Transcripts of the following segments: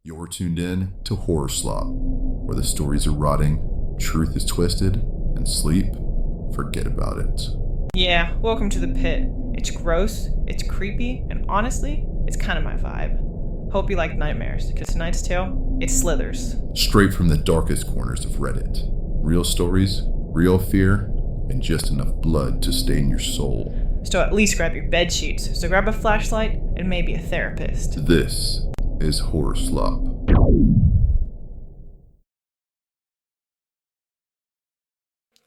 You're tuned in to Horror Slop, where the stories are rotting, truth is twisted, and sleep, forget about it. Yeah, welcome to the pit. It's gross, it's creepy, and honestly, it's kind of my vibe. Hope you like nightmares, because tonight's tale, it slithers. Straight from the darkest corners of Reddit. Real stories, real fear, and just enough blood to stain your soul. So at least grab your bed sheets, so grab a flashlight, and maybe a therapist. This is Horror Slop.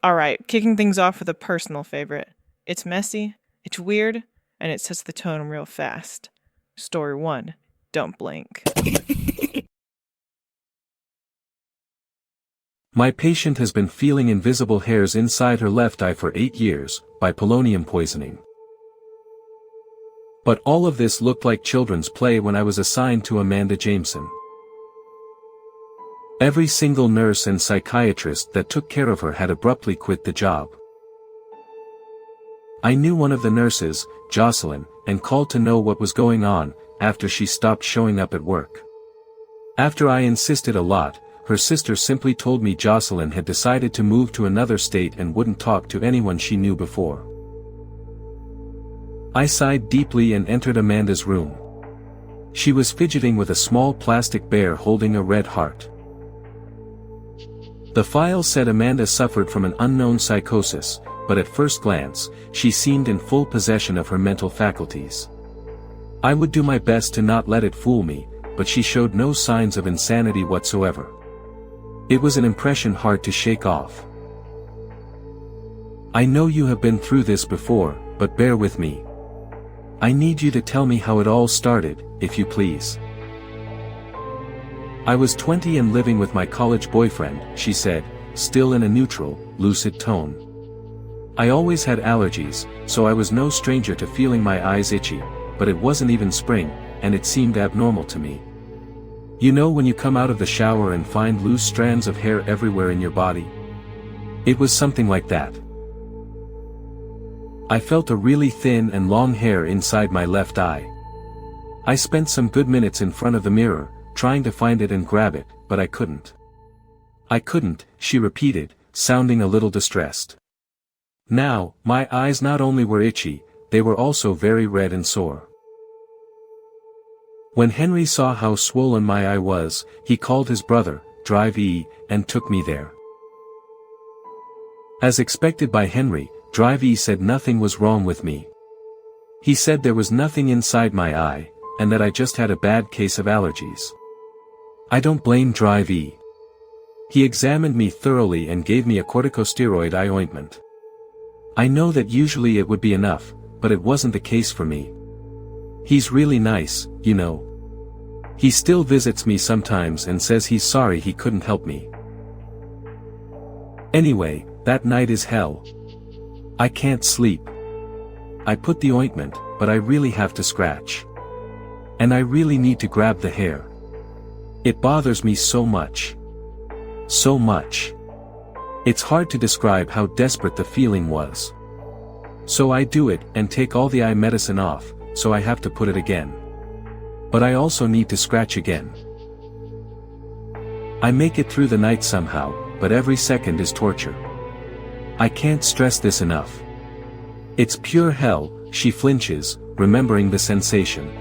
Alright, kicking things off with a personal favorite. It's messy, it's weird, and it sets the tone real fast. Story 1. Don't blink. My patient has been feeling invisible hairs inside her left eye for 8 years, by polonium poisoning. But all of this looked like children's play when I was assigned to Amanda Jameson. Every single nurse and psychiatrist that took care of her had abruptly quit the job. I knew one of the nurses, Jocelyn, and called to know what was going on, after she stopped showing up at work. After I insisted a lot, her sister simply told me Jocelyn had decided to move to another state and wouldn't talk to anyone she knew before. I sighed deeply and entered Amanda's room. She was fidgeting with a small plastic bear holding a red heart. The file said Amanda suffered from an unknown psychosis, but at first glance, she seemed in full possession of her mental faculties. I would do my best to not let it fool me, but she showed no signs of insanity whatsoever. It was an impression hard to shake off. I know you have been through this before, but bear with me. I need you to tell me how it all started, if you please. I was 20 and living with my college boyfriend, she said, still in a neutral, lucid tone. I always had allergies, so I was no stranger to feeling my eyes itchy, but it wasn't even spring, and it seemed abnormal to me. You know when you come out of the shower and find loose strands of hair everywhere in your body? It was something like that. I felt a really thin and long hair inside my left eye. I spent some good minutes in front of the mirror, trying to find it and grab it, but I couldn't. I couldn't, she repeated, sounding a little distressed. Now, my eyes not only were itchy, they were also very red and sore. When Henry saw how swollen my eye was, he called his brother, Drive E, and took me there. As expected by Henry, Drive E said nothing was wrong with me. He said there was nothing inside my eye, and that I just had a bad case of allergies. I don't blame Drive E. He examined me thoroughly and gave me a corticosteroid eye ointment. I know that usually it would be enough, but it wasn't the case for me. He's really nice, you know. He still visits me sometimes and says he's sorry he couldn't help me. Anyway, that night is hell. I can't sleep. I put the ointment, but I really have to scratch. And I really need to grab the hair. It bothers me so much. So much. It's hard to describe how desperate the feeling was. So I do it and take all the eye medicine off, so I have to put it again. But I also need to scratch again. I make it through the night somehow, but every second is torture. I can't stress this enough. It's pure hell, she flinches, remembering the sensation.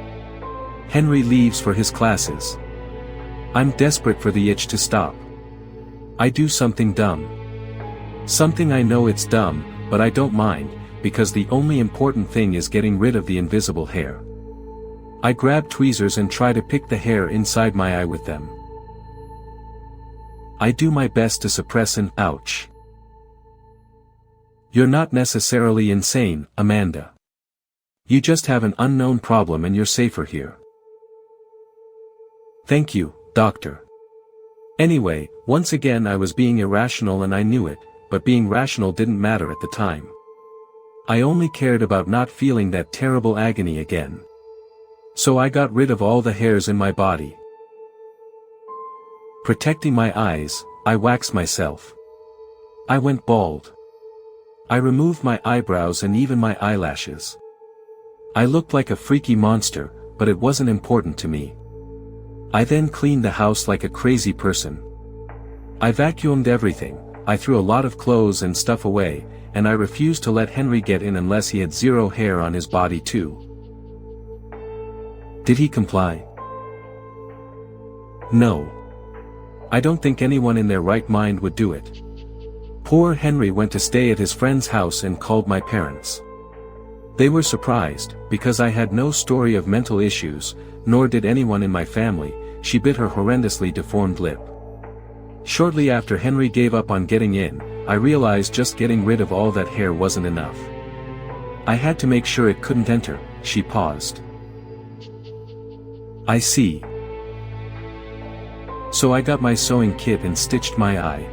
Henry leaves for his classes. I'm desperate for the itch to stop. I do something dumb. Something I know it's dumb, but I don't mind, because the only important thing is getting rid of the invisible hair. I grab tweezers and try to pick the hair inside my eye with them. I do my best to suppress an ouch. You're not necessarily insane, Amanda. You just have an unknown problem and you're safer here. Thank you, doctor. Anyway, once again I was being irrational and I knew it, but being rational didn't matter at the time. I only cared about not feeling that terrible agony again. So I got rid of all the hairs in my body. Protecting my eyes, I waxed myself. I went bald. I removed my eyebrows and even my eyelashes. I looked like a freaky monster, but it wasn't important to me. I then cleaned the house like a crazy person. I vacuumed everything, I threw a lot of clothes and stuff away, and I refused to let Henry get in unless he had zero hair on his body too. Did he comply? No. I don't think anyone in their right mind would do it. Poor Henry went to stay at his friend's house and called my parents. They were surprised, because I had no story of mental issues, nor did anyone in my family. She bit her horrendously deformed lip. Shortly after Henry gave up on getting in, I realized just getting rid of all that hair wasn't enough. I had to make sure it couldn't enter. She paused. I see. So I got my sewing kit and stitched my eye.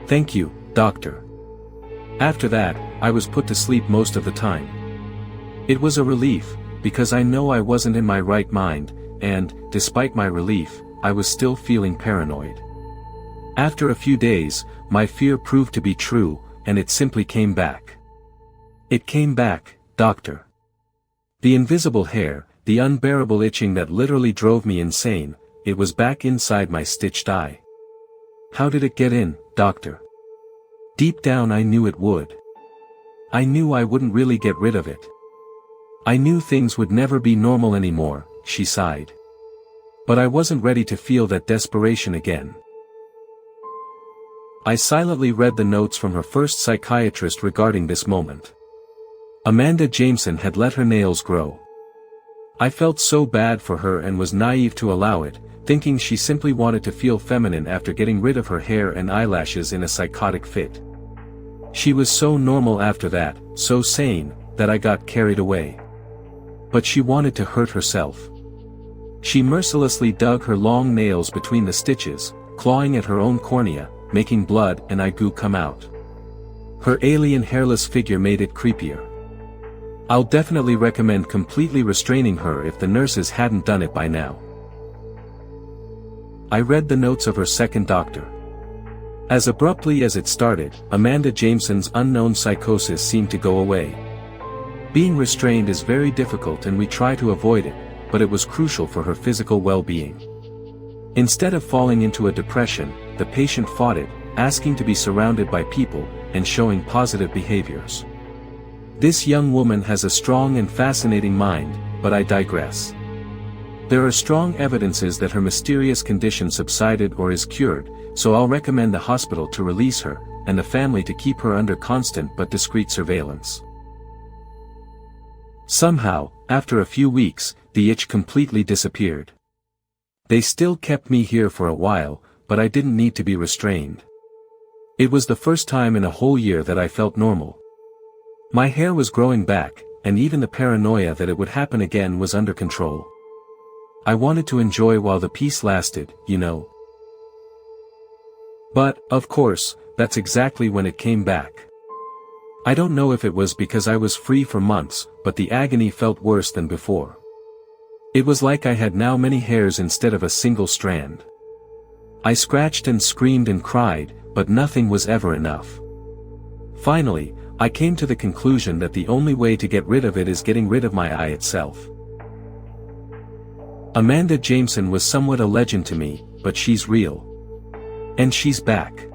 Thank you, doctor. After that, I was put to sleep most of the time. It was a relief, because I know I wasn't in my right mind, and, despite my relief, I was still feeling paranoid. After a few days, my fear proved to be true, and it simply came back. It came back, doctor. The invisible hair, the unbearable itching that literally drove me insane, it was back inside my stitched eye. How did it get in, doctor? Deep down I knew it would. I knew I wouldn't really get rid of it. I knew things would never be normal anymore, she sighed. But I wasn't ready to feel that desperation again. I silently read the notes from her first psychiatrist regarding this moment. Amanda Jameson had let her nails grow. I felt so bad for her and was naive to allow it, thinking she simply wanted to feel feminine after getting rid of her hair and eyelashes in a psychotic fit. She was so normal after that, so sane, that I got carried away. But she wanted to hurt herself. She mercilessly dug her long nails between the stitches, clawing at her own cornea, making blood and eye goo come out. Her alien hairless figure made it creepier. I'll definitely recommend completely restraining her if the nurses hadn't done it by now. I read the notes of her second doctor. As abruptly as it started, Amanda Jameson's unknown psychosis seemed to go away. Being restrained is very difficult and we try to avoid it, but it was crucial for her physical well-being. Instead of falling into a depression, the patient fought it, asking to be surrounded by people, and showing positive behaviors. This young woman has a strong and fascinating mind, but I digress. There are strong evidences that her mysterious condition subsided or is cured, so I'll recommend the hospital to release her, and the family to keep her under constant but discreet surveillance. Somehow, after a few weeks, the itch completely disappeared. They still kept me here for a while, but I didn't need to be restrained. It was the first time in a whole year that I felt normal. My hair was growing back, and even the paranoia that it would happen again was under control. I wanted to enjoy while the peace lasted, you know. But, of course, that's exactly when it came back. I don't know if it was because I was free for months, but the agony felt worse than before. It was like I had now many hairs instead of a single strand. I scratched and screamed and cried, but nothing was ever enough. Finally, I came to the conclusion that the only way to get rid of it is getting rid of my eye itself. Amanda Jameson was somewhat a legend to me, but she's real. And she's back.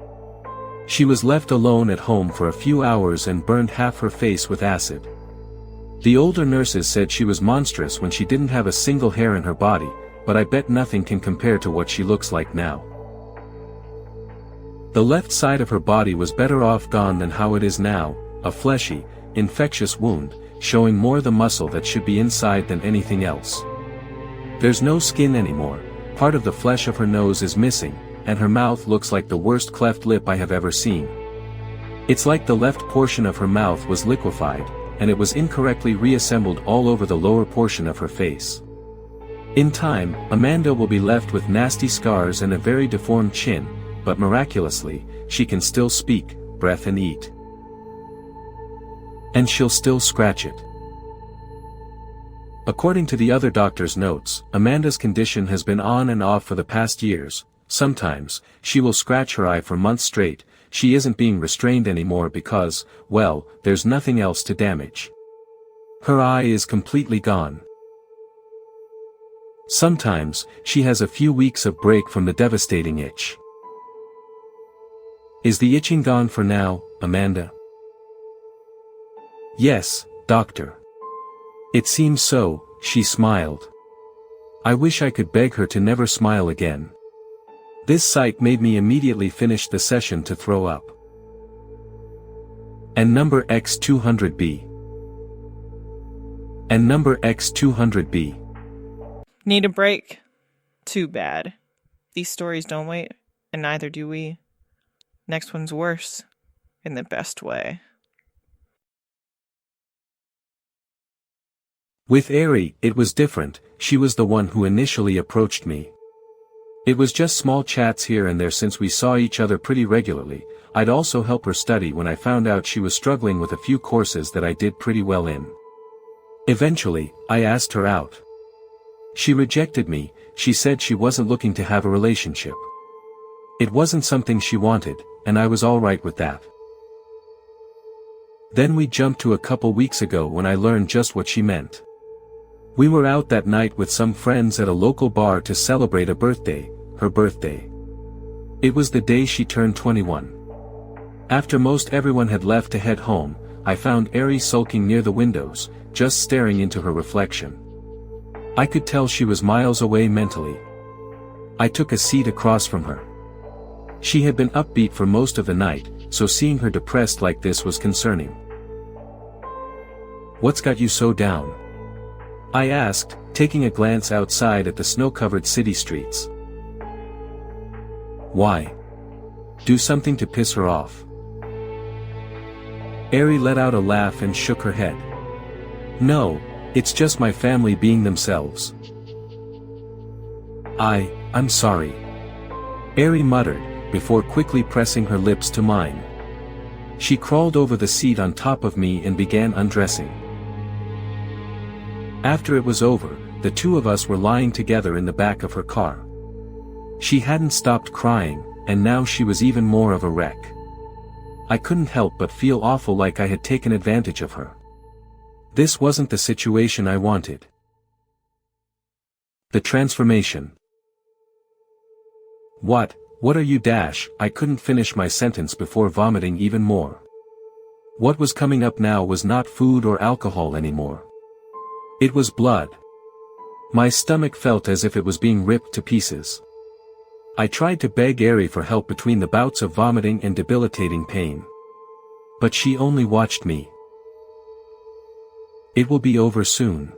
She was left alone at home for a few hours and burned half her face with acid. The older nurses said she was monstrous when she didn't have a single hair in her body, but I bet nothing can compare to what she looks like now. The left side of her body was better off gone than how it is now, a fleshy, infectious wound, showing more the muscle that should be inside than anything else. There's no skin anymore, part of the flesh of her nose is missing, and her mouth looks like the worst cleft lip I have ever seen. It's like the left portion of her mouth was liquefied, and it was incorrectly reassembled all over the lower portion of her face. In time, Amanda will be left with nasty scars and a very deformed chin, but miraculously, she can still speak, breathe and eat. And she'll still scratch it. According to the other doctor's notes, Amanda's condition has been on and off for the past years. Sometimes, she will scratch her eye for months straight. She isn't being restrained anymore because, well, there's nothing else to damage. Her eye is completely gone. Sometimes, she has a few weeks of break from the devastating itch. Is the itching gone for now, Amanda? Yes, doctor. It seems so, she smiled. I wish I could beg her to never smile again. This sight made me immediately finish the session to throw up. And number X200B. And number X200B. Need a break? Too bad. These stories don't wait, and neither do we. Next one's worse, in the best way. With Ari, it was different. She was the one who initially approached me. It was just small chats here and there since we saw each other pretty regularly. I'd also help her study when I found out she was struggling with a few courses that I did pretty well in. Eventually, I asked her out. She rejected me. She said she wasn't looking to have a relationship. It wasn't something she wanted, and I was alright with that. Then we jumped to a couple weeks ago when I learned just what she meant. We were out that night with some friends at a local bar to celebrate a birthday, her birthday. It was the day she turned 21. After most everyone had left to head home, I found Ari sulking near the windows, just staring into her reflection. I could tell she was miles away mentally. I took a seat across from her. She had been upbeat for most of the night, so seeing her depressed like this was concerning. What's got you so down? I asked, taking a glance outside at the snow-covered city streets. Why? Do something to piss her off. Ari let out a laugh and shook her head. No, it's just my family being themselves. I'm sorry. Ari muttered, before quickly pressing her lips to mine. She crawled over the seat on top of me and began undressing. After it was over, the two of us were lying together in the back of her car. She hadn't stopped crying, and now she was even more of a wreck. I couldn't help but feel awful, like I had taken advantage of her. This wasn't the situation I wanted. The transformation. What are you? I couldn't finish my sentence before vomiting even more. What was coming up now was not food or alcohol anymore. It was blood. My stomach felt as if it was being ripped to pieces. I tried to beg Ari for help between the bouts of vomiting and debilitating pain. But she only watched me. It will be over soon.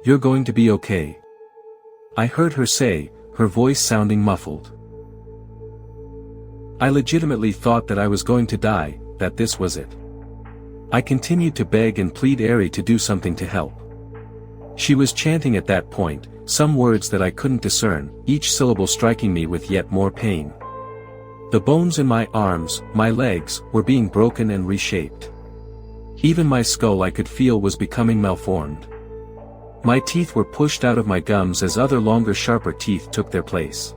You're going to be okay. I heard her say, her voice sounding muffled. I legitimately thought that I was going to die, that this was it. I continued to beg and plead Ari to do something to help. She was chanting at that point, some words that I couldn't discern, each syllable striking me with yet more pain. The bones in my arms, my legs, were being broken and reshaped. Even my skull I could feel was becoming malformed. My teeth were pushed out of my gums as other longer sharper teeth took their place.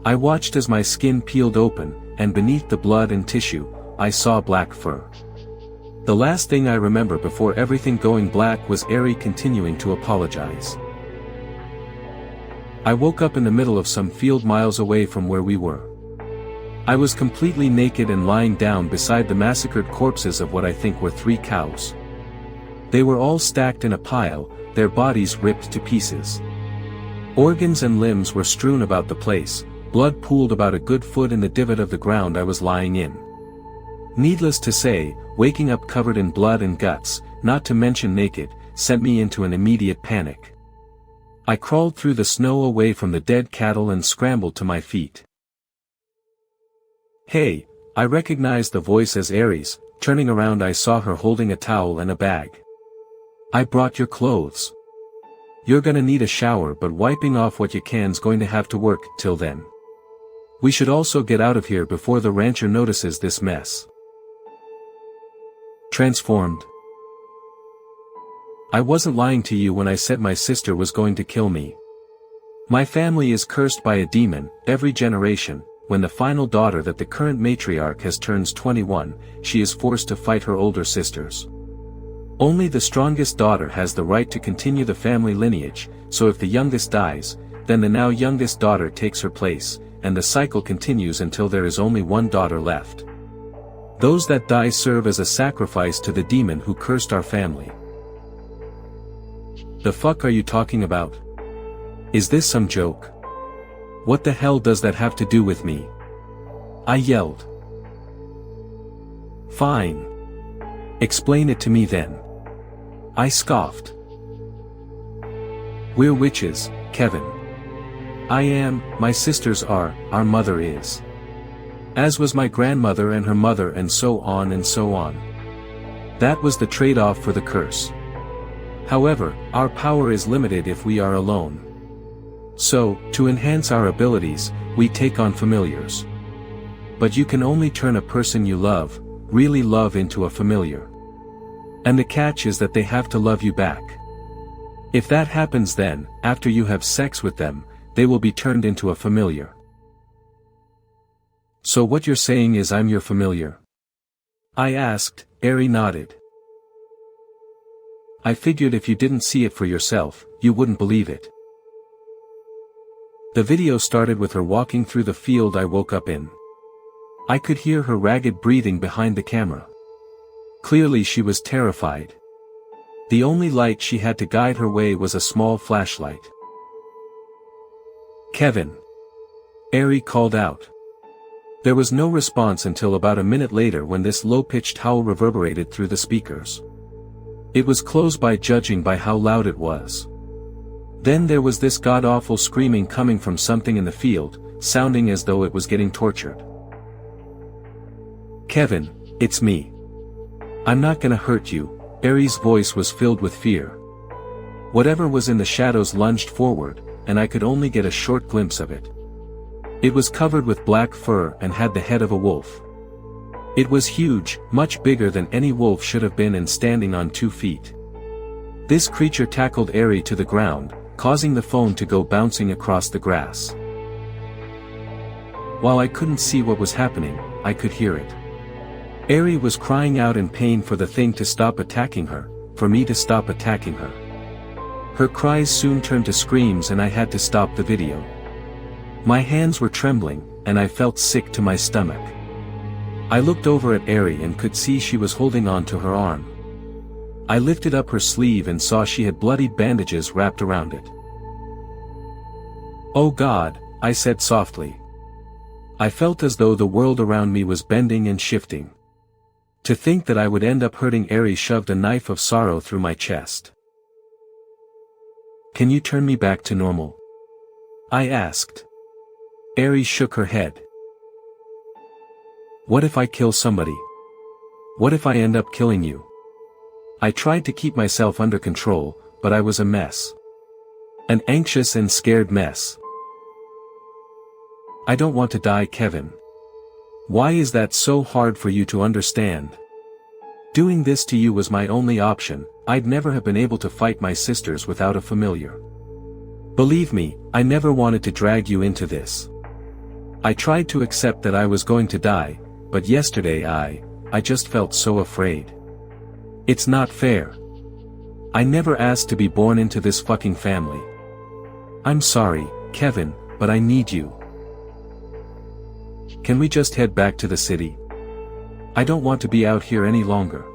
I watched as my skin peeled open, and beneath the blood and tissue, I saw black fur. The last thing I remember before everything going black was Ari continuing to apologize. I woke up in the middle of some field miles away from where we were. I was completely naked and lying down beside the massacred corpses of what I think were 3 cows. They were all stacked in a pile, their bodies ripped to pieces. Organs and limbs were strewn about the place, blood pooled about a good foot in the divot of the ground I was lying in. Needless to say, waking up covered in blood and guts, not to mention naked, sent me into an immediate panic. I crawled through the snow away from the dead cattle and scrambled to my feet. Hey, I recognized the voice as Ari's. Turning around I saw her holding a towel and a bag. I brought your clothes. You're gonna need a shower, but wiping off what you can's going to have to work till then. We should also get out of here before the rancher notices this mess. Transformed. I wasn't lying to you when I said my sister was going to kill me. My family is cursed by a demon. Every generation, when the final daughter that the current matriarch has turns 21, she is forced to fight her older sisters. Only the strongest daughter has the right to continue the family lineage, so if the youngest dies, then the now youngest daughter takes her place, and the cycle continues until there is only one daughter left. Those that die serve as a sacrifice to the demon who cursed our family. The fuck are you talking about? Is this some joke? What the hell does that have to do with me? I yelled. Fine. Explain it to me then. I scoffed. We're witches, Kevin. I am, my sisters are, our mother is. As was my grandmother and her mother and so on and so on. That was the trade-off for the curse. However, our power is limited if we are alone. So, to enhance our abilities, we take on familiars. But you can only turn a person you love, really love, into a familiar. And the catch is that they have to love you back. If that happens, then, after you have sex with them, they will be turned into a familiar. So what you're saying is I'm your familiar? I asked. Ari nodded. I figured if you didn't see it for yourself, you wouldn't believe it. The video started with her walking through the field I woke up in. I could hear her ragged breathing behind the camera. Clearly she was terrified. The only light she had to guide her way was a small flashlight. Kevin. Ari called out. There was no response until about a minute later when this low-pitched howl reverberated through the speakers. It was close by judging by how loud it was. Then there was this god-awful screaming coming from something in the field, sounding as though it was getting tortured. Kevin, it's me. I'm not gonna hurt you. Ari's voice was filled with fear. Whatever was in the shadows lunged forward, and I could only get a short glimpse of it. It was covered with black fur and had the head of a wolf. It was huge, much bigger than any wolf should have been, and standing on 2 feet. This creature tackled Ari to the ground, causing the phone to go bouncing across the grass. While I couldn't see what was happening, I could hear it. Ari was crying out in pain for the thing to stop attacking her, for me to stop attacking her. Her cries soon turned to screams and I had to stop the video. My hands were trembling, and I felt sick to my stomach. I looked over at Ari and could see she was holding on to her arm. I lifted up her sleeve and saw she had bloodied bandages wrapped around it. Oh God, I said softly. I felt as though the world around me was bending and shifting. To think that I would end up hurting Ari shoved a knife of sorrow through my chest. Can you turn me back to normal? I asked. Ari shook her head. What if I kill somebody? What if I end up killing you? I tried to keep myself under control, but I was a mess. An anxious and scared mess. I don't want to die, Kevin. Why is that so hard for you to understand? Doing this to you was my only option. I'd never have been able to fight my sisters without a familiar. Believe me, I never wanted to drag you into this. I tried to accept that I was going to die, but yesterday I just felt so afraid. It's not fair. I never asked to be born into this fucking family. I'm sorry, Kevin, but I need you. Can we just head back to the city? I don't want to be out here any longer.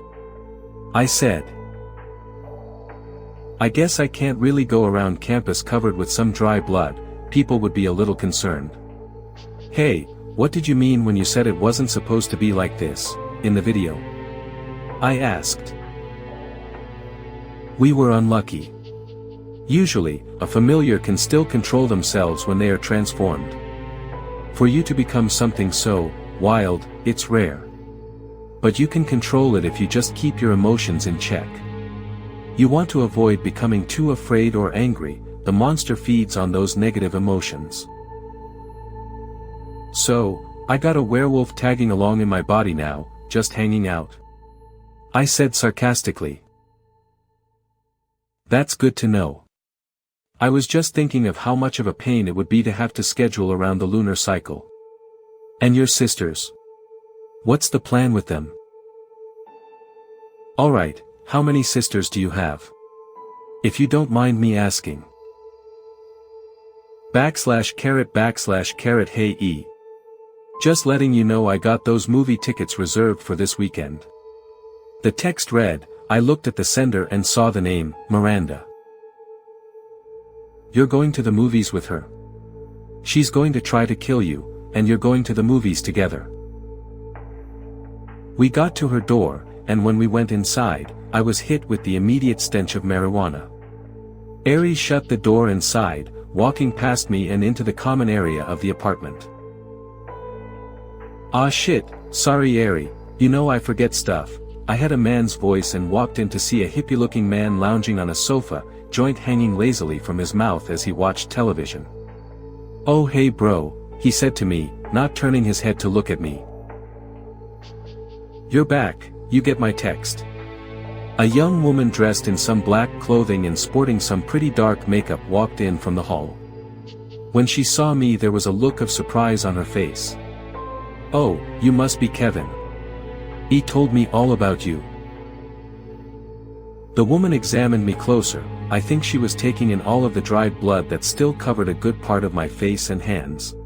I said. I guess I can't really go around campus covered with some dry blood, people would be a little concerned. Hey, what did you mean when you said it wasn't supposed to be like this, in the video? I asked. We were unlucky. Usually, a familiar can still control themselves when they are transformed. For you to become something so wild, it's rare. But you can control it if you just keep your emotions in check. You want to avoid becoming too afraid or angry, the monster feeds on those negative emotions. So, I got a werewolf tagging along in my body now, just hanging out. I said sarcastically. That's good to know. I was just thinking of how much of a pain it would be to have to schedule around the lunar cycle. And your sisters? What's the plan with them? Alright, how many sisters do you have? If you don't mind me asking. /carrot hey E. Just letting you know I got those movie tickets reserved for this weekend. The text read, I looked at the sender and saw the name, Miranda. You're going to the movies with her. She's going to try to kill you, and you're going to the movies together. We got to her door, and when we went inside, I was hit with the immediate stench of marijuana. Ari shut the door and sighed, walking past me and into the common area of the apartment. Ah shit, sorry Ari, you know I forget stuff. I had a man's voice and walked in to see a hippie-looking man lounging on a sofa, joint hanging lazily from his mouth as he watched television. Oh hey bro, he said to me, not turning his head to look at me. You're back, you get my text. A young woman dressed in some black clothing and sporting some pretty dark makeup walked in from the hall. When she saw me there was a look of surprise on her face. Oh, you must be Kevin. He told me all about you. The woman examined me closer. I think she was taking in all of the dried blood that still covered a good part of my face and hands.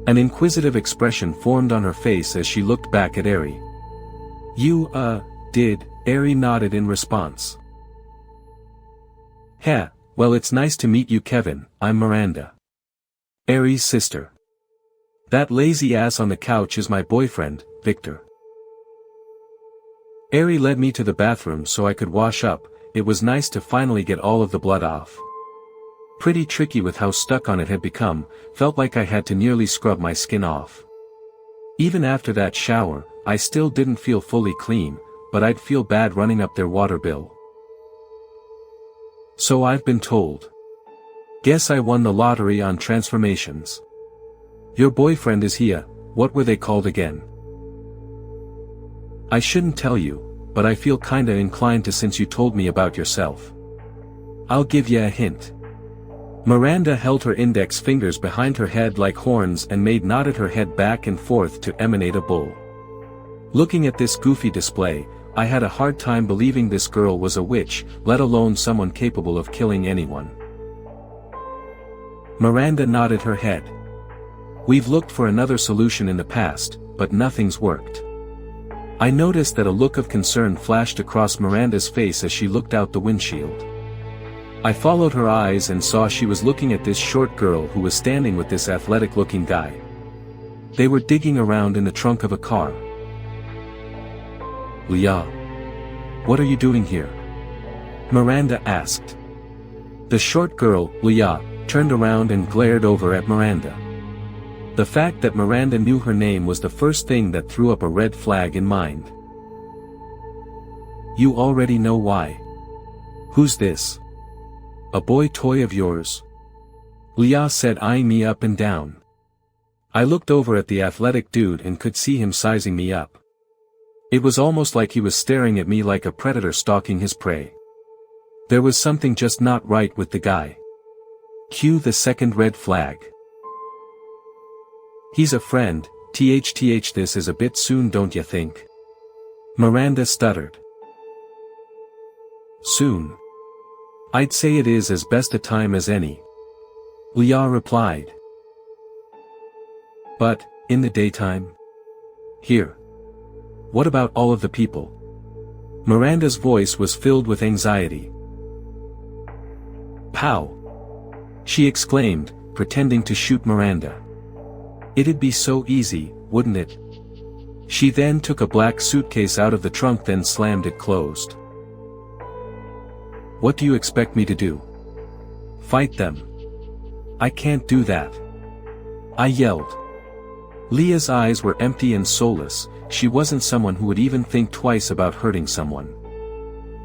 An inquisitive expression formed on her face as she looked back at Ari. You, did, Ari nodded in response. Heh, well it's nice to meet you Kevin, I'm Miranda. Ari's sister. That lazy ass on the couch is my boyfriend, Victor. Ari led me to the bathroom so I could wash up. It was nice to finally get all of the blood off. Pretty tricky with how stuck on it had become, felt like I had to nearly scrub my skin off. Even after that shower, I still didn't feel fully clean, but I'd feel bad running up their water bill. So I've been told. Guess I won the lottery on transformations. Your boyfriend is here, what were they called again? I shouldn't tell you, but I feel kinda inclined to since you told me about yourself. I'll give you a hint. Miranda held her index fingers behind her head like horns and nodded her head back and forth to emanate a bull. Looking at this goofy display, I had a hard time believing this girl was a witch, let alone someone capable of killing anyone. Miranda nodded her head. We've looked for another solution in the past, but nothing's worked. I noticed that a look of concern flashed across Miranda's face as she looked out the windshield. I followed her eyes and saw she was looking at this short girl who was standing with this athletic-looking guy. They were digging around in the trunk of a car. Leah. What are you doing here? Miranda asked. The short girl, Leah, turned around and glared over at Miranda. The fact that Miranda knew her name was the first thing that threw up a red flag in mind. You already know why. Who's this? A boy toy of yours? Leah said, eyeing me up and down. I looked over at the athletic dude and could see him sizing me up. It was almost like he was staring at me like a predator stalking his prey. There was something just not right with the guy. Cue the second red flag. He's a friend, THTH this is a bit soon don't ya think? Miranda stuttered. Soon. I'd say it is as best a time as any. Leah replied. But, in the daytime? Here. What about all of the people? Miranda's voice was filled with anxiety. Pow! She exclaimed, pretending to shoot Miranda. It'd be so easy, wouldn't it? She then took a black suitcase out of the trunk then slammed it closed. What do you expect me to do? Fight them? I can't do that. I yelled. Leah's eyes were empty and soulless, she wasn't someone who would even think twice about hurting someone.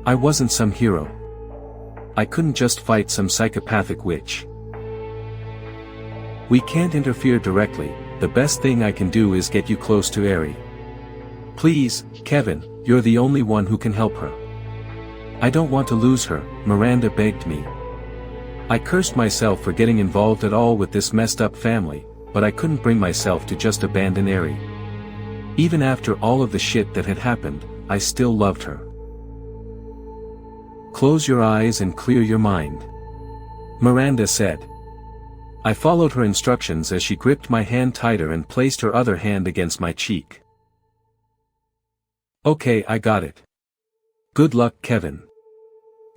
I wasn't some hero. I couldn't just fight some psychopathic witch. We can't interfere directly, the best thing I can do is get you close to Ari. Please, Kevin, you're the only one who can help her. I don't want to lose her, Miranda begged me. I cursed myself for getting involved at all with this messed up family, but I couldn't bring myself to just abandon Ari. Even after all of the shit that had happened, I still loved her. Close your eyes and clear your mind. Miranda said. I followed her instructions as she gripped my hand tighter and placed her other hand against my cheek. Okay, I got it. Good luck, Kevin.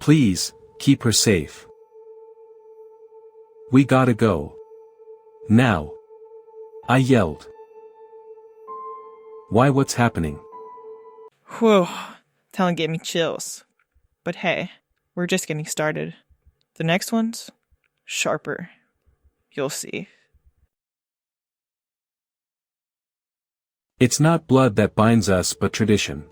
Please, keep her safe. We gotta go. Now. I yelled. Why, what's happening? Whew, telling gave me chills. But hey, we're just getting started. The next one's sharper. You'll see. It's not blood that binds us but tradition.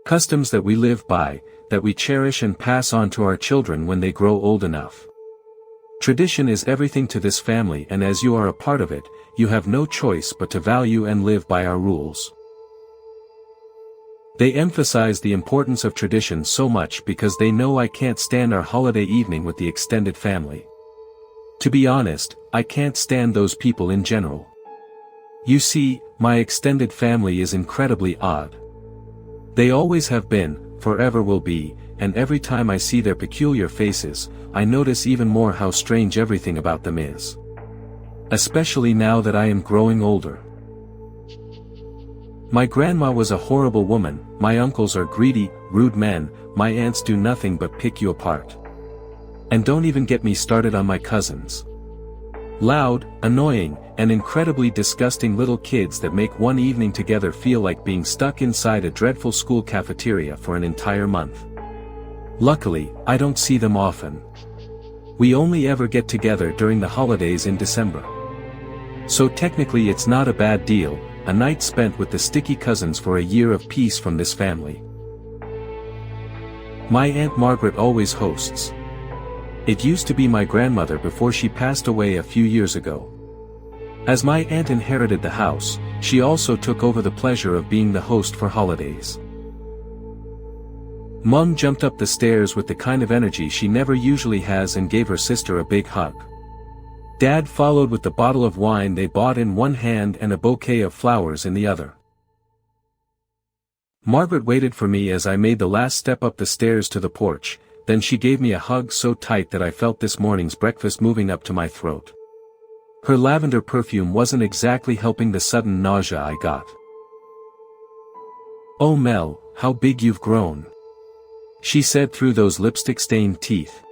Customs that we live by, that we cherish and pass on to our children when they grow old enough. Tradition is everything to this family, and as you are a part of it, you have no choice but to value and live by our rules. They emphasize the importance of tradition so much because they know I can't stand our holiday evening with the extended family. To be honest, I can't stand those people in general. You see, my extended family is incredibly odd. They always have been, forever will be, and every time I see their peculiar faces, I notice even more how strange everything about them is. Especially now that I am growing older. My grandma was a horrible woman, my uncles are greedy, rude men, my aunts do nothing but pick you apart. And don't even get me started on my cousins. Loud, annoying, and incredibly disgusting little kids that make one evening together feel like being stuck inside a dreadful school cafeteria for an entire month. Luckily, I don't see them often. We only ever get together during the holidays in December. So technically it's not a bad deal, a night spent with the sticky cousins for a year of peace from this family. My Aunt Margaret always hosts. It used to be my grandmother before she passed away a few years ago. As my aunt inherited the house, she also took over the pleasure of being the host for holidays. Mum jumped up the stairs with the kind of energy she never usually has and gave her sister a big hug. Dad followed with the bottle of wine they bought in one hand and a bouquet of flowers in the other. Margaret waited for me as I made the last step up the stairs to the porch, then she gave me a hug so tight that I felt this morning's breakfast moving up to my throat. Her lavender perfume wasn't exactly helping the sudden nausea I got. "Oh Mel, how big you've grown," she said through those lipstick-stained teeth.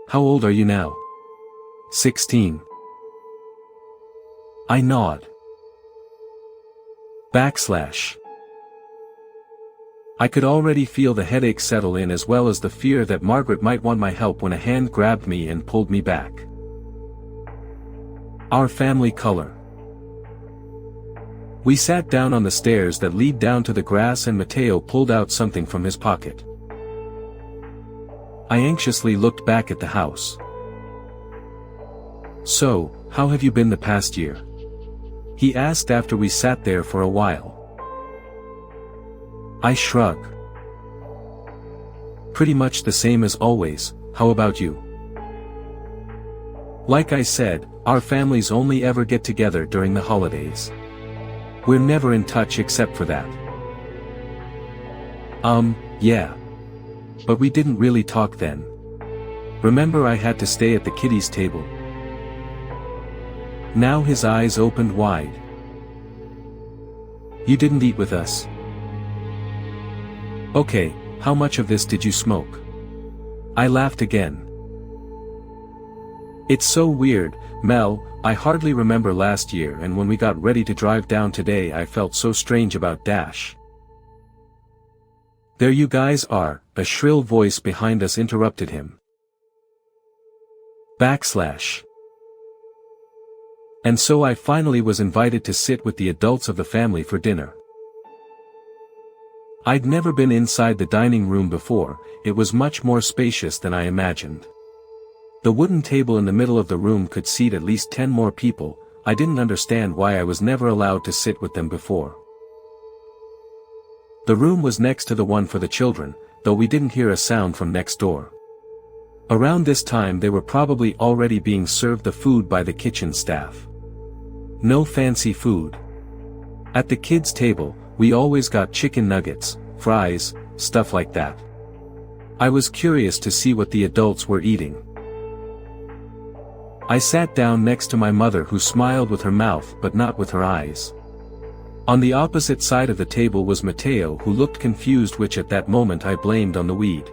"How old are you now?" 16. I nod. / I could already feel the headache settle in as well as the fear that Margaret might want my help when a hand grabbed me and pulled me back. Our family color. We sat down on the stairs that lead down to the grass and Mateo pulled out something from his pocket. I anxiously looked back at the house. "So, how have you been the past year?" he asked after we sat there for a while. I shrug. "Pretty much the same as always, how about you?" Like I said, our families only ever get together during the holidays. We're never in touch except for that. Yeah. But we didn't really talk then. Remember I had to stay at the kiddies' table? Now his eyes opened wide. "You didn't eat with us." "Okay, how much of this did you smoke?" I laughed again. "It's so weird, Mel, I hardly remember last year, and when we got ready to drive down today I felt so strange about Dash." "There you guys are," a shrill voice behind us interrupted him. / And so I finally was invited to sit with the adults of the family for dinner. I'd never been inside the dining room before, it was much more spacious than I imagined. The wooden table in the middle of the room could seat at least 10 more people. I didn't understand why I was never allowed to sit with them before. The room was next to the one for the children, though we didn't hear a sound from next door. Around this time they were probably already being served the food by the kitchen staff. No fancy food. At the kids' table, we always got chicken nuggets, fries, stuff like that. I was curious to see what the adults were eating. I sat down next to my mother, who smiled with her mouth but not with her eyes. On the opposite side of the table was Mateo, who looked confused, which at that moment I blamed on the weed.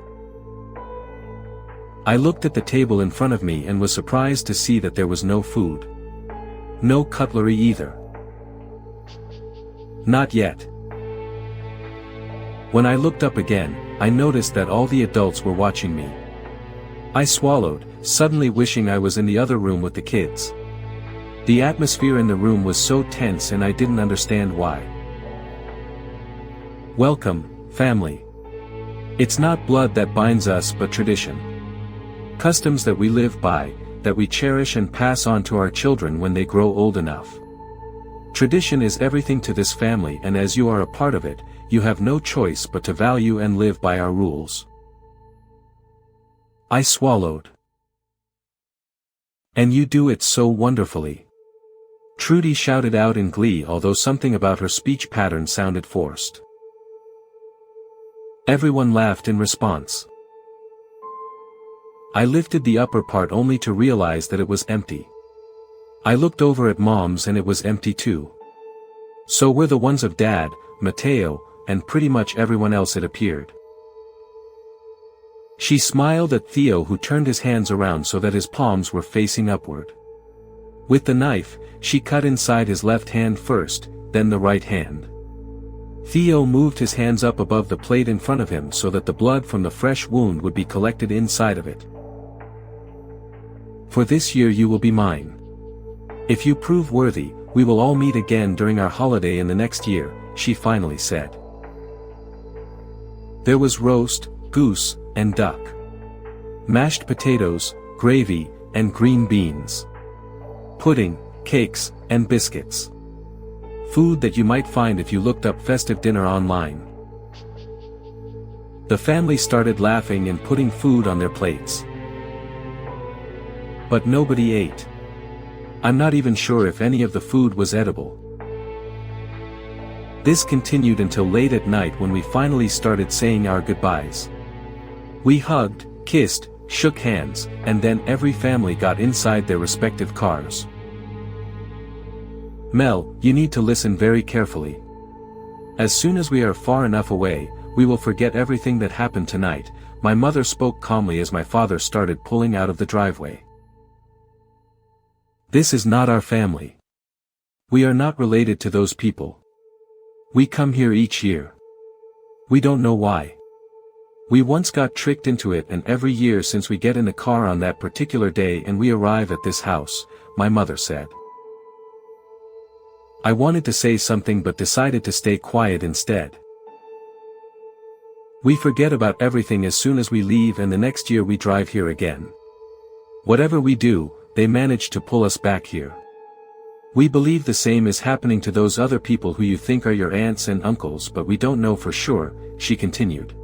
I looked at the table in front of me and was surprised to see that there was no food. No cutlery either. Not yet. When I looked up again, I noticed that all the adults were watching me. I swallowed, suddenly wishing I was in the other room with the kids. The atmosphere in the room was so tense and I didn't understand why. Welcome, family. It's not blood that binds us but tradition. Customs that we live by, that we cherish and pass on to our children when they grow old enough. Tradition is everything to this family, and as you are a part of it, you have no choice but to value and live by our rules. I swallowed. And you do it so wonderfully. Trudy shouted out in glee, although something about her speech pattern sounded forced. Everyone laughed in response. I lifted the upper part only to realize that it was empty. I looked over at Mom's and it was empty too. So were the ones of Dad, Mateo, and pretty much everyone else, it appeared. She smiled at Theo, who turned his hands around so that his palms were facing upward. With the knife, she cut inside his left hand first, then the right hand. Theo moved his hands up above the plate in front of him so that the blood from the fresh wound would be collected inside of it. For this year you will be mine. If you prove worthy, we will all meet again during our holiday in the next year, she finally said. There was roast, goose, and duck. Mashed potatoes, gravy, and green beans. Pudding, cakes, and biscuits. Food that you might find if you looked up festive dinner online. The family started laughing and putting food on their plates. But nobody ate. I'm not even sure if any of the food was edible. This continued until late at night, when we finally started saying our goodbyes. We hugged, kissed, shook hands, and then every family got inside their respective cars. Mel, you need to listen very carefully. As soon as we are far enough away, we will forget everything that happened tonight, my mother spoke calmly as my father started pulling out of the driveway. This is not our family. We are not related to those people. We come here each year. We don't know why. We once got tricked into it, and every year since we get in the car on that particular day and we arrive at this house, my mother said. I wanted to say something but decided to stay quiet instead. We forget about everything as soon as we leave, and the next year we drive here again. Whatever we do, they manage to pull us back here. We believe the same is happening to those other people who you think are your aunts and uncles, but we don't know for sure, she continued.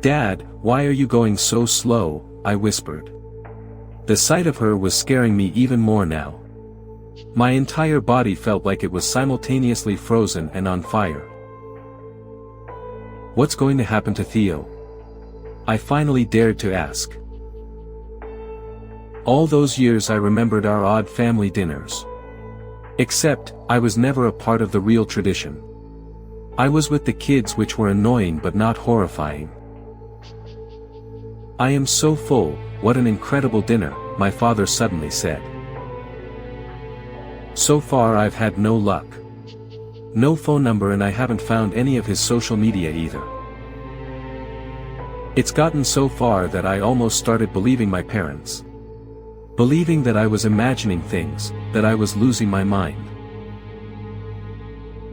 Dad, why are you going so slow? I whispered. The sight of her was scaring me even more now. My entire body felt like it was simultaneously frozen and on fire. What's going to happen to Theo? I finally dared to ask. All those years I remembered our odd family dinners. Except, I was never a part of the real tradition. I was with the kids, which were annoying but not horrifying. I am so full, what an incredible dinner, my father suddenly said. So far I've had no luck. No phone number, and I haven't found any of his social media either. It's gotten so far that I almost started believing my parents. Believing that I was imagining things, that I was losing my mind.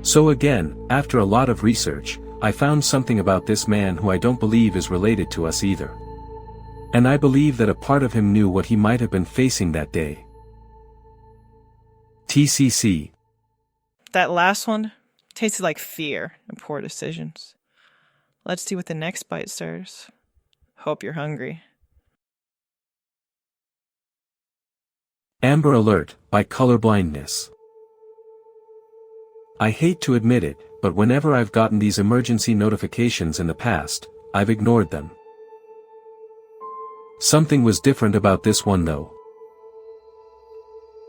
So again, after a lot of research, I found something about this man who I don't believe is related to us either. And I believe that a part of him knew what he might have been facing that day. TCC. That last one tasted like fear and poor decisions. Let's see what the next bite stirs. Hope you're hungry. Amber Alert, by colorblindness. I hate to admit it, but whenever I've gotten these emergency notifications in the past, I've ignored them. Something was different about this one though.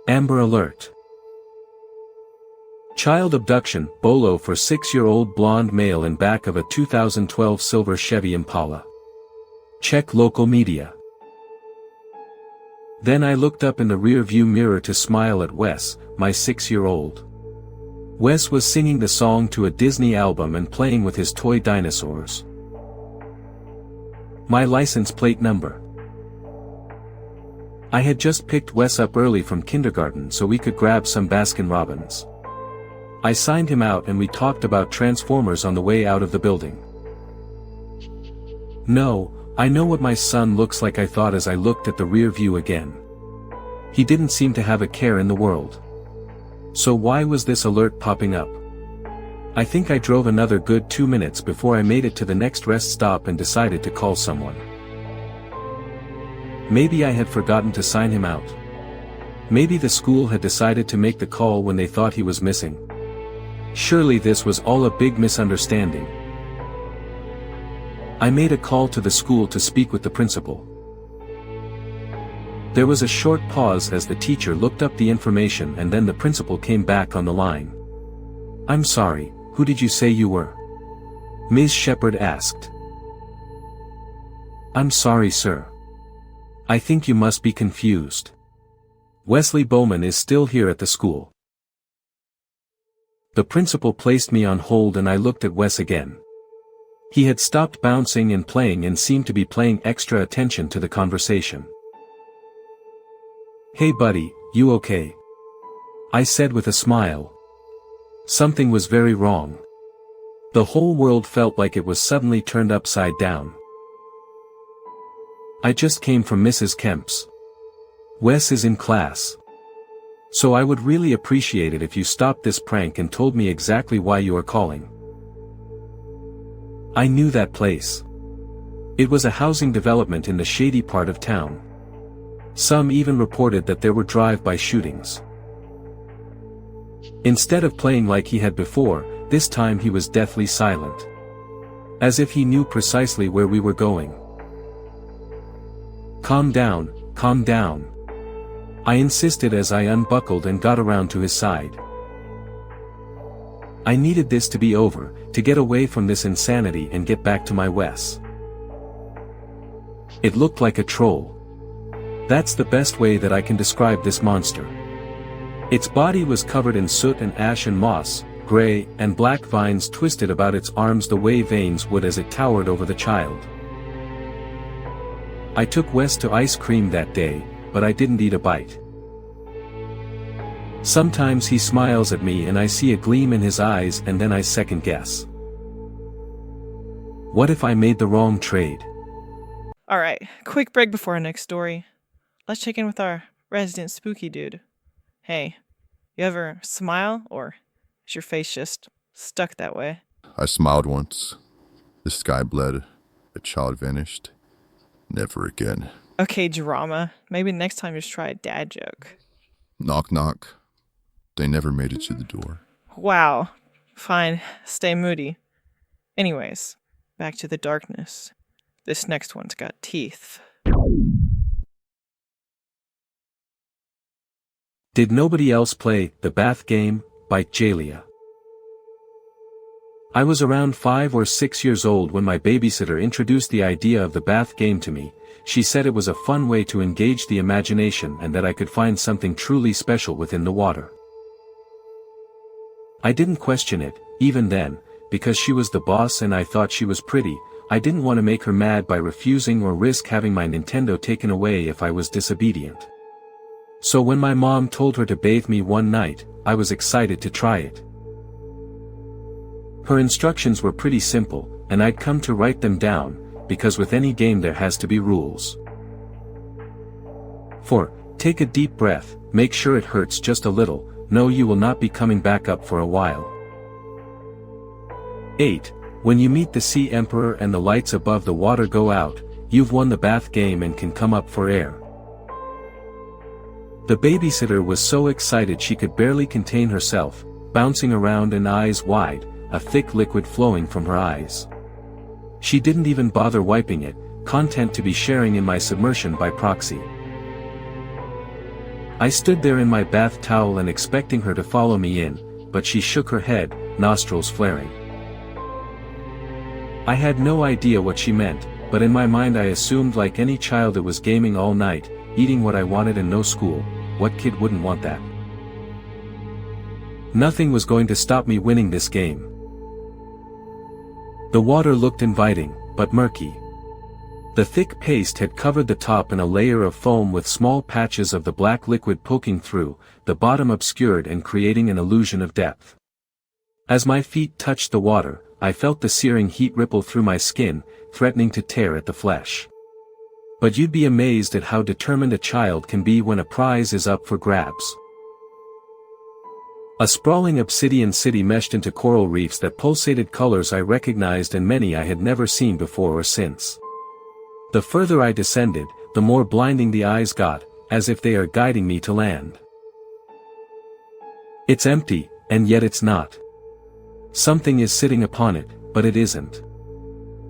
Amber Alert. Child abduction, bolo for 6-year-old blonde male in back of a 2012 silver Chevy Impala. Check local media. Then I looked up in the rear-view mirror to smile at Wes, my 6-year-old. Wes was singing the song to a Disney album and playing with his toy dinosaurs. My license plate number. I had just picked Wes up early from kindergarten so we could grab some Baskin-Robbins. I signed him out and we talked about Transformers on the way out of the building. No, I know what my son looks like, I thought as I looked at the rear view again. He didn't seem to have a care in the world. So why was this alert popping up? I think I drove another good 2 minutes before I made it to the next rest stop and decided to call someone. Maybe I had forgotten to sign him out. Maybe the school had decided to make the call when they thought he was missing. Surely this was all a big misunderstanding. I made a call to the school to speak with the principal. There was a short pause as the teacher looked up the information and then the principal came back on the line. "I'm sorry, who did you say you were?" Ms. Shepard asked. "I'm sorry, sir. I think you must be confused. Wesley Bowman is still here at the school." The principal placed me on hold and I looked at Wes again. He had stopped bouncing and playing and seemed to be paying extra attention to the conversation. "Hey buddy, you okay?" I said with a smile. Something was very wrong. The whole world felt like it was suddenly turned upside down. "I just came from Mrs. Kemp's. Wes is in class. So I would really appreciate it if you stopped this prank and told me exactly why you are calling." I knew that place. It was a housing development in the shady part of town. Some even reported that there were drive-by shootings. Instead of playing like he had before, this time he was deathly silent. As if he knew precisely where we were going. Calm down, calm down. I insisted as I unbuckled and got around to his side. I needed this to be over, to get away from this insanity and get back to my Wes. It looked like a troll. That's the best way that I can describe this monster. Its body was covered in soot and ash and moss, gray and black vines twisted about its arms the way veins would as it towered over the child. I took Wes to ice cream that day, but I didn't eat a bite. Sometimes he smiles at me and I see a gleam in his eyes and then I second guess. What if I made the wrong trade? Alright, quick break before our next story. Let's check in with our resident spooky dude. Hey, you ever smile, or is your face just stuck that way? I smiled once. The sky bled. A child vanished. Never again. Okay, drama. Maybe next time just try a dad joke. Knock knock. They never made it to the door. Wow. Fine, stay moody. Anyways, back to the darkness. This next one's got teeth. Did nobody else play The Bath Game by Jalia? I was around 5 or 6 years old when my babysitter introduced the idea of the bath game to me. She said it was a fun way to engage the imagination and that I could find something truly special within the water. I didn't question it, even then, because she was the boss and I thought she was pretty. I didn't want to make her mad by refusing or risk having my Nintendo taken away if I was disobedient. So when my mom told her to bathe me one night, I was excited to try it. Her instructions were pretty simple, and I'd come to write them down, because with any game there has to be rules. 4. Take a deep breath, make sure it hurts just a little, no you will not be coming back up for a while. 8. When you meet the Sea Emperor and the lights above the water go out, you've won the bath game and can come up for air. The babysitter was so excited she could barely contain herself, bouncing around and eyes wide, a thick liquid flowing from her eyes. She didn't even bother wiping it, content to be sharing in my submersion by proxy. I stood there in my bath towel and expecting her to follow me in, but she shook her head, nostrils flaring. I had no idea what she meant, but in my mind I assumed like any child it was gaming all night, eating what I wanted and no school. What kid wouldn't want that? Nothing was going to stop me winning this game. The water looked inviting, but murky. The thick paste had covered the top in a layer of foam with small patches of the black liquid poking through, the bottom obscured and creating an illusion of depth. As my feet touched the water, I felt the searing heat ripple through my skin, threatening to tear at the flesh. But you'd be amazed at how determined a child can be when a prize is up for grabs. A sprawling obsidian city meshed into coral reefs that pulsated colors I recognized and many I had never seen before or since. The further I descended, the more blinding the eyes got, as if they are guiding me to land. It's empty, and yet it's not. Something is sitting upon it, but it isn't.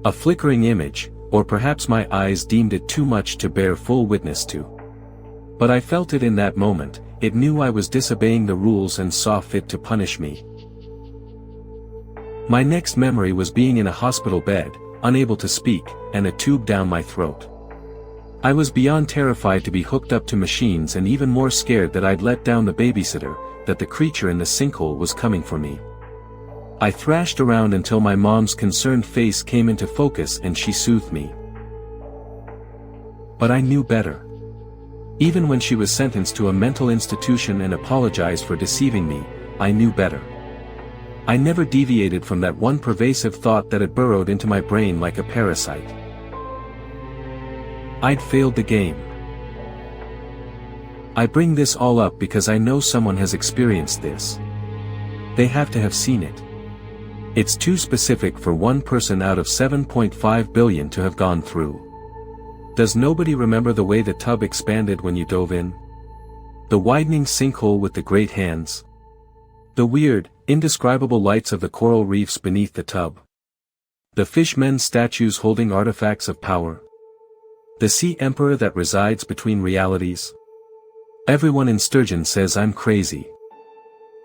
A flickering image, or perhaps my eyes deemed it too much to bear full witness to. But I felt it in that moment, it knew I was disobeying the rules and saw fit to punish me. My next memory was being in a hospital bed, unable to speak, and a tube down my throat. I was beyond terrified to be hooked up to machines and even more scared that I'd let down the babysitter, that the creature in the sinkhole was coming for me. I thrashed around until my mom's concerned face came into focus and she soothed me. But I knew better. Even when she was sentenced to a mental institution and apologized for deceiving me, I knew better. I never deviated from that one pervasive thought that had burrowed into my brain like a parasite. I'd failed the game. I bring this all up because I know someone has experienced this. They have to have seen it. It's too specific for one person out of 7.5 billion to have gone through. Does nobody remember the way the tub expanded when you dove in? The widening sinkhole with the great hands? The weird, indescribable lights of the coral reefs beneath the tub? The fishmen statues holding artifacts of power? The sea emperor that resides between realities? Everyone in Sturgeon says I'm crazy.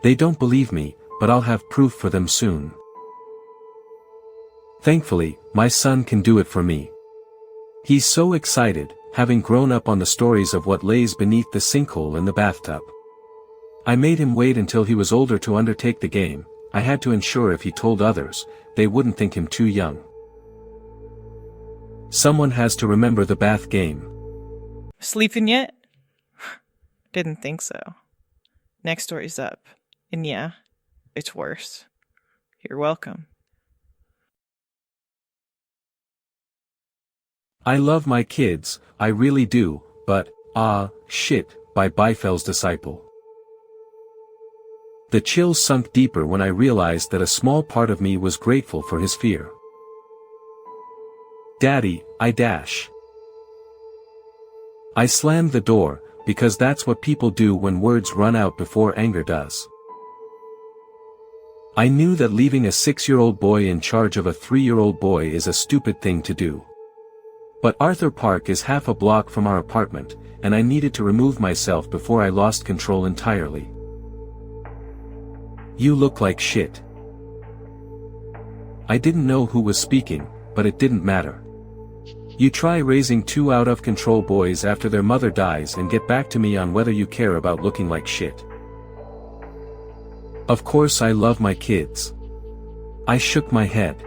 They don't believe me, but I'll have proof for them soon. Thankfully, my son can do it for me. He's so excited, having grown up on the stories of what lays beneath the sinkhole in the bathtub. I made him wait until he was older to undertake the game. I had to ensure if he told others, they wouldn't think him too young. Someone has to remember the bath game. Sleeping yet? Didn't think so. Next story's up. And yeah, it's worse. You're welcome. I love my kids, I really do, but, shit, by Beifel's Disciple. The chills sunk deeper when I realized that a small part of me was grateful for his fear. Daddy, I dash. I slammed the door, because that's what people do when words run out before anger does. I knew that leaving a 6-year-old boy in charge of a 3-year-old boy is a stupid thing to do. But Arthur Park is half a block from our apartment, and I needed to remove myself before I lost control entirely. You look like shit. I didn't know who was speaking, but it didn't matter. You try raising 2 out-of-control boys after their mother dies and get back to me on whether you care about looking like shit. Of course I love my kids. I shook my head.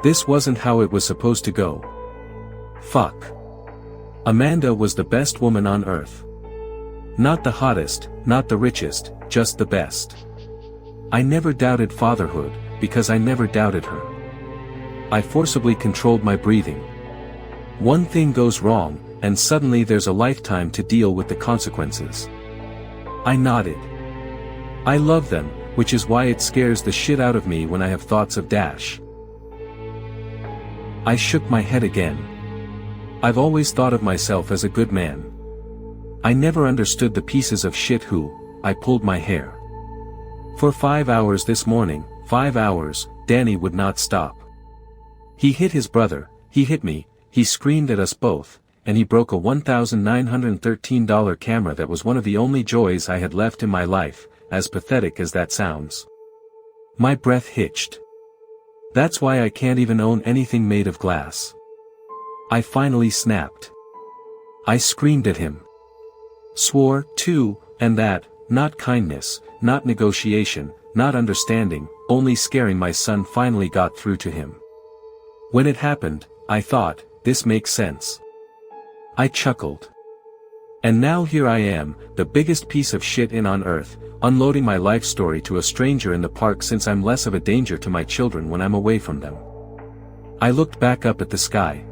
This wasn't how it was supposed to go. Fuck. Amanda was the best woman on earth. Not the hottest, not the richest, just the best. I never doubted fatherhood, because I never doubted her. I forcibly controlled my breathing. One thing goes wrong, and suddenly there's a lifetime to deal with the consequences. I nodded. I love them, which is why it scares the shit out of me when I have thoughts of Dash. I shook my head again. I've always thought of myself as a good man. I never understood the pieces of shit who, I pulled my hair. For 5 hours this morning, 5 hours, Danny would not stop. He hit his brother, he hit me, he screamed at us both, and he broke a $1,913 camera that was one of the only joys I had left in my life, as pathetic as that sounds. My breath hitched. That's why I can't even own anything made of glass. I finally snapped. I screamed at him. Swore, too, and that, not kindness, not negotiation, not understanding, only scaring my son finally got through to him. When it happened, I thought, this makes sense. I chuckled. And now here I am, the biggest piece of shit on earth, unloading my life story to a stranger in the park since I'm less of a danger to my children when I'm away from them. I looked back up at the sky.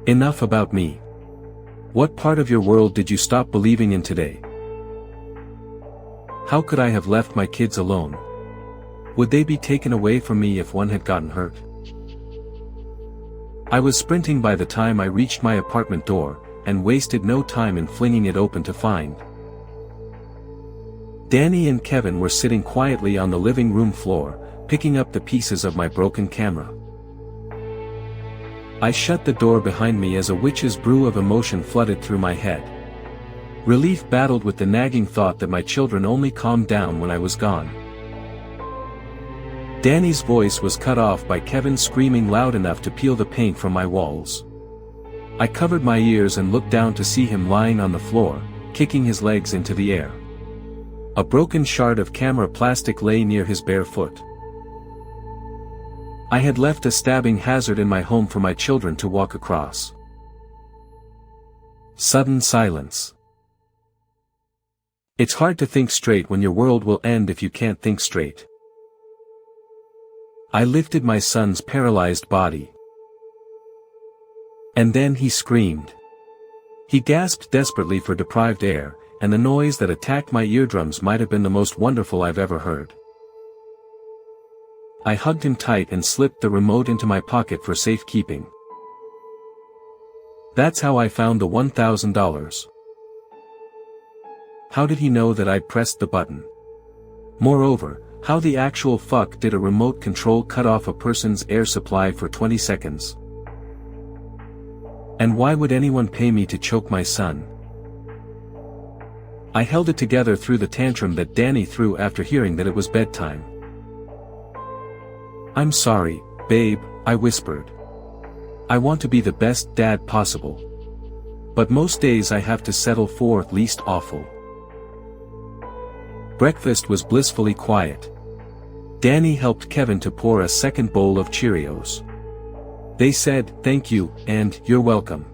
Enough about me. What part of your world did you stop believing in today? How could I have left my kids alone? Would they be taken away from me if one had gotten hurt? I was sprinting by the time I reached my apartment door, and wasted no time in flinging it open to find. Danny and Kevin were sitting quietly on the living room floor, picking up the pieces of my broken camera. I shut the door behind me as a witch's brew of emotion flooded through my head. Relief battled with the nagging thought that my children only calmed down when I was gone. Danny's voice was cut off by Kevin screaming loud enough to peel the paint from my walls. I covered my ears and looked down to see him lying on the floor, kicking his legs into the air. A broken shard of camera plastic lay near his bare foot. I had left a stabbing hazard in my home for my children to walk across. Sudden silence. It's hard to think straight when your world will end if you can't think straight. I lifted my son's paralyzed body. And then he screamed. He gasped desperately for deprived air, and the noise that attacked my eardrums might have been the most wonderful I've ever heard. I hugged him tight and slipped the remote into my pocket for safekeeping. That's how I found the $1,000. How did he know that I'd pressed the button? Moreover, how the actual fuck did a remote control cut off a person's air supply for 20 seconds? And why would anyone pay me to choke my son? I held it together through the tantrum that Danny threw after hearing that it was bedtime. I'm sorry, babe, I whispered. I want to be the best dad possible. But most days I have to settle for least awful. Breakfast was blissfully quiet. Danny helped Kevin to pour a second bowl of Cheerios. They said, "Thank you," and "You're welcome."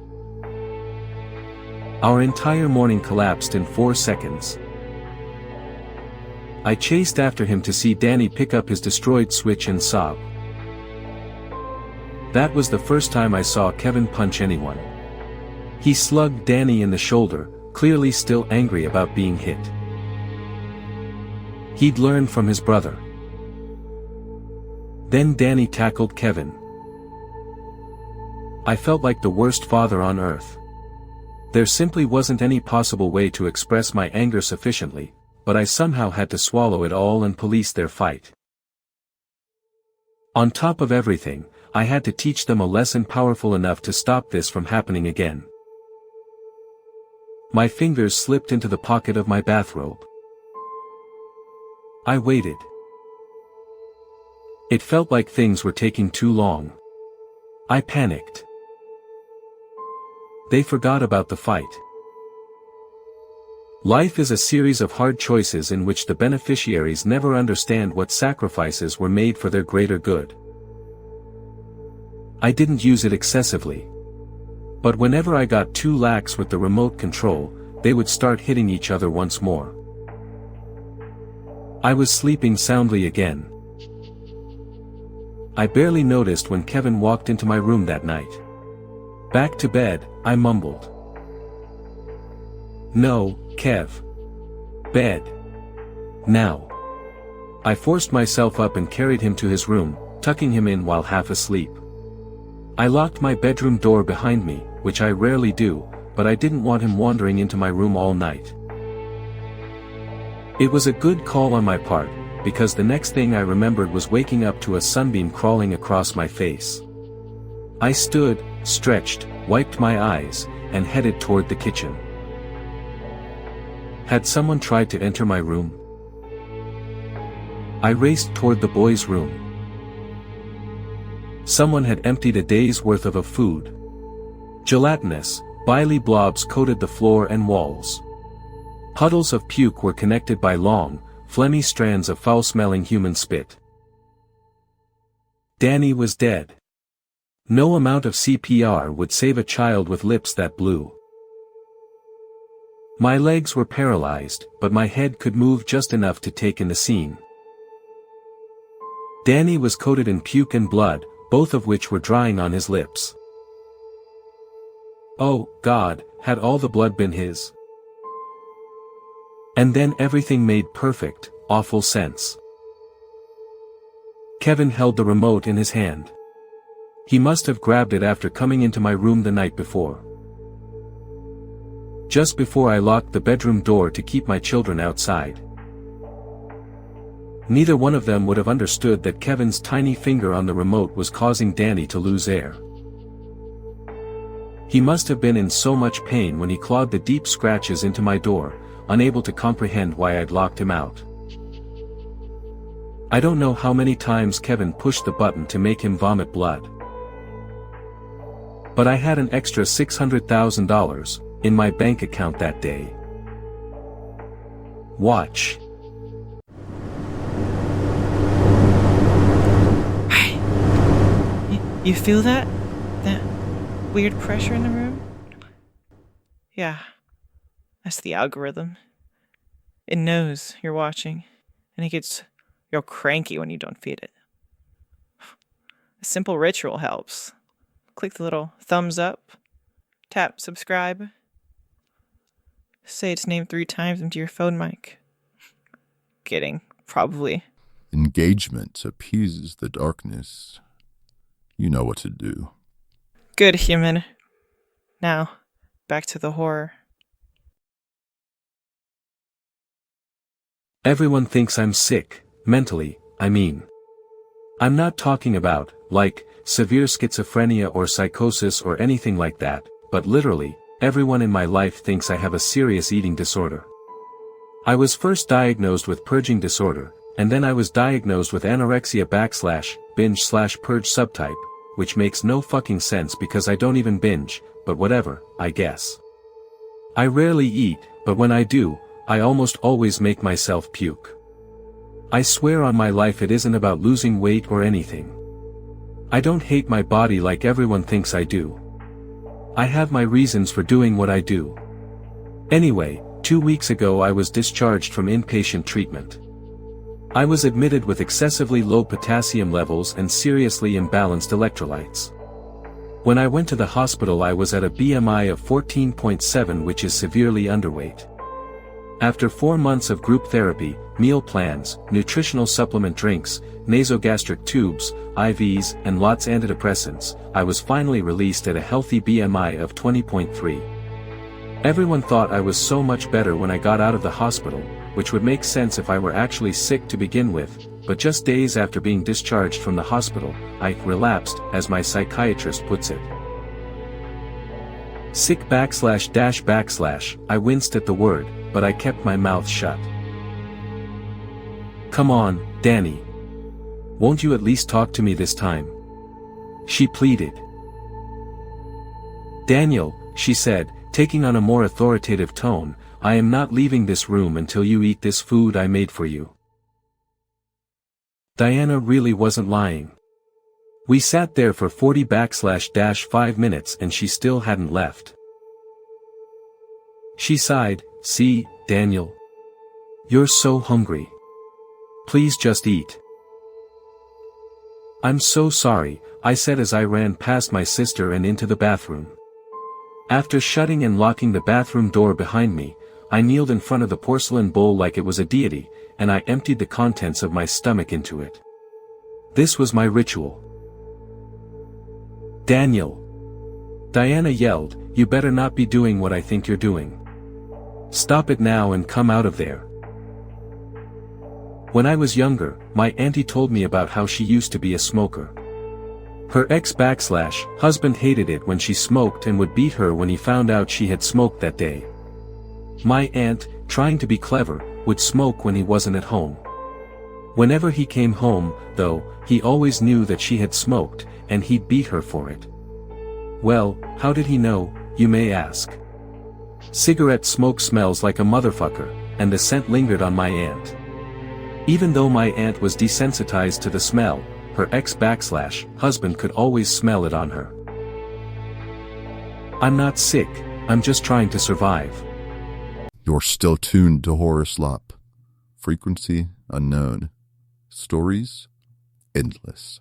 Our entire morning collapsed in 4 seconds. I chased after him to see Danny pick up his destroyed Switch and sob. That was the first time I saw Kevin punch anyone. He slugged Danny in the shoulder, clearly still angry about being hit. He'd learned from his brother. Then Danny tackled Kevin. I felt like the worst father on earth. There simply wasn't any possible way to express my anger sufficiently, but I somehow had to swallow it all and police their fight. On top of everything, I had to teach them a lesson powerful enough to stop this from happening again. My fingers slipped into the pocket of my bathrobe. I waited. It felt like things were taking too long. I panicked. They forgot about the fight. Life is a series of hard choices in which the beneficiaries never understand what sacrifices were made for their greater good. I didn't use it excessively. But whenever I got too lax with the remote control, they would start hitting each other once more. I was sleeping soundly again. I barely noticed when Kevin walked into my room that night. Back to bed, I mumbled. No, Kev. Bed. Now. I forced myself up and carried him to his room, tucking him in while half asleep. I locked my bedroom door behind me, which I rarely do, but I didn't want him wandering into my room all night. It was a good call on my part, because the next thing I remembered was waking up to a sunbeam crawling across my face. I stood, stretched, wiped my eyes, and headed toward the kitchen. Had someone tried to enter my room? I raced toward the boys' room. Someone had emptied a day's worth of food. Gelatinous, bily blobs coated the floor and walls. Puddles of puke were connected by long, phlegmy strands of foul-smelling human spit. Danny was dead. No amount of CPR would save a child with lips that blue. My legs were paralyzed, but my head could move just enough to take in the scene. Danny was coated in puke and blood, both of which were drying on his lips. Oh, God, had all the blood been his? And then everything made perfect, awful sense. Kevin held the remote in his hand. He must have grabbed it after coming into my room the night before. Just before I locked the bedroom door to keep my children outside. Neither one of them would have understood that Kevin's tiny finger on the remote was causing Danny to lose air. He must have been in so much pain when he clawed the deep scratches into my door, unable to comprehend why I'd locked him out. I don't know how many times Kevin pushed the button to make him vomit blood. But I had an extra $600,000 in my bank account that day. Watch. You feel that? That weird pressure in the room? Yeah. That's the algorithm. It knows you're watching, and it gets real cranky when you don't feed it. A simple ritual helps. Click the little thumbs up, tap subscribe, say its name 3 times into your phone mic. Kidding, probably. Engagement appeases the darkness. You know what to do. Good, human. Now, back to the horror. Everyone thinks I'm sick, mentally, I mean. I'm not talking about, like, severe schizophrenia or psychosis or anything like that, but literally, everyone in my life thinks I have a serious eating disorder. I was first diagnosed with purging disorder, and then I was diagnosed with anorexia / binge / purge subtype, which makes no fucking sense because I don't even binge, but whatever, I guess. I rarely eat, but when I do, I almost always make myself puke. I swear on my life it isn't about losing weight or anything. I don't hate my body like everyone thinks I do. I have my reasons for doing what I do. Anyway, 2 weeks ago I was discharged from inpatient treatment. I was admitted with excessively low potassium levels and seriously imbalanced electrolytes. When I went to the hospital I was at a BMI of 14.7, which is severely underweight. After 4 months of group therapy, meal plans, nutritional supplement drinks, nasogastric tubes, IVs, and lots antidepressants, I was finally released at a healthy BMI of 20.3. Everyone thought I was so much better when I got out of the hospital, which would make sense if I were actually sick to begin with, but just days after being discharged from the hospital, I relapsed, as my psychiatrist puts it. Sick / I winced at the word, but I kept my mouth shut. Come on, Danny. Won't you at least talk to me this time? She pleaded. Daniel, she said, taking on a more authoritative tone, I am not leaving this room until you eat this food I made for you. Diana really wasn't lying. We sat there for 40 / 5 minutes and she still hadn't left. She sighed, see, Daniel. You're so hungry. Please just eat. I'm so sorry, I said as I ran past my sister and into the bathroom. After shutting and locking the bathroom door behind me, I kneeled in front of the porcelain bowl like it was a deity, and I emptied the contents of my stomach into it. This was my ritual. Daniel. Diana yelled, you better not be doing what I think you're doing. Stop it now and come out of there. When I was younger, my auntie told me about how she used to be a smoker. Her ex-husband hated it when she smoked and would beat her when he found out she had smoked that day. My aunt, trying to be clever, would smoke when he wasn't at home. Whenever he came home, though, he always knew that she had smoked, and he'd beat her for it. Well, how did he know, you may ask? Cigarette smoke smells like a motherfucker, and the scent lingered on my aunt. Even though my aunt was desensitized to the smell, her ex-husband could always smell it on her. I'm not sick, I'm just trying to survive. You're still tuned to Horror Slop. Frequency unknown. Stories endless.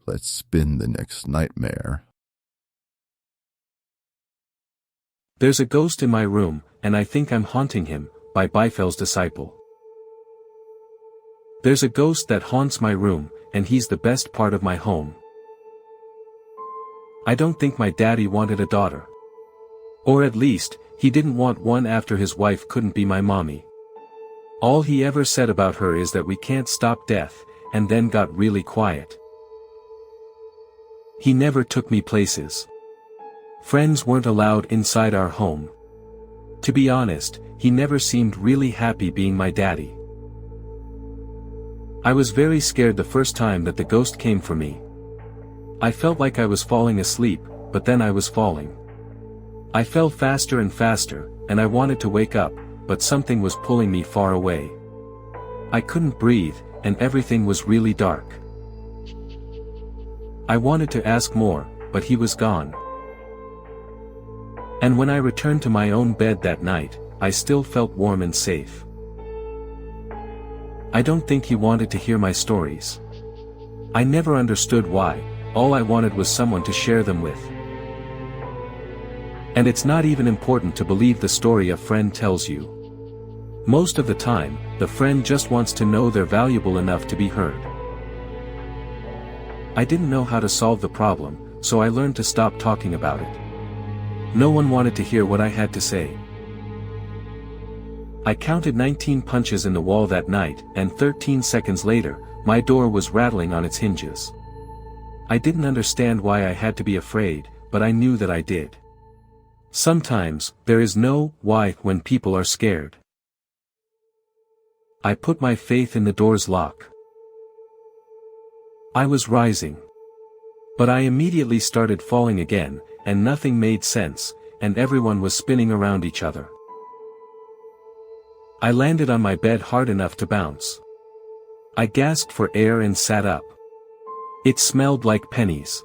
Let's spin the next nightmare. There's a ghost in my room, and I think I'm haunting him, by Beifel's Disciple. There's a ghost that haunts my room, and he's the best part of my home. I don't think my daddy wanted a daughter. Or at least, he didn't want one after his wife couldn't be my mommy. All he ever said about her is that we can't stop death, and then got really quiet. He never took me places. Friends weren't allowed inside our home. To be honest, he never seemed really happy being my daddy. I was very scared the first time that the ghost came for me. I felt like I was falling asleep, but then I was falling. I fell faster and faster, and I wanted to wake up, but something was pulling me far away. I couldn't breathe, and everything was really dark. I wanted to ask more, but he was gone. And when I returned to my own bed that night, I still felt warm and safe. I don't think he wanted to hear my stories. I never understood why, all I wanted was someone to share them with. And it's not even important to believe the story a friend tells you. Most of the time, the friend just wants to know they're valuable enough to be heard. I didn't know how to solve the problem, so I learned to stop talking about it. No one wanted to hear what I had to say. I counted 19 punches in the wall that night, and 13 seconds later, my door was rattling on its hinges. I didn't understand why I had to be afraid, but I knew that I did. Sometimes, there is no why when people are scared. I put my faith in the door's lock. I was rising. But I immediately started falling again, and nothing made sense, and everyone was spinning around each other. I landed on my bed hard enough to bounce. I gasped for air and sat up. It smelled like pennies.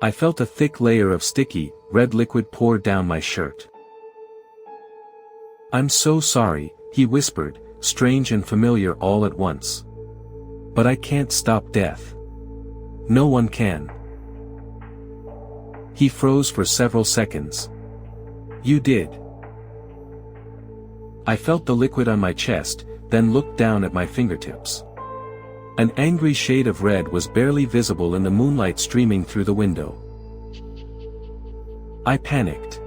I felt a thick layer of sticky, red liquid pour down my shirt. I'm so sorry, he whispered, strange and familiar all at once. But I can't stop death. No one can. He froze for several seconds. You did. I felt the liquid on my chest, then looked down at my fingertips. An angry shade of red was barely visible in the moonlight streaming through the window. I panicked.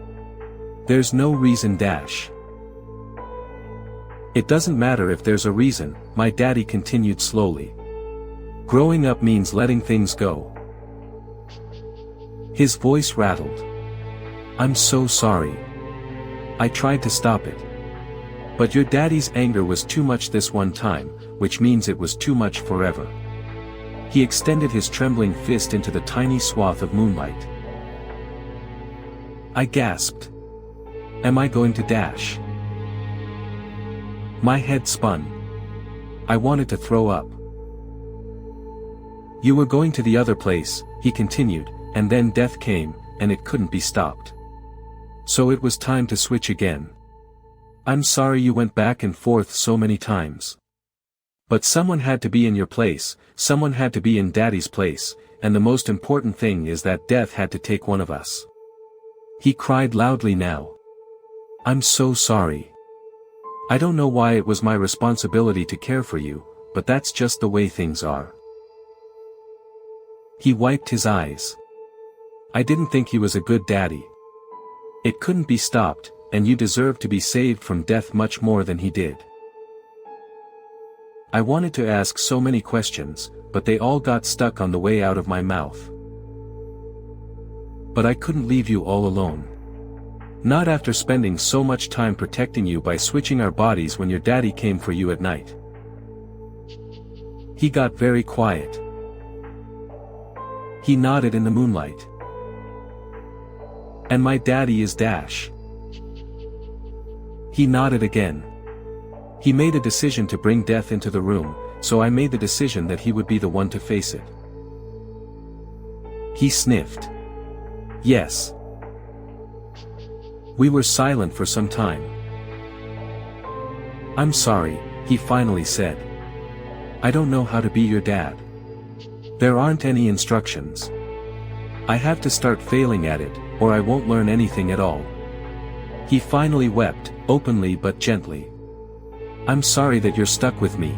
There's no reason dash. It doesn't matter if there's a reason, my daddy continued slowly. Growing up means letting things go. His voice rattled. I'm so sorry. I tried to stop it. But your daddy's anger was too much this one time, which means it was too much forever. He extended his trembling fist into the tiny swath of moonlight. I gasped. Am I going to dash? My head spun. I wanted to throw up. You were going to the other place, he continued, and then death came, and it couldn't be stopped. So it was time to switch again. I'm sorry you went back and forth so many times. But someone had to be in your place, someone had to be in Daddy's place, and the most important thing is that death had to take one of us. He cried loudly now. I'm so sorry. I don't know why it was my responsibility to care for you, but that's just the way things are. He wiped his eyes. I didn't think he was a good daddy. It couldn't be stopped, and you deserve to be saved from death much more than he did. I wanted to ask so many questions, but they all got stuck on the way out of my mouth. But I couldn't leave you all alone. Not after spending so much time protecting you by switching our bodies when your daddy came for you at night. He got very quiet. He nodded in the moonlight. And my daddy is Dash. He nodded again. He made a decision to bring death into the room, so I made the decision that he would be the one to face it. He sniffed. Yes. We were silent for some time. I'm sorry, he finally said. I don't know how to be your dad. There aren't any instructions. I have to start failing at it, or I won't learn anything at all. He finally wept, openly but gently. I'm sorry that you're stuck with me.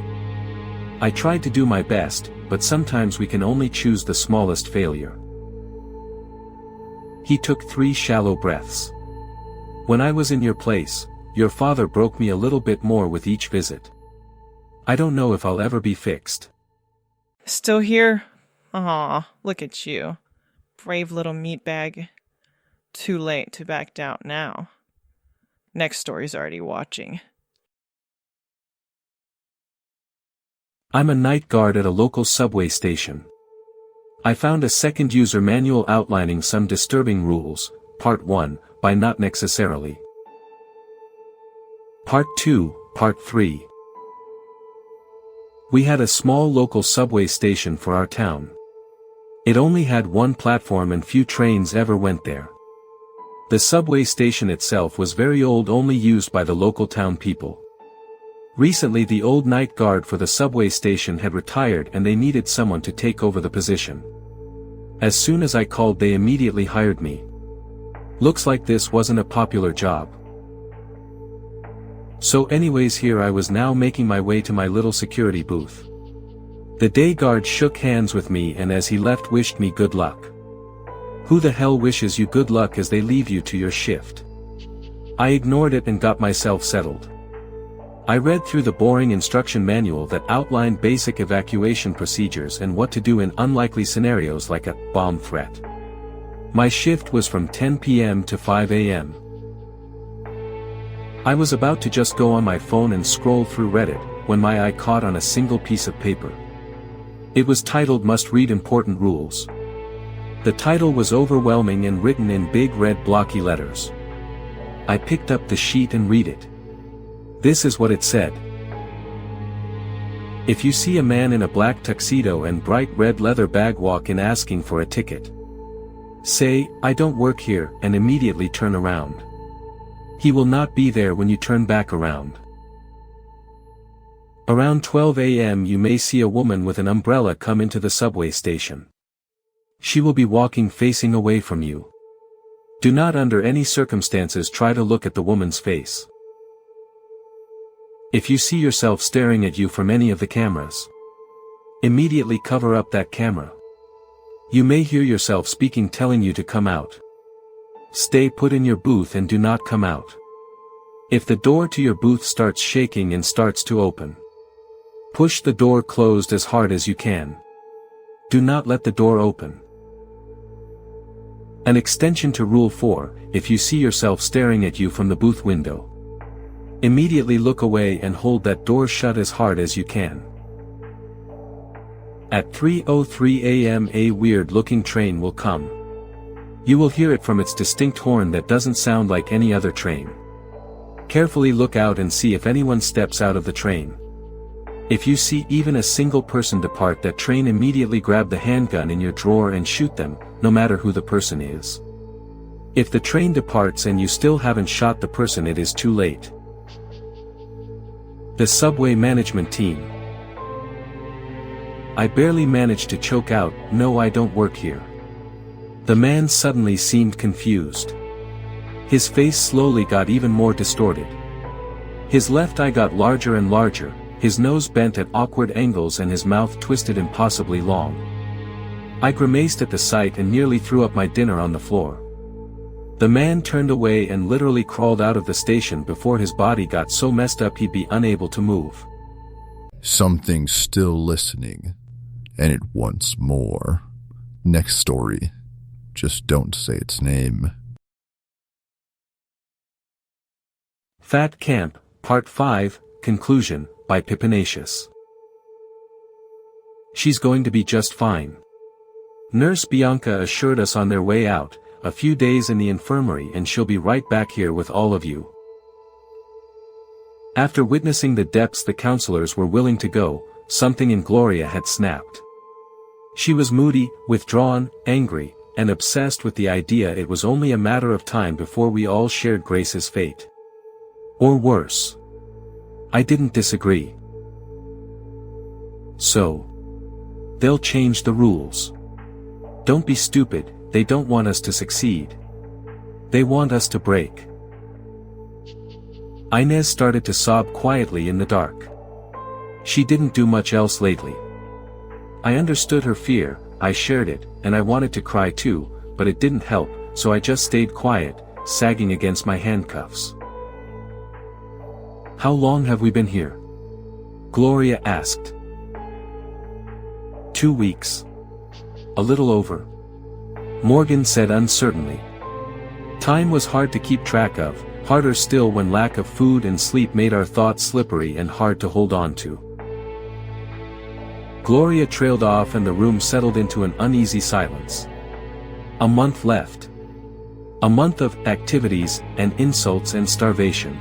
I tried to do my best, but sometimes we can only choose the smallest failure. He took 3 shallow breaths. When I was in your place, your father broke me a little bit more with each visit. I don't know if I'll ever be fixed. Still here? Aw, look at you. Brave little meatbag. Too late to back down now. Next story's already watching. I'm a night guard at a local subway station. I found a second user manual outlining some disturbing rules, Part 1, by Not Necessarily. Part 2, Part 3. We had a small local subway station for our town. It only had one platform and few trains ever went there. The subway station itself was very old, only used by the local town people. Recently the old night guard for the subway station had retired and they needed someone to take over the position. As soon as I called, they immediately hired me. Looks like this wasn't a popular job. So anyways, here I was now making my way to my little security booth. The day guard shook hands with me and as he left wished me good luck. Who the hell wishes you good luck as they leave you to your shift? I ignored it and got myself settled. I read through the boring instruction manual that outlined basic evacuation procedures and what to do in unlikely scenarios like a bomb threat. My shift was from 10 p.m. to 5 a.m. I was about to just go on my phone and scroll through Reddit, when my eye caught on a single piece of paper. It was titled "Must Read Important Rules." The title was overwhelming and written in big red blocky letters. I picked up the sheet and read it. This is what it said. If you see a man in a black tuxedo and bright red leather bag walk in asking for a ticket, say, "I don't work here," and immediately turn around. He will not be there when you turn back around. Around 12 a.m. you may see a woman with an umbrella come into the subway station. She will be walking facing away from you. Do not under any circumstances try to look at the woman's face. If you see yourself staring at you from any of the cameras, immediately cover up that camera. You may hear yourself speaking telling you to come out. Stay put in your booth and do not come out. If the door to your booth starts shaking and starts to open, push the door closed as hard as you can. Do not let the door open. An extension to Rule 4, if you see yourself staring at you from the booth window, immediately look away and hold that door shut as hard as you can. At 3:03 a.m. a weird-looking train will come. You will hear it from its distinct horn that doesn't sound like any other train. Carefully look out and see if anyone steps out of the train. If you see even a single person depart that train, immediately grab the handgun in your drawer and shoot them, no matter who the person is. If the train departs and you still haven't shot the person, it is too late. The subway management team. I barely managed to choke out, "No, I don't work here." The man suddenly seemed confused. His face slowly got even more distorted. His left eye got larger and larger, his nose bent at awkward angles and his mouth twisted impossibly long. I grimaced at the sight and nearly threw up my dinner on the floor. The man turned away and literally crawled out of the station before his body got so messed up he'd be unable to move. Something's still listening, and it wants more. Next story. Just don't say its name. Fat Camp, Part 5, Conclusion, by Pippinacious. She's going to be just fine. Nurse Bianca assured us on their way out, a few days in the infirmary and she'll be right back here with all of you. After witnessing the depths the counselors were willing to go, something in Gloria had snapped. She was moody, withdrawn, angry, and obsessed with the idea it was only a matter of time before we all shared Grace's fate. Or worse. I didn't disagree. So, they'll change the rules. Don't be stupid, they don't want us to succeed. They want us to break. Inez started to sob quietly in the dark. She didn't do much else lately. I understood her fear, I shared it, and I wanted to cry too, but it didn't help, so I just stayed quiet, sagging against my handcuffs. How long have we been here? Gloria asked. 2 weeks. A little over. Morgan said uncertainly. Time was hard to keep track of, harder still when lack of food and sleep made our thoughts slippery and hard to hold on to. Gloria trailed off and the room settled into an uneasy silence. A month left. A month of activities and insults and starvation.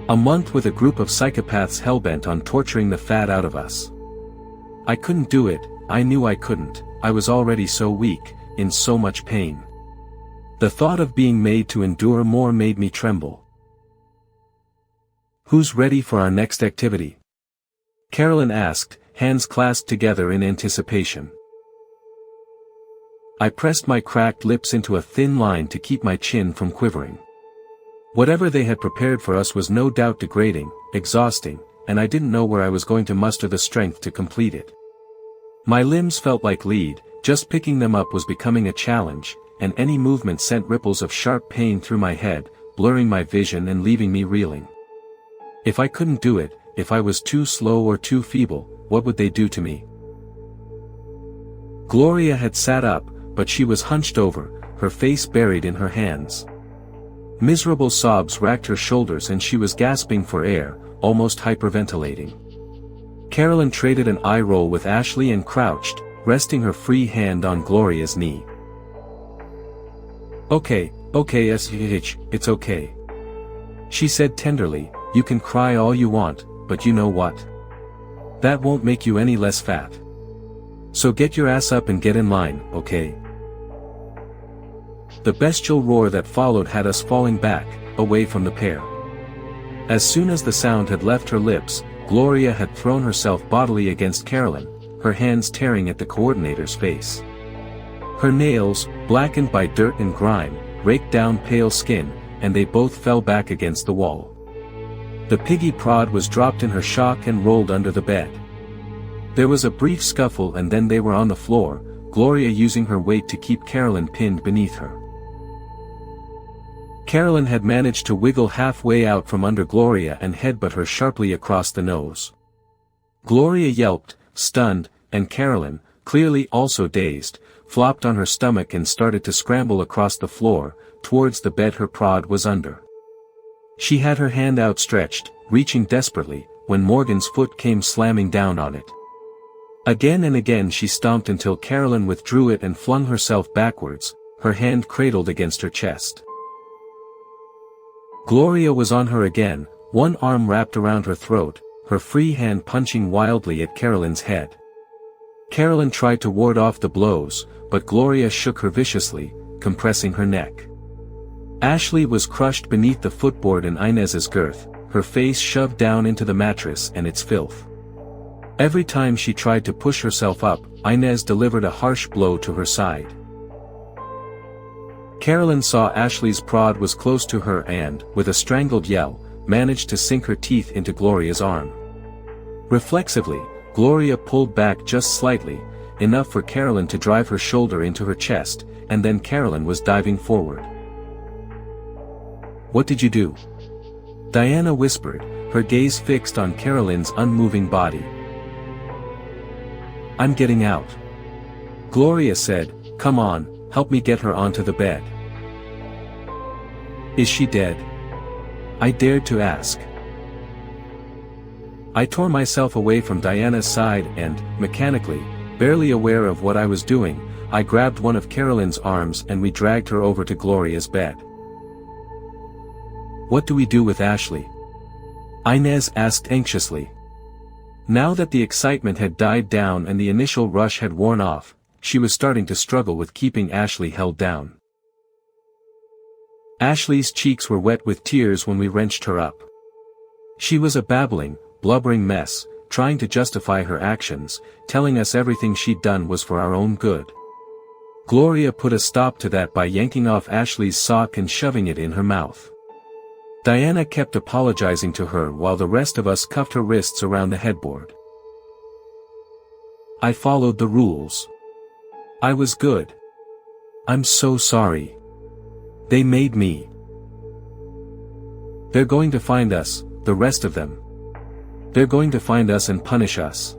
A month with a group of psychopaths hellbent on torturing the fat out of us. I couldn't do it, I knew I couldn't, I was already so weak, in so much pain. The thought of being made to endure more made me tremble. Who's ready for our next activity? Carolyn asked, hands clasped together in anticipation. I pressed my cracked lips into a thin line to keep my chin from quivering. Whatever they had prepared for us was no doubt degrading, exhausting, and I didn't know where I was going to muster the strength to complete it. My limbs felt like lead, just picking them up was becoming a challenge, and any movement sent ripples of sharp pain through my head, blurring my vision and leaving me reeling. If I couldn't do it, if I was too slow or too feeble, what would they do to me? Gloria had sat up, but she was hunched over, her face buried in her hands. Miserable sobs racked her shoulders and she was gasping for air, almost hyperventilating. Carolyn traded an eye roll with Ashley and crouched, resting her free hand on Gloria's knee. Okay, it's okay. She said tenderly, you can cry all you want, but you know what? That won't make you any less fat. So get your ass up and get in line, okay? The bestial roar that followed had us falling back, away from the pair. As soon as the sound had left her lips, Gloria had thrown herself bodily against Carolyn, her hands tearing at the coordinator's face. Her nails, blackened by dirt and grime, raked down pale skin, and they both fell back against the wall. The piggy prod was dropped in her shock and rolled under the bed. There was a brief scuffle and then they were on the floor, Gloria using her weight to keep Carolyn pinned beneath her. Carolyn had managed to wiggle halfway out from under Gloria and headbutt her sharply across the nose. Gloria yelped, stunned, and Carolyn, clearly also dazed, flopped on her stomach and started to scramble across the floor, towards the bed her prod was under. She had her hand outstretched, reaching desperately, when Morgan's foot came slamming down on it. Again and again she stomped until Carolyn withdrew it and flung herself backwards, her hand cradled against her chest. Gloria was on her again, one arm wrapped around her throat, her free hand punching wildly at Carolyn's head. Carolyn tried to ward off the blows, but Gloria shook her viciously, compressing her neck. Ashley was crushed beneath the footboard in Inez's girth, her face shoved down into the mattress and its filth. Every time she tried to push herself up, Inez delivered a harsh blow to her side. Carolyn saw Ashley's prod was close to her and, with a strangled yell, managed to sink her teeth into Gloria's arm. Reflexively, Gloria pulled back just slightly, enough for Carolyn to drive her shoulder into her chest, and then Carolyn was diving forward. What did you do? Diana whispered, her gaze fixed on Carolyn's unmoving body. "I'm getting out," Gloria said. "Come on, help me get her onto the bed." "Is she dead?" I dared to ask. I tore myself away from Diana's side and, mechanically, barely aware of what I was doing, I grabbed one of Carolyn's arms and we dragged her over to Gloria's bed. "What do we do with Ashley?" Inez asked anxiously. Now that the excitement had died down and the initial rush had worn off, she was starting to struggle with keeping Ashley held down. Ashley's cheeks were wet with tears when we wrenched her up. She was a babbling, blubbering mess, trying to justify her actions, telling us everything she'd done was for our own good. Gloria put a stop to that by yanking off Ashley's sock and shoving it in her mouth. Diana kept apologizing to her while the rest of us cuffed her wrists around the headboard. I followed the rules. I was good. "I'm so sorry. They made me. They're going to find us, the rest of them. They're going to find us and punish us.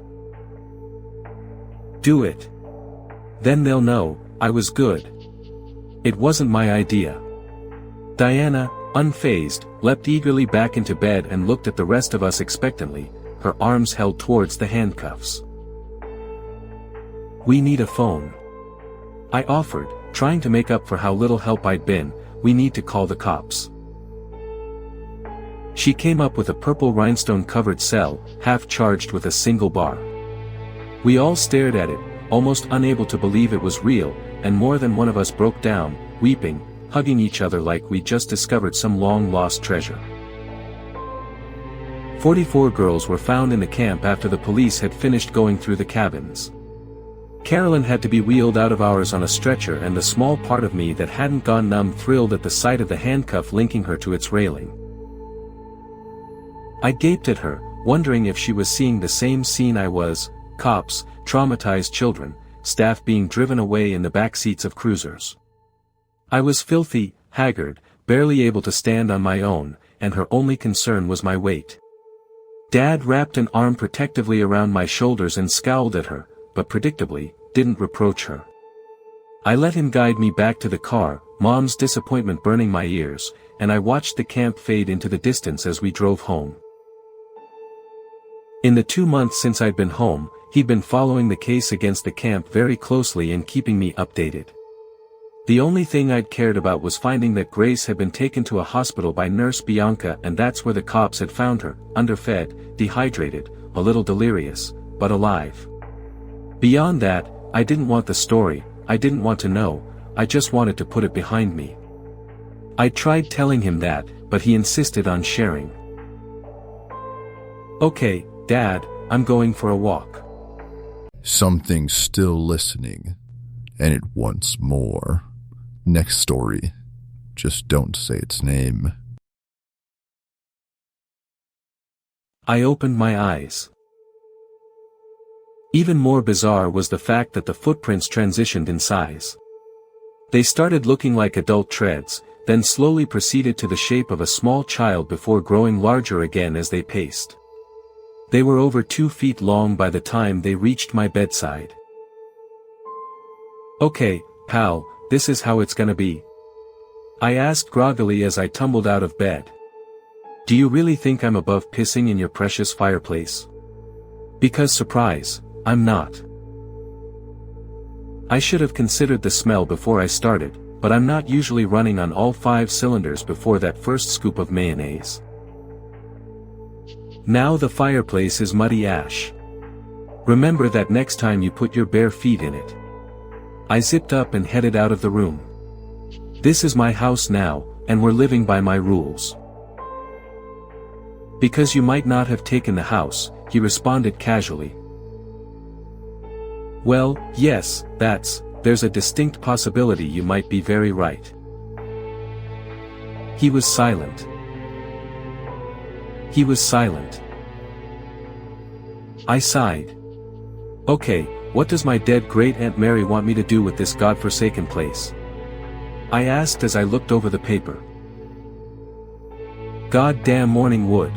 Do it. Then they'll know, I was good. It wasn't my idea." Diana, unfazed, leapt eagerly back into bed and looked at the rest of us expectantly, her arms held towards the handcuffs. "We need a phone," I offered, trying to make up for how little help I'd been. "We need to call the cops." She came up with a purple rhinestone-covered cell, half charged with a single bar. We all stared at it, almost unable to believe it was real, and more than one of us broke down, weeping, hugging each other like we'd just discovered some long-lost treasure. 44 girls were found in the camp after the police had finished going through the cabins. Carolyn had to be wheeled out of ours on a stretcher, and the small part of me that hadn't gone numb thrilled at the sight of the handcuff linking her to its railing. I gaped at her, wondering if she was seeing the same scene I was: cops, traumatized children, staff being driven away in the back seats of cruisers. I was filthy, haggard, barely able to stand on my own, and her only concern was my weight. Dad wrapped an arm protectively around my shoulders and scowled at her, but predictably, didn't reproach her. I let him guide me back to the car, Mom's disappointment burning my ears, and I watched the camp fade into the distance as we drove home. In the 2 months since I'd been home, he'd been following the case against the camp very closely and keeping me updated. The only thing I'd cared about was finding that Grace had been taken to a hospital by Nurse Bianca, and that's where the cops had found her, underfed, dehydrated, a little delirious, but alive. Beyond that, I didn't want the story, I didn't want to know, I just wanted to put it behind me. I tried telling him that, but he insisted on sharing. "Okay, Dad, I'm going for a walk." Something's still listening, and it wants more. Next story. Just don't say its name. I opened my eyes. Even more bizarre was the fact that the footprints transitioned in size. They started looking like adult treads, then slowly proceeded to the shape of a small child before growing larger again as they paced. They were over 2 feet long by the time they reached my bedside. "Okay, pal, this is how it's gonna be?" I asked groggily as I tumbled out of bed. "Do you really think I'm above pissing in your precious fireplace?" Because surprise, I'm not. I should have considered the smell before I started, but I'm not usually running on all 5 cylinders before that first scoop of mayonnaise. Now the fireplace is muddy ash. Remember that next time you put your bare feet in it. I zipped up and headed out of the room. This is my house now, and we're living by my rules. Because you might not have taken the house, he responded casually. Well, yes, there's a distinct possibility you might be very right. He was silent. He was silent. I sighed. Okay, what does my dead great-aunt Mary want me to do with this godforsaken place? I asked as I looked over the paper. Goddamn morning wood.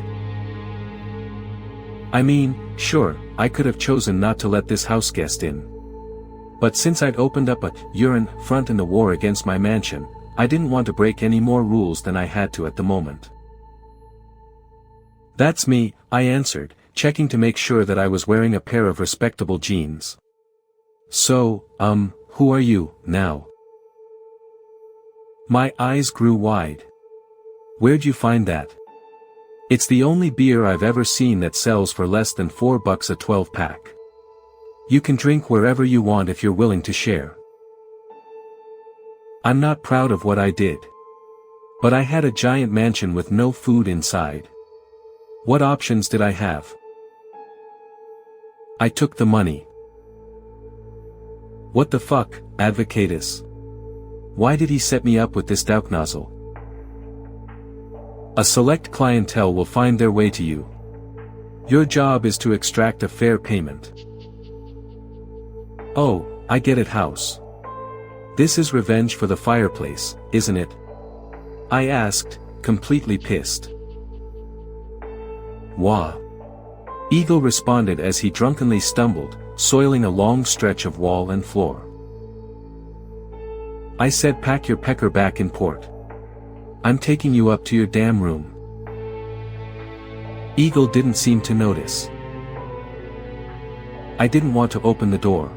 I mean, sure, I could have chosen not to let this house guest in. But since I'd opened up a urine front in the war against my mansion, I didn't want to break any more rules than I had to at the moment. That's me, I answered, checking to make sure that I was wearing a pair of respectable jeans. So, who are you, now? My eyes grew wide. Where'd you find that? It's the only beer I've ever seen that sells for less than $4 a 12-pack. You can drink wherever you want if you're willing to share. I'm not proud of what I did. But I had a giant mansion with no food inside. What options did I have? I took the money. What the fuck, Advocatus? Why did he set me up with this Dauknozzle? A select clientele will find their way to you. Your job is to extract a fair payment. Oh, I get it, house. This is revenge for the fireplace, isn't it? I asked, completely pissed. Wah. Eagle responded as he drunkenly stumbled, soiling a long stretch of wall and floor. I said, pack your pecker back in port. I'm taking you up to your damn room. Eagle didn't seem to notice. I didn't want to open the door.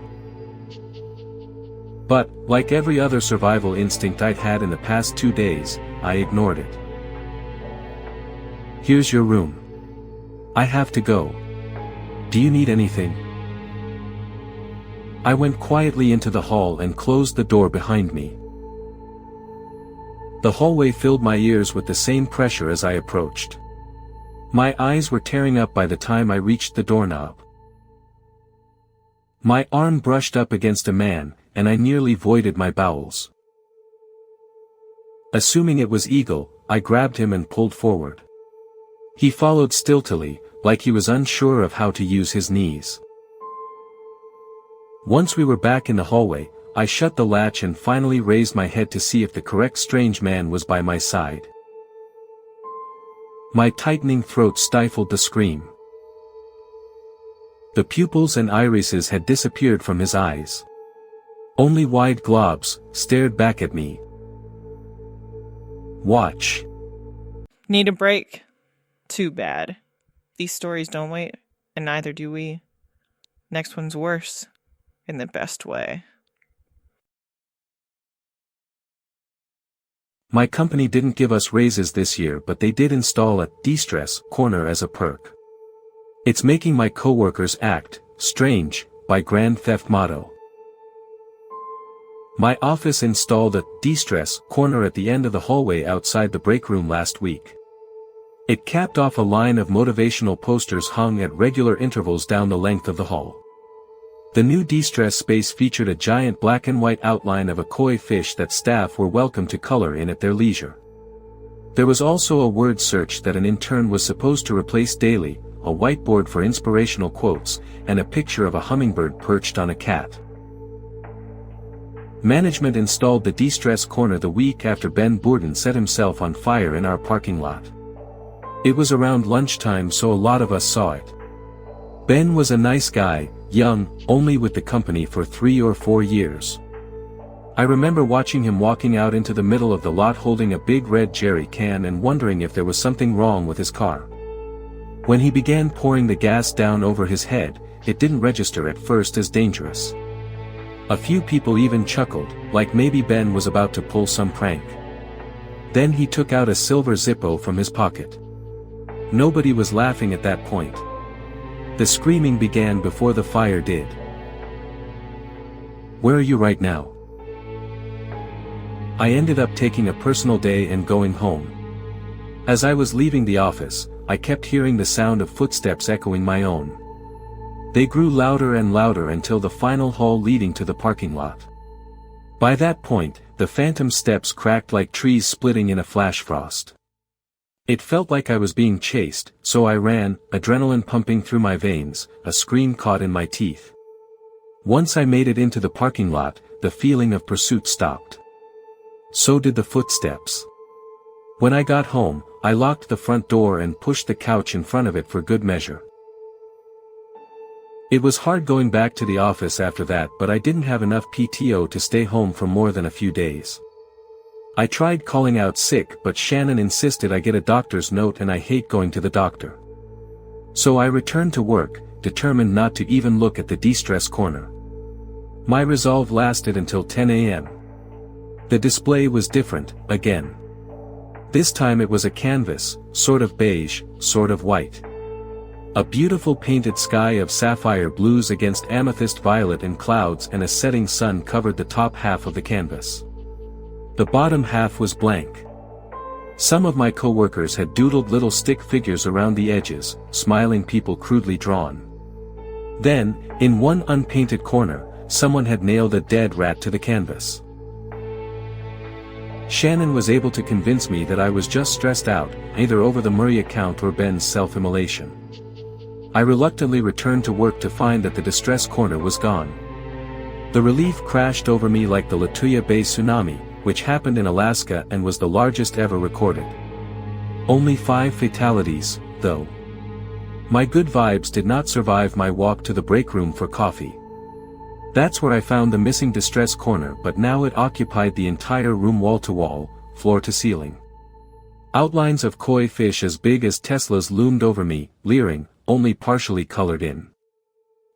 But, like every other survival instinct I'd had in the past 2 days, I ignored it. Here's your room. I have to go. Do you need anything? I went quietly into the hall and closed the door behind me. The hallway filled my ears with the same pressure as I approached. My eyes were tearing up by the time I reached the doorknob. My arm brushed up against a man, and I nearly voided my bowels. Assuming it was Eagle, I grabbed him and pulled forward. He followed stiltily, like he was unsure of how to use his knees. Once we were back in the hallway, I shut the latch and finally raised my head to see if the correct strange man was by my side. My tightening throat stifled the scream. The pupils and irises had disappeared from his eyes. Only wide globs stared back at me. Watch. Need a break? Too bad. These stories don't wait, and neither do we. Next one's worse. In the best way. My company didn't give us raises this year, but they did install a de-stress corner as a perk. It's making my coworkers act strange by Grand Theft Motto. My office installed a de-stress corner at the end of the hallway outside the break room last week. It capped off a line of motivational posters hung at regular intervals down the length of the hall. The new de-stress space featured a giant black and white outline of a koi fish that staff were welcome to color in at their leisure. There was also a word search that an intern was supposed to replace daily, a whiteboard for inspirational quotes, and a picture of a hummingbird perched on a cat. Management installed the de-stress corner the week after Ben Bourden set himself on fire in our parking lot. It was around lunchtime, so a lot of us saw it. Ben was a nice guy, young, only with the company for 3 or 4 years. I remember watching him walking out into the middle of the lot holding a big red jerry can and wondering if there was something wrong with his car. When he began pouring the gas down over his head, it didn't register at first as dangerous. A few people even chuckled, like maybe Ben was about to pull some prank. Then he took out a silver Zippo from his pocket. Nobody was laughing at that point. The screaming began before the fire did. Where are you right now? I ended up taking a personal day and going home. As I was leaving the office, I kept hearing the sound of footsteps echoing my own. They grew louder and louder until the final hall leading to the parking lot. By that point, the phantom steps cracked like trees splitting in a flash frost. It felt like I was being chased, so I ran, adrenaline pumping through my veins, a scream caught in my teeth. Once I made it into the parking lot, the feeling of pursuit stopped. So did the footsteps. When I got home, I locked the front door and pushed the couch in front of it for good measure. It was hard going back to the office after that, but I didn't have enough PTO to stay home for more than a few days. I tried calling out sick, but Shannon insisted I get a doctor's note, and I hate going to the doctor. So I returned to work, determined not to even look at the de-stress corner. My resolve lasted until 10 a.m. The display was different, again. This time it was a canvas, sort of beige, sort of white. A beautiful painted sky of sapphire blues against amethyst violet, and clouds and a setting sun covered the top half of the canvas. The bottom half was blank. Some of my co-workers had doodled little stick figures around the edges, smiling people crudely drawn. Then, in one unpainted corner, someone had nailed a dead rat to the canvas. Shannon was able to convince me that I was just stressed out, either over the Murray account or Ben's self-immolation. I reluctantly returned to work to find that the distress corner was gone. The relief crashed over me like the Lituya Bay tsunami, which happened in Alaska and was the largest ever recorded. Only 5 fatalities, though. My good vibes did not survive my walk to the break room for coffee. That's where I found the missing distress corner, but now it occupied the entire room, wall to wall, floor to ceiling. Outlines of koi fish as big as Teslas loomed over me, leering, only partially colored in.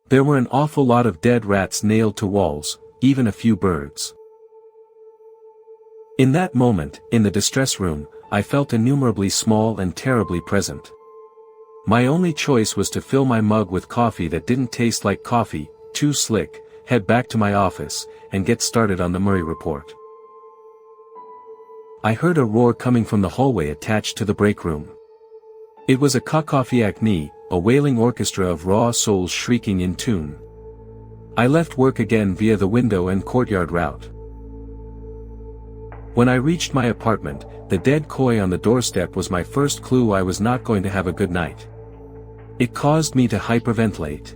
There were an awful lot of dead rats nailed to walls, even a few birds. In that moment, in the distress room, I felt innumerably small and terribly present. My only choice was to fill my mug with coffee that didn't taste like coffee, too slick, head back to my office, and get started on the Murray report. I heard a roar coming from the hallway attached to the break room. It was a cacophony, a wailing orchestra of raw souls shrieking in tune. I left work again via the window and courtyard route. When I reached my apartment, the dead koi on the doorstep was my first clue I was not going to have a good night. It caused me to hyperventilate.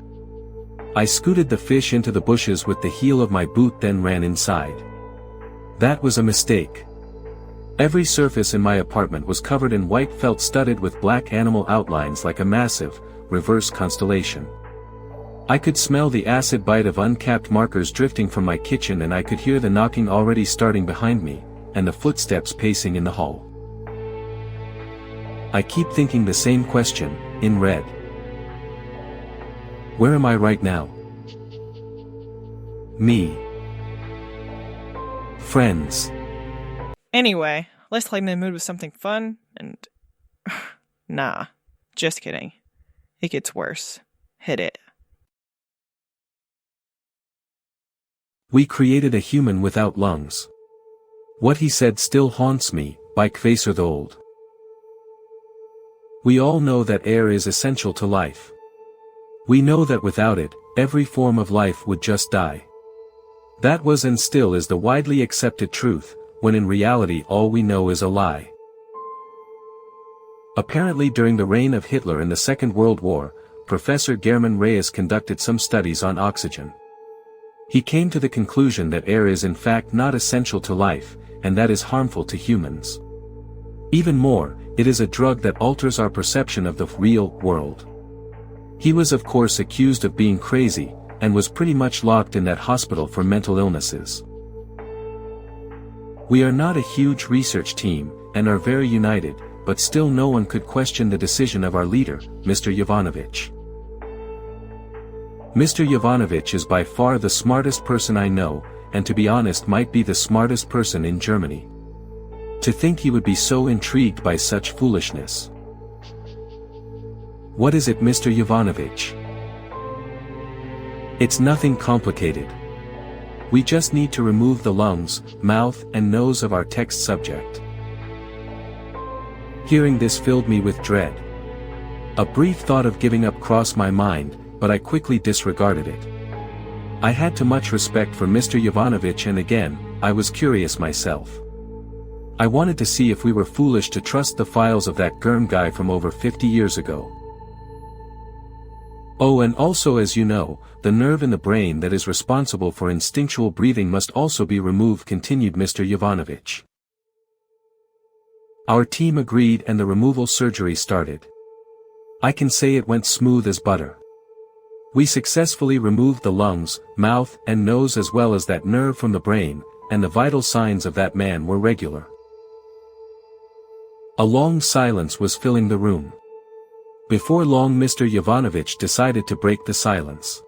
I scooted the fish into the bushes with the heel of my boot, then ran inside. That was a mistake. Every surface in my apartment was covered in white felt studded with black animal outlines like a massive, reverse constellation. I could smell the acid bite of uncapped markers drifting from my kitchen, and I could hear the knocking already starting behind me, and the footsteps pacing in the hall. I keep thinking the same question, in red. Where am I right now? Me. Friends. Anyway, let's lighten the mood with something fun and... Nah, just kidding. It gets worse. Hit it. We created a human without lungs. What he said still haunts me, by Kvaser the Old. We all know that air is essential to life. We know that without it, every form of life would just die. That was and still is the widely accepted truth, when in reality all we know is a lie. Apparently during the reign of Hitler in the Second World War, Professor German Reyes conducted some studies on oxygen. He came to the conclusion that air is in fact not essential to life, and that is harmful to humans. Even more, it is a drug that alters our perception of the real world. He was of course accused of being crazy, and was pretty much locked in that hospital for mental illnesses. We are not a huge research team, and are very united, but still no one could question the decision of our leader, Mr. Yovanovitch. Mr. Yovanovitch is by far the smartest person I know, and to be honest might be the smartest person in Germany. To think he would be so intrigued by such foolishness. What is it, Mr. Yovanovitch? It's nothing complicated. We just need to remove the lungs, mouth, and nose of our text subject. Hearing this filled me with dread. A brief thought of giving up crossed my mind, but I quickly disregarded it. I had too much respect for Mr. Yovanovitch, and again, I was curious myself. I wanted to see if we were foolish to trust the files of that Germ guy from over 50 years ago. Oh, and also, as you know, the nerve in the brain that is responsible for instinctual breathing must also be removed, continued Mr. Yovanovitch. Our team agreed and the removal surgery started. I can say it went smooth as butter. We successfully removed the lungs, mouth, and nose as well as that nerve from the brain, and the vital signs of that man were regular. A long silence was filling the room. Before long Mr. Yovanovitch decided to break the silence.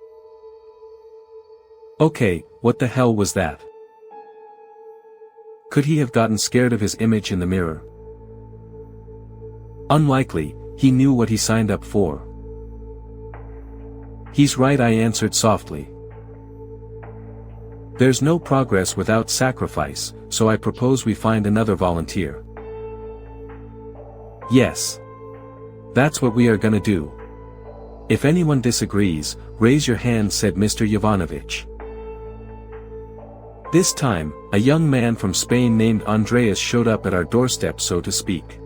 Okay, what the hell was that? Could he have gotten scared of his image in the mirror? Unlikely, he knew what he signed up for. He's right, I answered softly. There's no progress without sacrifice, so I propose we find another volunteer. Yes. That's what we are gonna do. If anyone disagrees, raise your hand, said Mr. Yovanovitch. This time, a young man from Spain named Andreas showed up at our doorstep, so to speak.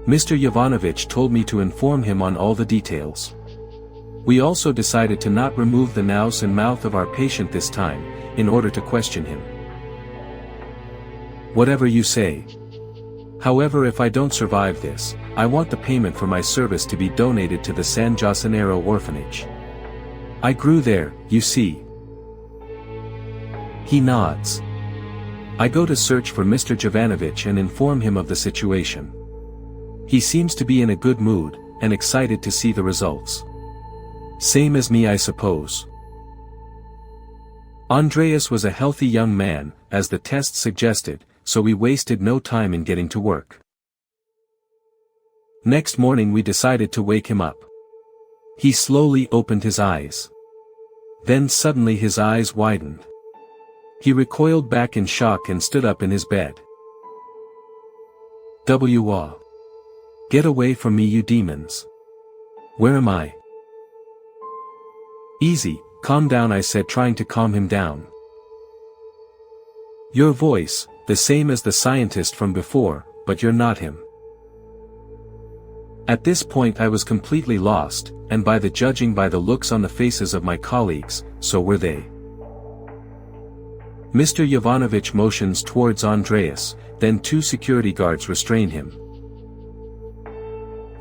Mr. Yovanovitch told me to inform him on all the details. We also decided to not remove the nose and mouth of our patient this time, in order to question him. Whatever you say. However, if I don't survive this, I want the payment for my service to be donated to the San Jacinero orphanage. I grew there, you see. He nods. I go to search for Mr. Jovanovich and inform him of the situation. He seems to be in a good mood, and excited to see the results. Same as me, I suppose. Andreas was a healthy young man, as the test suggested, so we wasted no time in getting to work. Next morning we decided to wake him up. He slowly opened his eyes. Then suddenly his eyes widened. He recoiled back in shock and stood up in his bed. Get away from me, you demons. Where am I? Easy, calm down, I said, trying to calm him down. Your voice, the same as the scientist from before, but you're not him. At this point I was completely lost, and judging by the looks on the faces of my colleagues, so were they. Mr. Yovanovitch motions towards Andreas, then two security guards restrain him.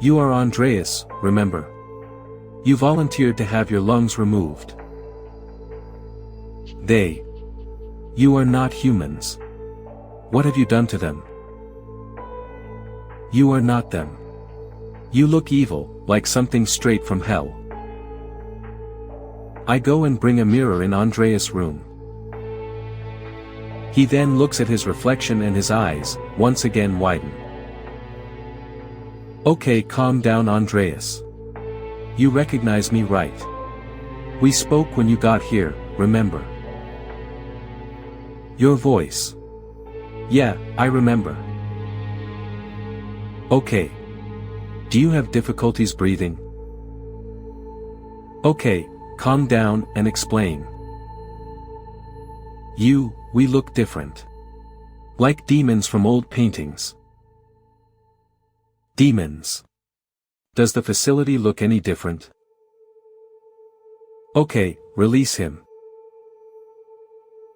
You are Andreas, remember? You volunteered to have your lungs removed. You are not humans. What have you done to them? You are not them. You look evil, like something straight from hell. I go and bring a mirror in Andreas' room. He then looks at his reflection and his eyes, once again widen. Okay, calm down, Andreas. You recognize me, right? We spoke when you got here, remember? Your voice. Yeah, I remember. Okay. Do you have difficulties breathing? Okay, calm down and explain. We look different. Like demons from old paintings. Demons. Does the facility look any different? Okay, release him.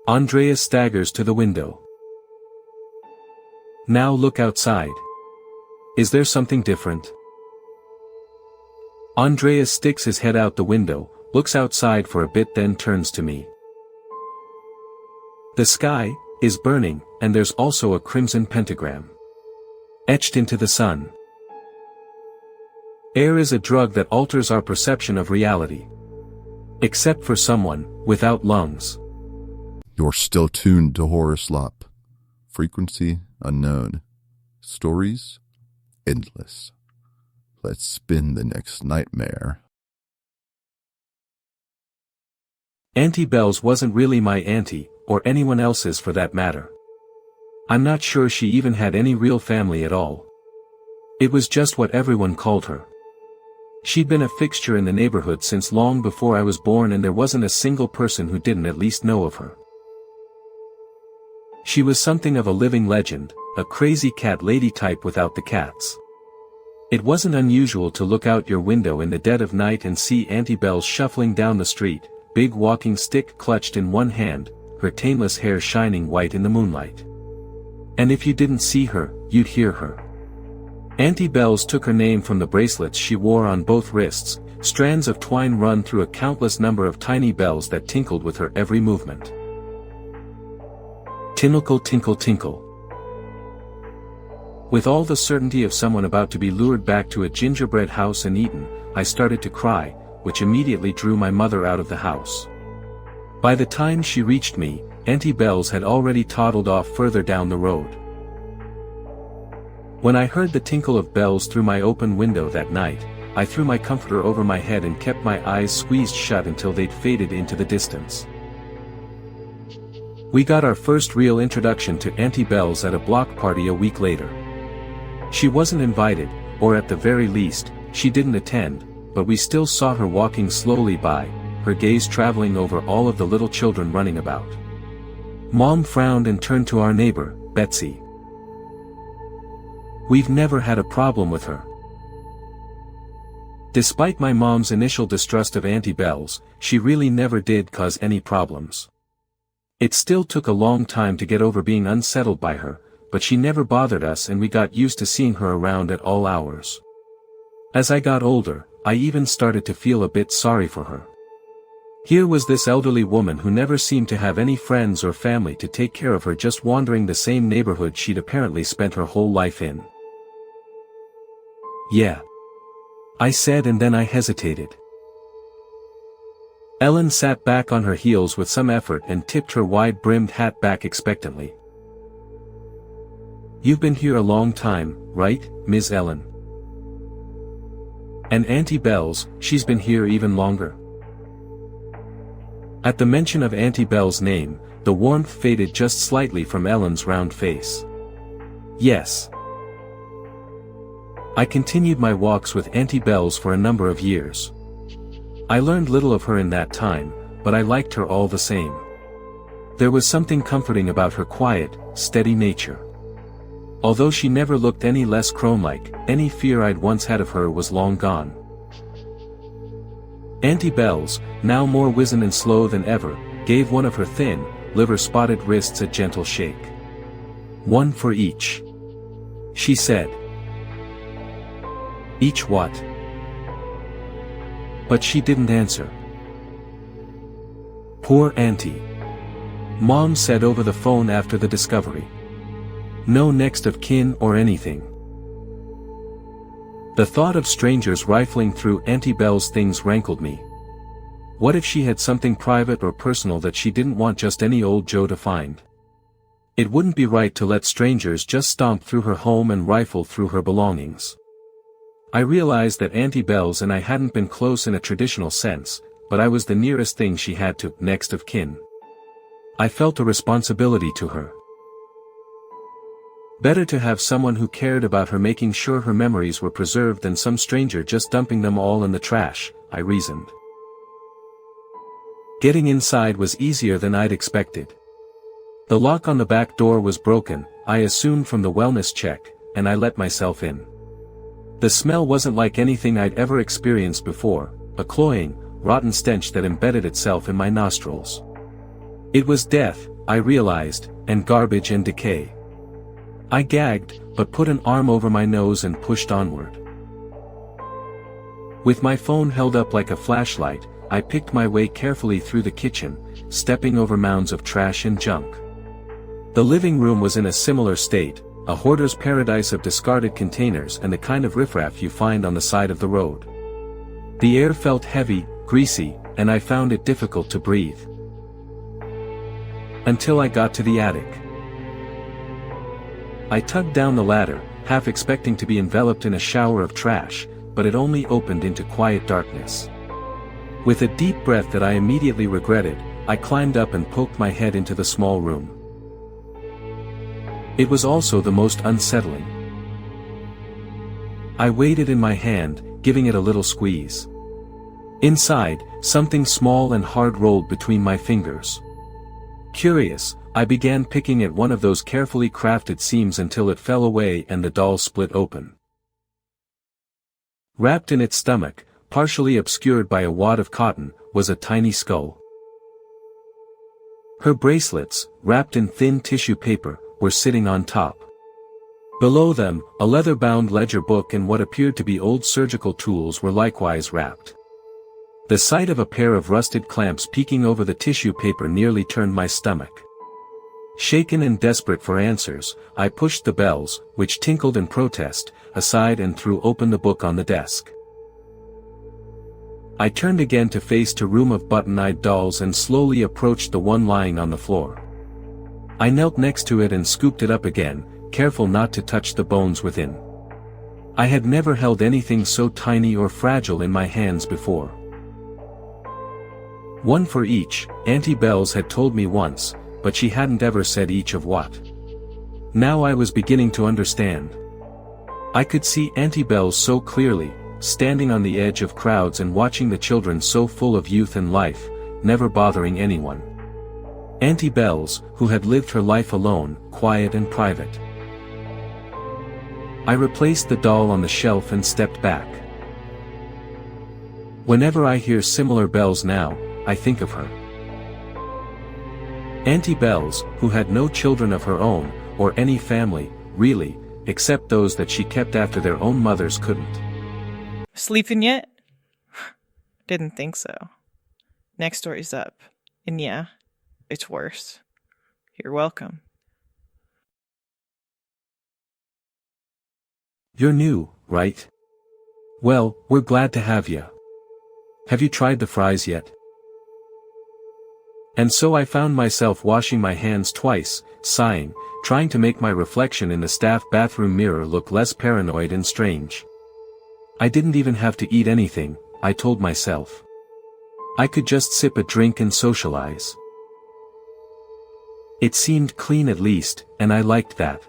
Andreas staggers to the window. Now look outside. Is there something different? Andreas sticks his head out the window, looks outside for a bit, then turns to me. The sky is burning, and there's also a crimson pentagram etched into the sun. Air is a drug that alters our perception of reality. Except for someone without lungs. You're still tuned to Horus Lop. Frequency unknown. Stories endless. Let's spin the next nightmare. Auntie Bells wasn't really my auntie, or anyone else's for that matter. I'm not sure she even had any real family at all. It was just what everyone called her. She'd been a fixture in the neighborhood since long before I was born, and there wasn't a single person who didn't at least know of her. She was something of a living legend, a crazy cat lady type without the cats. It wasn't unusual to look out your window in the dead of night and see Auntie Bells shuffling down the street, big walking stick clutched in one hand, her taintless hair shining white in the moonlight. And if you didn't see her, you'd hear her. Auntie Bells took her name from the bracelets she wore on both wrists, strands of twine run through a countless number of tiny bells that tinkled with her every movement. Tinkle, tinkle, tinkle. With all the certainty of someone about to be lured back to a gingerbread house and eaten, I started to cry, which immediately drew my mother out of the house. By the time she reached me, Auntie Bells had already toddled off further down the road. When I heard the tinkle of bells through my open window that night, I threw my comforter over my head and kept my eyes squeezed shut until they'd faded into the distance. We got our first real introduction to Auntie Bells at a block party a week later. She wasn't invited, or at the very least, she didn't attend, but we still saw her walking slowly by, her gaze traveling over all of the little children running about. Mom frowned and turned to our neighbor, Betsy. We've never had a problem with her. Despite my mom's initial distrust of Auntie Bells, she really never did cause any problems. It still took a long time to get over being unsettled by her, but she never bothered us and we got used to seeing her around at all hours. As I got older, I even started to feel a bit sorry for her. Here was this elderly woman who never seemed to have any friends or family to take care of her, just wandering the same neighborhood she'd apparently spent her whole life in. Yeah, I said, and then I hesitated. Ellen sat back on her heels with some effort and tipped her wide-brimmed hat back expectantly. You've been here a long time, right, Ms. Ellen? And Auntie Bells, she's been here even longer. At the mention of Auntie Bells' name, the warmth faded just slightly from Ellen's round face. Yes. I continued my walks with Auntie Bells for a number of years. I learned little of her in that time, but I liked her all the same. There was something comforting about her quiet, steady nature. Although she never looked any less crone-like, any fear I'd once had of her was long gone. Auntie Bells, now more wizened and slow than ever, gave one of her thin, liver-spotted wrists a gentle shake. One for each, she said. Each what? But she didn't answer. Poor Auntie. Mom said over the phone after the discovery. No next of kin or anything. The thought of strangers rifling through Auntie Bells' things rankled me. What if she had something private or personal that she didn't want just any old Joe to find? It wouldn't be right to let strangers just stomp through her home and rifle through her belongings. I realized that Auntie Bells and I hadn't been close in a traditional sense, but I was the nearest thing she had to next of kin. I felt a responsibility to her. Better to have someone who cared about her making sure her memories were preserved than some stranger just dumping them all in the trash, I reasoned. Getting inside was easier than I'd expected. The lock on the back door was broken, I assumed from the wellness check, and I let myself in. The smell wasn't like anything I'd ever experienced before, a cloying, rotten stench that embedded itself in my nostrils. It was death, I realized, and garbage and decay. I gagged, but put an arm over my nose and pushed onward. With my phone held up like a flashlight, I picked my way carefully through the kitchen, stepping over mounds of trash and junk. The living room was in a similar state, a hoarder's paradise of discarded containers and the kind of riffraff you find on the side of the road. The air felt heavy, greasy, and I found it difficult to breathe. Until I got to the attic. I tugged down the ladder, half expecting to be enveloped in a shower of trash, but it only opened into quiet darkness. With a deep breath that I immediately regretted, I climbed up and poked my head into the small room. It was also the most unsettling. I weighed it in my hand, giving it a little squeeze. Inside, something small and hard rolled between my fingers. Curious, I began picking at one of those carefully crafted seams until it fell away and the doll split open. Wrapped in its stomach, partially obscured by a wad of cotton, was a tiny skull. Her bracelets, wrapped in thin tissue paper, were sitting on top. Below them, a leather-bound ledger book and what appeared to be old surgical tools were likewise wrapped. The sight of a pair of rusted clamps peeking over the tissue paper nearly turned my stomach. Shaken and desperate for answers, I pushed the bells, which tinkled in protest, aside and threw open the book on the desk. I turned again to face the room of button-eyed dolls and slowly approached the one lying on the floor. I knelt next to it and scooped it up again, careful not to touch the bones within. I had never held anything so tiny or fragile in my hands before. One for each, Auntie Bells had told me once, but she hadn't ever said each of what. Now I was beginning to understand. I could see Auntie Bells so clearly, standing on the edge of crowds and watching the children so full of youth and life, never bothering anyone. Auntie Bells, who had lived her life alone, quiet and private. I replaced the doll on the shelf and stepped back. Whenever I hear similar bells now, I think of her. Auntie Bells, who had no children of her own, or any family, really, except those that she kept after their own mothers couldn't. Sleeping yet? Didn't think so. Next story's up. And yeah, it's worse. You're welcome. You're new, right? Well, we're glad to have you. Have you tried the fries yet? And so I found myself washing my hands twice, sighing, trying to make my reflection in the staff bathroom mirror look less paranoid and strange. I didn't even have to eat anything, I told myself. I could just sip a drink and socialize. It seemed clean at least, and I liked that.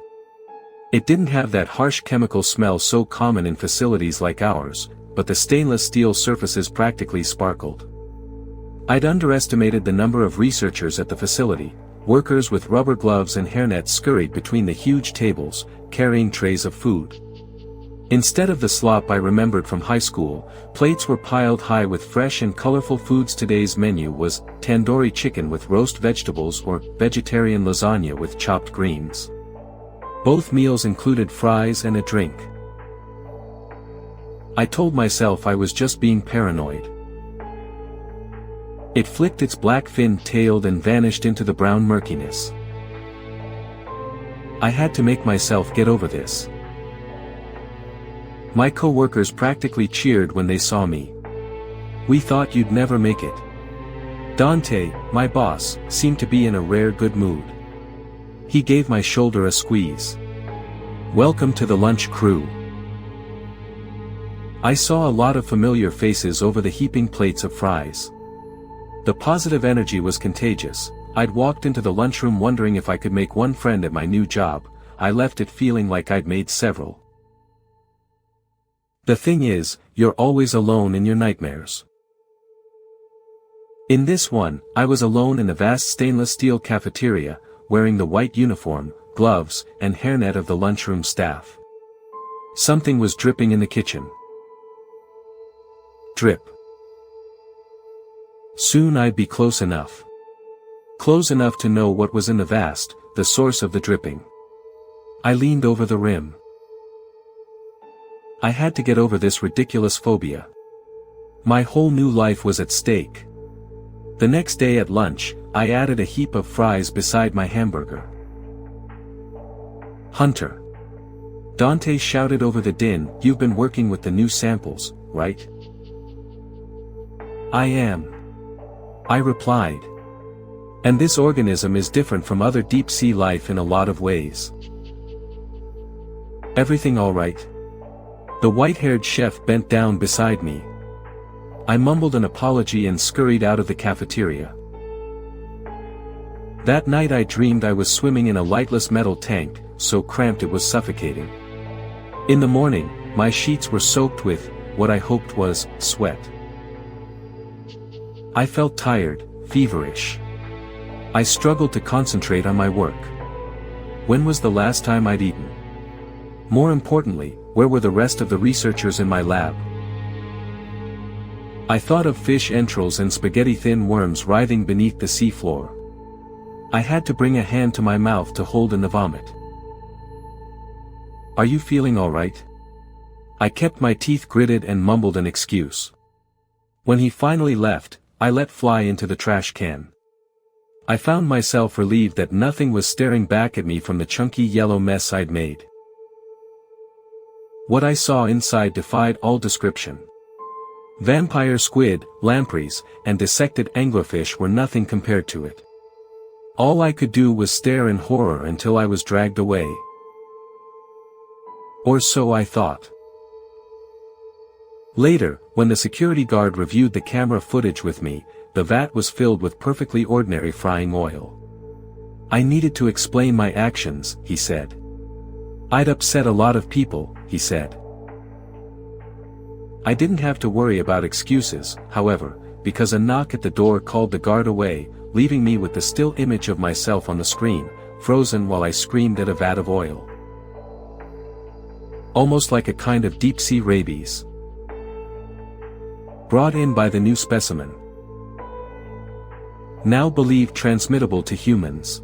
It didn't have that harsh chemical smell so common in facilities like ours, but the stainless steel surfaces practically sparkled. I'd underestimated the number of researchers at the facility. Workers with rubber gloves and hairnets scurried between the huge tables, carrying trays of food. Instead of the slop I remembered from high school, plates were piled high with fresh and colorful foods. Today's menu was tandoori chicken with roast vegetables or vegetarian lasagna with chopped greens. Both meals included fries and a drink. I told myself I was just being paranoid. It flicked its black fin, tailed and vanished into the brown murkiness. I had to make myself get over this. My co-workers practically cheered when they saw me. We thought you'd never make it. Dante, my boss, seemed to be in a rare good mood. He gave my shoulder a squeeze. Welcome to the lunch crew. I saw a lot of familiar faces over the heaping plates of fries. The positive energy was contagious. I'd walked into the lunchroom wondering if I could make one friend at my new job. I left it feeling like I'd made several. The thing is, you're always alone in your nightmares. In this one, I was alone in the vast stainless steel cafeteria, wearing the white uniform, gloves, and hairnet of the lunchroom staff. Something was dripping in the kitchen. Drip. Soon I'd be close enough. Close enough to know what was in the vast, the source of the dripping. I leaned over the rim. I had to get over this ridiculous phobia. My whole new life was at stake. The next day at lunch, I added a heap of fries beside my hamburger. Hunter. Dante shouted over the din, you've been working with the new samples, right? I am. I replied. And this organism is different from other deep-sea life in a lot of ways. Everything all right? The white-haired chef bent down beside me. I mumbled an apology and scurried out of the cafeteria. That night I dreamed I was swimming in a lightless metal tank, so cramped it was suffocating. In the morning, my sheets were soaked with, what I hoped was, sweat. I felt tired, feverish. I struggled to concentrate on my work. When was the last time I'd eaten? More importantly, where were the rest of the researchers in my lab? I thought of fish entrails and spaghetti thin worms writhing beneath the seafloor. I had to bring a hand to my mouth to hold in the vomit. Are you feeling all right? I kept my teeth gritted and mumbled an excuse. When he finally left, I let fly into the trash can. I found myself relieved that nothing was staring back at me from the chunky yellow mess I'd made. What I saw inside defied all description. Vampire squid, lampreys, and dissected anglerfish were nothing compared to it. All I could do was stare in horror until I was dragged away. Or so I thought. Later, when the security guard reviewed the camera footage with me, the vat was filled with perfectly ordinary frying oil. I needed to explain my actions, he said. I'd upset a lot of people, he said. I didn't have to worry about excuses, however, because a knock at the door called the guard away, leaving me with the still image of myself on the screen, frozen while I screamed at a vat of oil. Almost like a kind of deep-sea rabies. Brought in by the new specimen. Now believed transmittable to humans.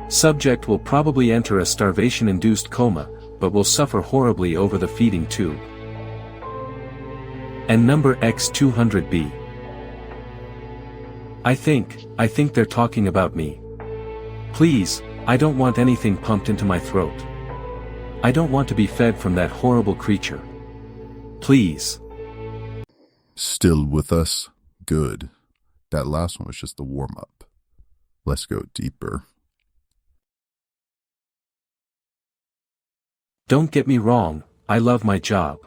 Subject will probably enter a starvation-induced coma, but will suffer horribly over the feeding tube. And number X200B. I think they're talking about me. Please, I don't want anything pumped into my throat. I don't want to be fed from that horrible creature. Please. Still with us? Good. That last one was just the warm-up. Let's go deeper. Don't get me wrong, I love my job.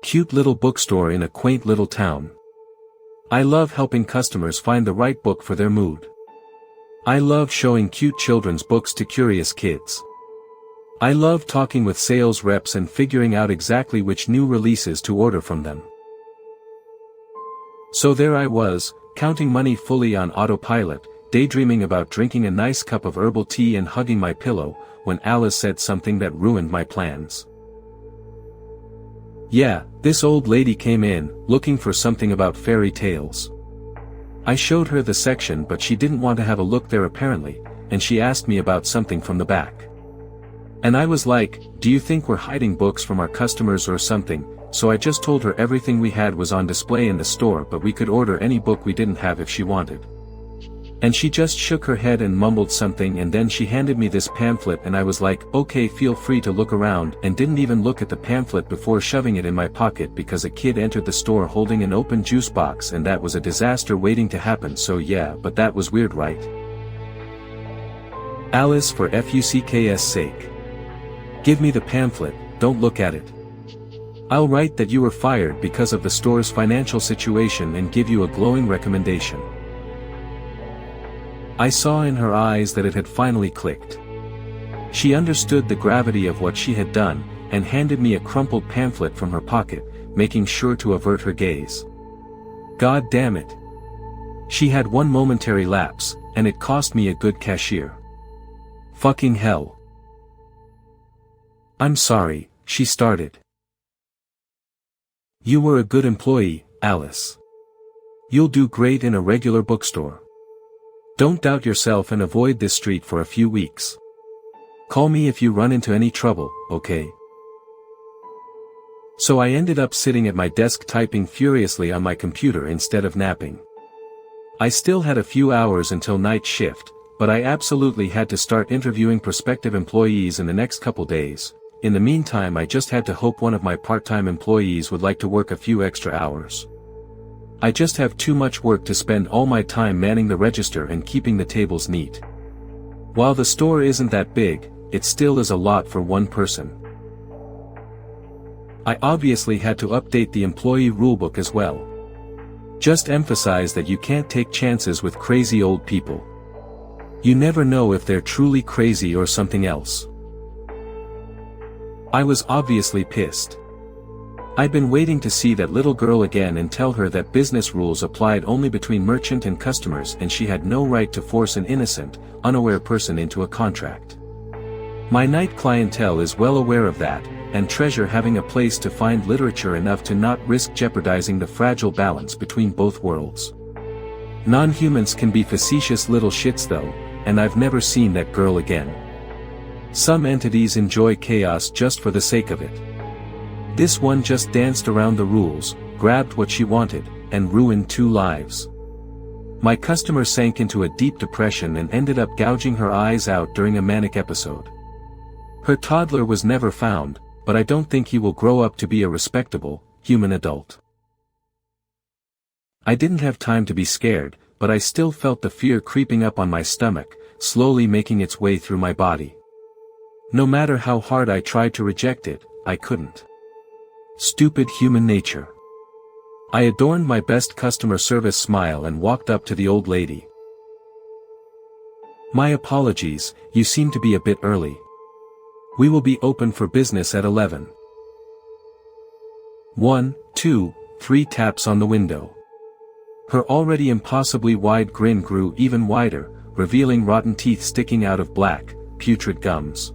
Cute little bookstore in a quaint little town. I love helping customers find the right book for their mood. I love showing cute children's books to curious kids. I love talking with sales reps and figuring out exactly which new releases to order from them. So there I was, counting money fully on autopilot, daydreaming about drinking a nice cup of herbal tea and hugging my pillow, when Alice said something that ruined my plans. Yeah, this old lady came in, looking for something about fairy tales. I showed her the section but she didn't want to have a look there apparently, and she asked me about something from the back. And I was like, do you think we're hiding books from our customers or something? So I just told her everything we had was on display in the store but we could order any book we didn't have if she wanted. And she just shook her head and mumbled something and then she handed me this pamphlet and I was like, okay, feel free to look around, and didn't even look at the pamphlet before shoving it in my pocket because a kid entered the store holding an open juice box and that was a disaster waiting to happen. So yeah, but that was weird, right? Alice, for FUCK's sake. Give me the pamphlet, don't look at it. I'll write that you were fired because of the store's financial situation and give you a glowing recommendation. I saw in her eyes that it had finally clicked. She understood the gravity of what she had done, and handed me a crumpled pamphlet from her pocket, making sure to avert her gaze. God damn it. She had one momentary lapse, and it cost me a good cashier. Fucking hell. I'm sorry, she started. You were a good employee, Alice. You'll do great in a regular bookstore. Don't doubt yourself and avoid this street for a few weeks. Call me if you run into any trouble, okay? So I ended up sitting at my desk typing furiously on my computer instead of napping. I still had a few hours until night shift, but I absolutely had to start interviewing prospective employees in the next couple days. In the meantime, I just had to hope one of my part-time employees would like to work a few extra hours. I just have too much work to spend all my time manning the register and keeping the tables neat. While the store isn't that big, it still is a lot for one person. I obviously had to update the employee rulebook as well. Just emphasize that you can't take chances with crazy old people. You never know if they're truly crazy or something else. I was obviously pissed. I'd been waiting to see that little girl again and tell her that business rules applied only between merchant and customers and she had no right to force an innocent, unaware person into a contract. My night clientele is well aware of that, and treasure having a place to find literature enough to not risk jeopardizing the fragile balance between both worlds. Non-humans can be facetious little shits though, and I've never seen that girl again. Some entities enjoy chaos just for the sake of it. This one just danced around the rules, grabbed what she wanted, and ruined 2 lives. My customer sank into a deep depression and ended up gouging her eyes out during a manic episode. Her toddler was never found, but I don't think he will grow up to be a respectable, human adult. I didn't have time to be scared, but I still felt the fear creeping up on my stomach, slowly making its way through my body. No matter how hard I tried to reject it, I couldn't. Stupid human nature. I adorned my best customer service smile and walked up to the old lady. My apologies, you seem to be a bit early. We will be open for business at 11. 1, 2, 3 taps on the window. Her already impossibly wide grin grew even wider, revealing rotten teeth sticking out of black, putrid gums.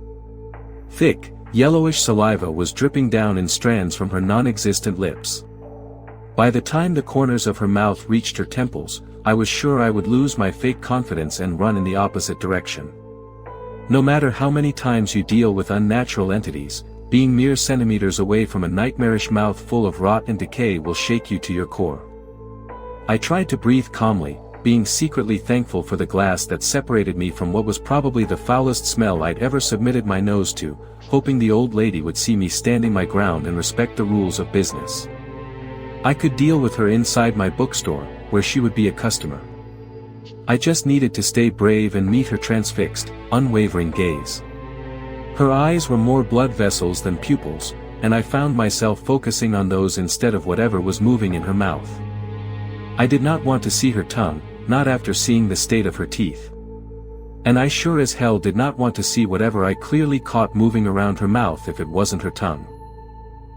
Thick, yellowish saliva was dripping down in strands from her non-existent lips. By the time the corners of her mouth reached her temples, I was sure I would lose my fake confidence and run in the opposite direction. No matter how many times you deal with unnatural entities, being mere centimeters away from a nightmarish mouth full of rot and decay will shake you to your core. I tried to breathe calmly, being secretly thankful for the glass that separated me from what was probably the foulest smell I'd ever submitted my nose to, hoping the old lady would see me standing my ground and respect the rules of business. I could deal with her inside my bookstore, where she would be a customer. I just needed to stay brave and meet her transfixed, unwavering gaze. Her eyes were more blood vessels than pupils, and I found myself focusing on those instead of whatever was moving in her mouth. I did not want to see her tongue, not after seeing the state of her teeth. And I sure as hell did not want to see whatever I clearly caught moving around her mouth if it wasn't her tongue.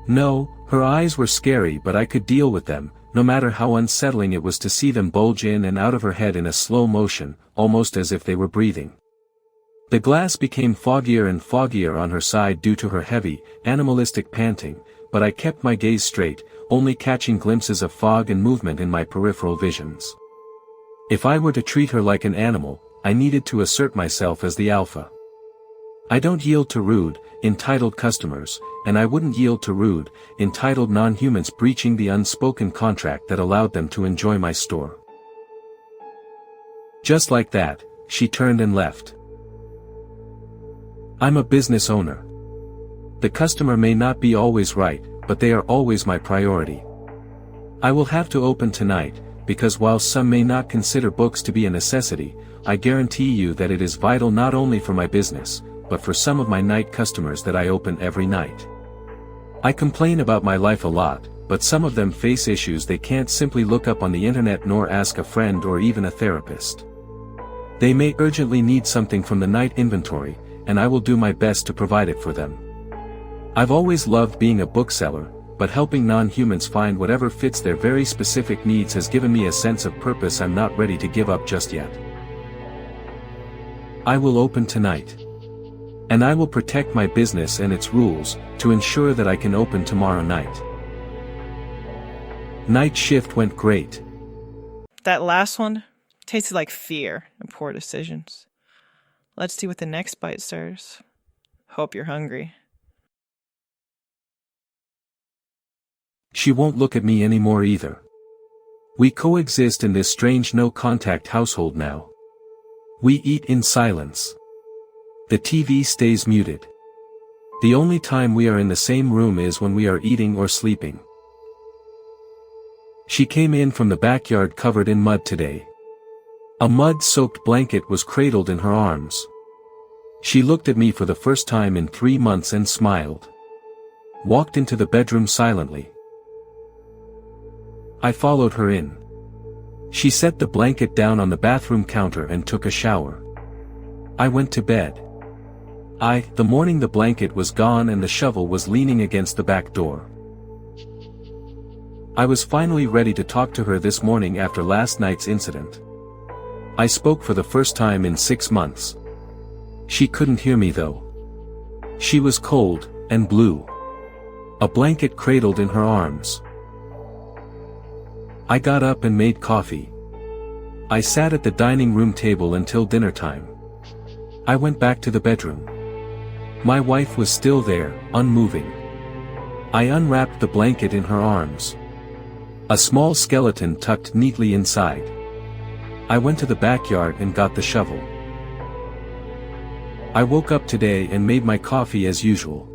No, her eyes were scary, but I could deal with them, no matter how unsettling it was to see them bulge in and out of her head in a slow motion, almost as if they were breathing. The glass became foggier and foggier on her side due to her heavy, animalistic panting, but I kept my gaze straight, only catching glimpses of fog and movement in my peripheral visions. If I were to treat her like an animal, I needed to assert myself as the alpha. I don't yield to rude, entitled customers, and I wouldn't yield to rude, entitled non-humans breaching the unspoken contract that allowed them to enjoy my store. Just like that, she turned and left. I'm a business owner. The customer may not be always right, but they are always my priority. I will have to open tonight, because while some may not consider books to be a necessity, I guarantee you that it is vital not only for my business, but for some of my night customers that I open every night. I complain about my life a lot, but some of them face issues they can't simply look up on the internet nor ask a friend or even a therapist. They may urgently need something from the night inventory, and I will do my best to provide it for them. I've always loved being a bookseller, but helping non-humans find whatever fits their very specific needs has given me a sense of purpose I'm not ready to give up just yet. I will open tonight. And I will protect my business and its rules, to ensure that I can open tomorrow night. Night shift went great. That last one tasted like fear and poor decisions. Let's see what the next bite serves. Hope you're hungry. She won't look at me anymore either. We coexist in this strange no-contact household now. We eat in silence. The TV stays muted. The only time we are in the same room is when we are eating or sleeping. She came in from the backyard covered in mud today. A mud-soaked blanket was cradled in her arms. She looked at me for the first time in 3 months and smiled. Walked into the bedroom silently. I followed her in. She set the blanket down on the bathroom counter and took a shower. I went to bed. The morning the blanket was gone and the shovel was leaning against the back door. I was finally ready to talk to her this morning after last night's incident. I spoke for the first time in 6 months. She couldn't hear me though. She was cold, and blue. A blanket cradled in her arms. I got up and made coffee. I sat at the dining room table until dinner time. I went back to the bedroom. My wife was still there, unmoving. I unwrapped the blanket in her arms. A small skeleton tucked neatly inside. I went to the backyard and got the shovel. I woke up today and made my coffee as usual.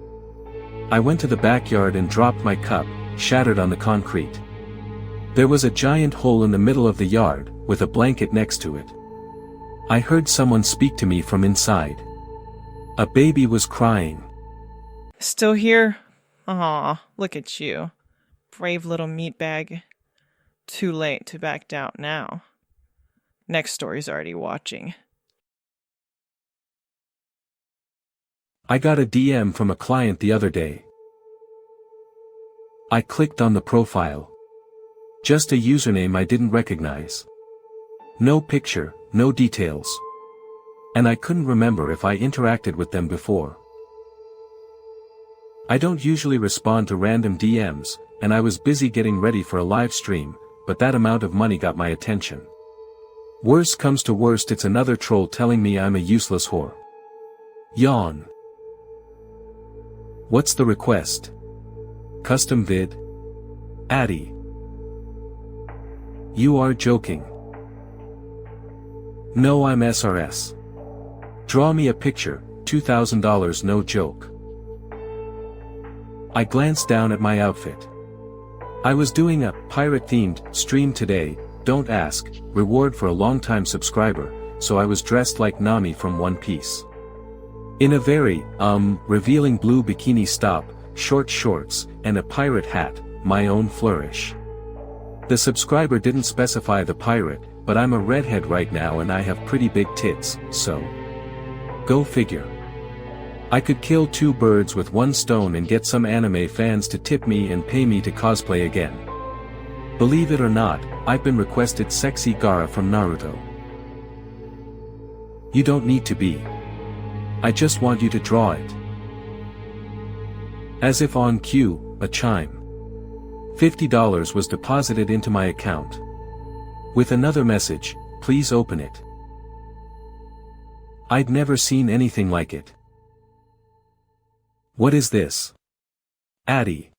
I went to the backyard and dropped my cup, shattered on the concrete. There was a giant hole in the middle of the yard, with a blanket next to it. I heard someone speak to me from inside. A baby was crying. Still here? Aw, look at you. Brave little meatbag. Too late to back out now. Next story's already watching. I got a DM from a client the other day. I clicked on the profile. Just a username I didn't recognize. No picture, no details. And I couldn't remember if I interacted with them before. I don't usually respond to random DMs, and I was busy getting ready for a live stream, but that amount of money got my attention. Worst comes to worst, it's another troll telling me I'm a useless whore. Yawn. What's the request? Custom vid? Addy. You are joking. No, I'm SRS. Draw me a picture, $2,000, no joke. I glanced down at my outfit. I was doing a pirate-themed stream today, don't ask, reward for a long-time subscriber, so I was dressed like Nami from One Piece. In a very, revealing blue bikini top, short shorts, and a pirate hat, my own flourish. The subscriber didn't specify the pirate, but I'm a redhead right now and I have pretty big tits, so. Go figure. I could kill two birds with one stone and get some anime fans to tip me and pay me to cosplay again. Believe it or not, I've been requested sexy Gaara from Naruto. You don't need to be. I just want you to draw it. As if on cue, a chime. $50 was deposited into my account. With another message, please open it. I'd never seen anything like it. What is this? Addy.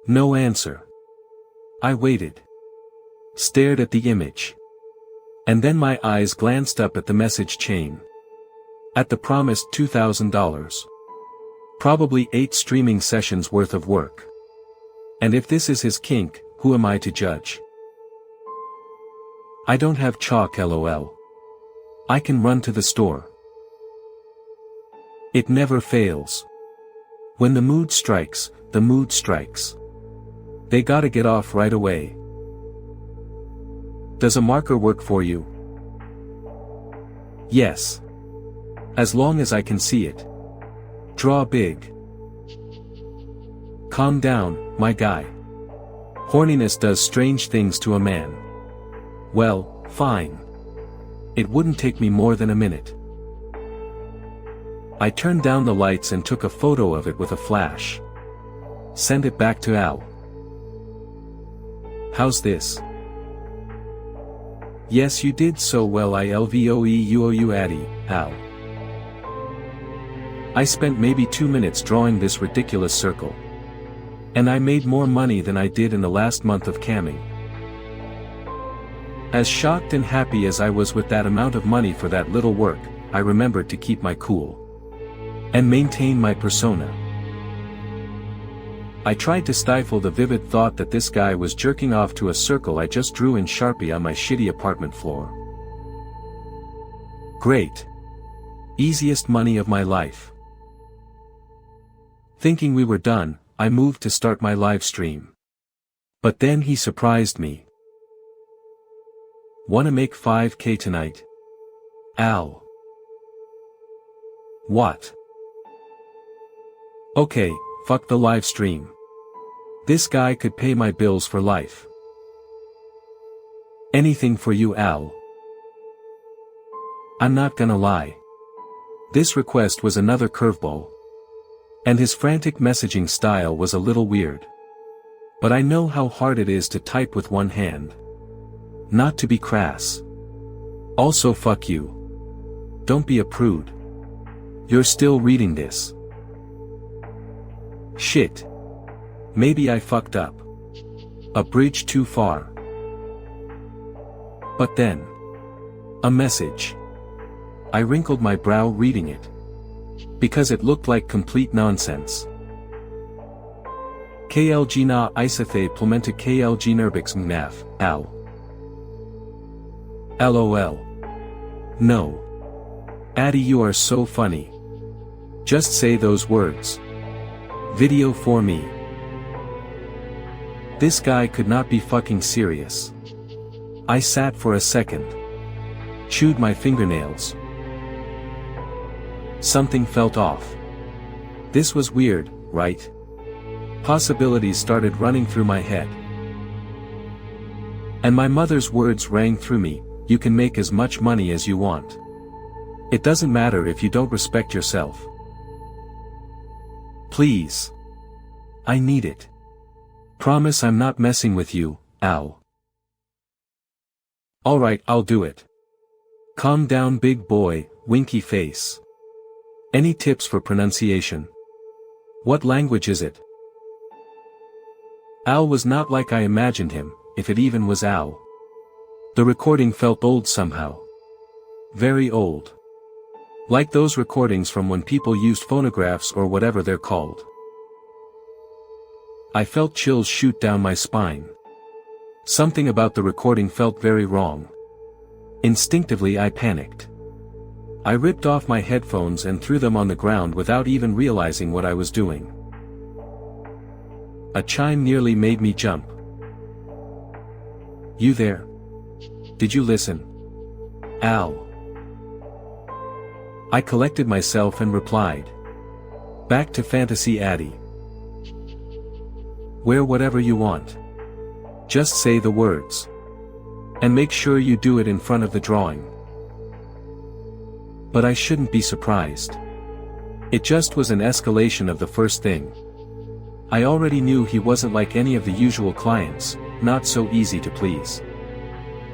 No answer. I waited. Stared at the image. And then my eyes glanced up at the message chain. At the promised $2,000. Probably 8 streaming sessions worth of work. And if this is his kink, who am I to judge? I don't have chalk, lol. I can run to the store. It never fails. When the mood strikes, the mood strikes. They gotta get off right away. Does a marker work for you? Yes. As long as I can see it. Draw big. Calm down, my guy. Horniness does strange things to a man. Well, fine. It wouldn't take me more than a minute. I turned down the lights and took a photo of it with a flash. Send it back to Al. How's this? Yes, you did so well, ILVOEUOU Addy, Al. I spent maybe 2 minutes drawing this ridiculous circle. And I made more money than I did in the last month of camming. As shocked and happy as I was with that amount of money for that little work, I remembered to keep my cool. And maintain my persona. I tried to stifle the vivid thought that this guy was jerking off to a circle I just drew in Sharpie on my shitty apartment floor. Great. Easiest money of my life. Thinking we were done, I moved to start my live stream. But then he surprised me. Wanna make 5K tonight? Al. What? Okay, fuck the live stream. This guy could pay my bills for life. Anything for you, Al. I'm not gonna lie. This request was another curveball. And his frantic messaging style was a little weird. But I know how hard it is to type with one hand. Not to be crass. Also, fuck you. Don't be a prude. You're still reading this. Shit. Maybe I fucked up. A bridge too far. But then. A message. I wrinkled my brow reading it. Because it looked like complete nonsense. KLG na isathe plementa KLG nerbix mnaf, al. LOL. No. Addy, you are so funny. Just say those words. Video for me. This guy could not be fucking serious. I sat for a second. Chewed my fingernails. Something felt off. This was weird, right? Possibilities started running through my head. And my mother's words rang through me, you can make as much money as you want. It doesn't matter if you don't respect yourself. Please. I need it. Promise I'm not messing with you, Al. Alright, I'll do it. Calm down, big boy, winky face. Any tips for pronunciation? What language is it? Al was not like I imagined him, if it even was Al. The recording felt old somehow. Very old. Like those recordings from when people used phonographs or whatever they're called. I felt chills shoot down my spine. Something about the recording felt very wrong. Instinctively I panicked. I ripped off my headphones and threw them on the ground without even realizing what I was doing. A chime nearly made me jump. You there? Did you listen? Al. I collected myself and replied. Back to Fantasy Addy. Wear whatever you want. Just say the words. And make sure you do it in front of the drawing. But I shouldn't be surprised. It just was an escalation of the first thing. I already knew he wasn't like any of the usual clients, not so easy to please.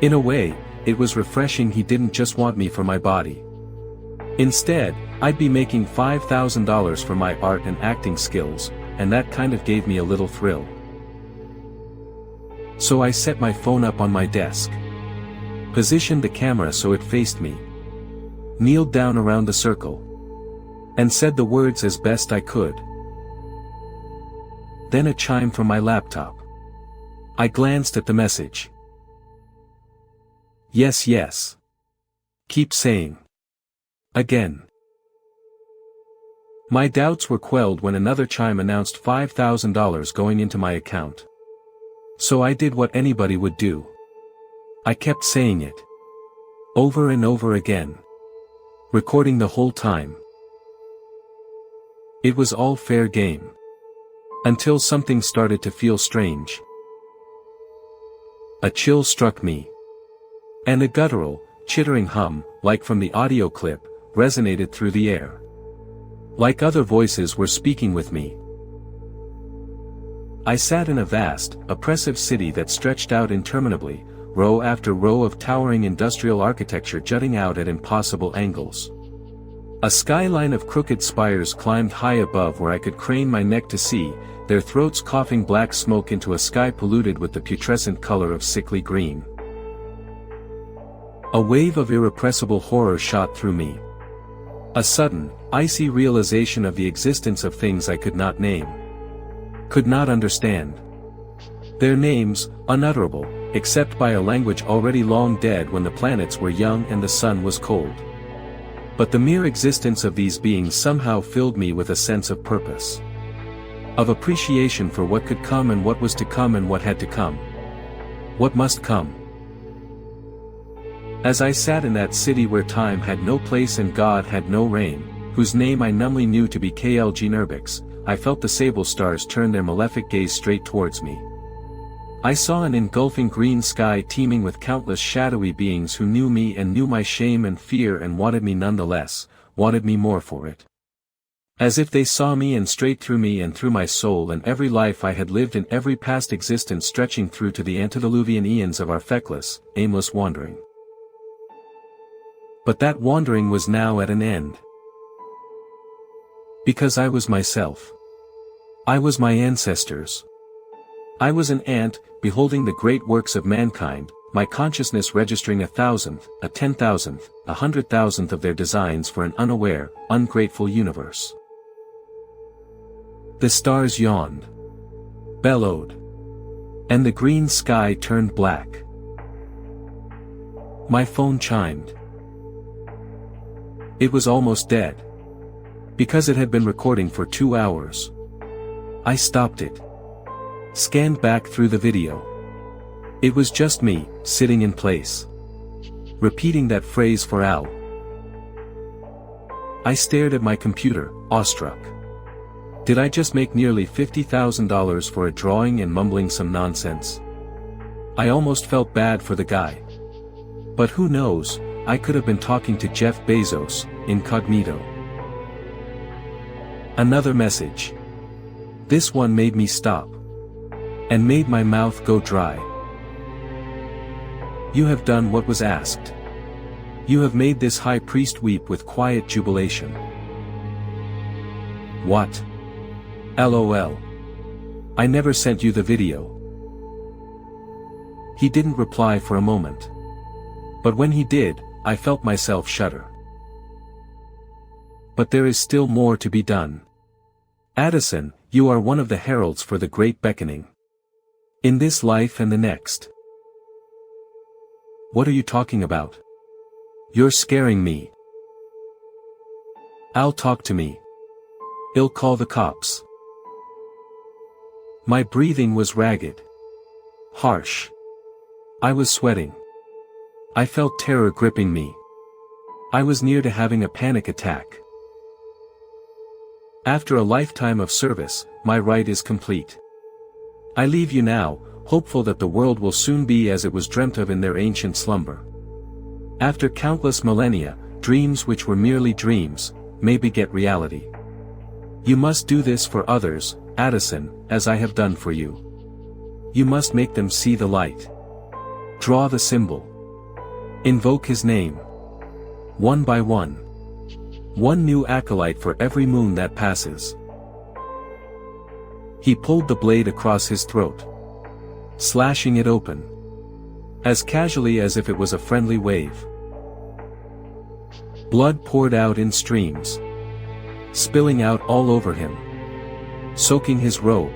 In a way, it was refreshing he didn't just want me for my body. Instead, I'd be making $5,000 for my art and acting skills, and that kind of gave me a little thrill. So I set my phone up on my desk. Positioned the camera so it faced me. Kneeled down around the circle. And said the words as best I could. Then a chime from my laptop. I glanced at the message. Yes, yes. Keep saying. Again. My doubts were quelled when another chime announced $5,000 going into my account. So I did what anybody would do. I kept saying it. Over and over again. Recording the whole time. It was all fair game. Until something started to feel strange. A chill struck me. And a guttural, chittering hum, like from the audio clip, resonated through the air. Like other voices were speaking with me. I sat in a vast, oppressive city that stretched out interminably, row after row of towering industrial architecture jutting out at impossible angles. A skyline of crooked spires climbed high above where I could crane my neck to see, their throats coughing black smoke into a sky polluted with the putrescent color of sickly green. A wave of irrepressible horror shot through me. A sudden, icy realization of the existence of things I could not name. Could not understand. Their names, unutterable, except by a language already long dead when the planets were young and the sun was cold. But the mere existence of these beings somehow filled me with a sense of purpose. Of appreciation for what could come and what was to come and what had to come. What must come. As I sat in that city where time had no place and God had no reign, whose name I numbly knew to be KLG Nerbix, I felt the sable stars turn their malefic gaze straight towards me. I saw an engulfing green sky teeming with countless shadowy beings who knew me and knew my shame and fear and wanted me nonetheless, wanted me more for it. As if they saw me and straight through me and through my soul and every life I had lived in every past existence stretching through to the antediluvian eons of our feckless, aimless wandering. But that wandering was now at an end. Because I was myself. I was my ancestors. I was an ant, beholding the great works of mankind, my consciousness registering 1,000th, a 10,000th, a 100,000th of their designs for an unaware, ungrateful universe. The stars yawned, bellowed, and the green sky turned black. My phone chimed. It was almost dead. Because it had been recording for 2 hours. I stopped it. Scanned back through the video. It was just me, sitting in place. Repeating that phrase for Al. I stared at my computer, awestruck. Did I just make nearly $50,000 for a drawing and mumbling some nonsense? I almost felt bad for the guy. But who knows, I could have been talking to Jeff Bezos, incognito. Another message. This one made me stop. And made my mouth go dry. You have done what was asked. You have made this high priest weep with quiet jubilation. What? LOL. I never sent you the video. He didn't reply for a moment. But when he did, I felt myself shudder. But there is still more to be done. Addison, you are one of the heralds for the Great Beckoning. In this life and the next. What are you talking about? You're scaring me. Al, talk to me. I'll call the cops. My breathing was ragged. Harsh. I was sweating. I felt terror gripping me. I was near to having a panic attack. After a lifetime of service, my rite is complete. I leave you now, hopeful that the world will soon be as it was dreamt of in their ancient slumber. After countless millennia, dreams which were merely dreams, may beget reality. You must do this for others, Addison, as I have done for you. You must make them see the light. Draw the symbol. Invoke his name. One by one. One new acolyte for every moon that passes. He pulled the blade across his throat, slashing it open, as casually as if it was a friendly wave. Blood poured out in streams, spilling out all over him, soaking his robe.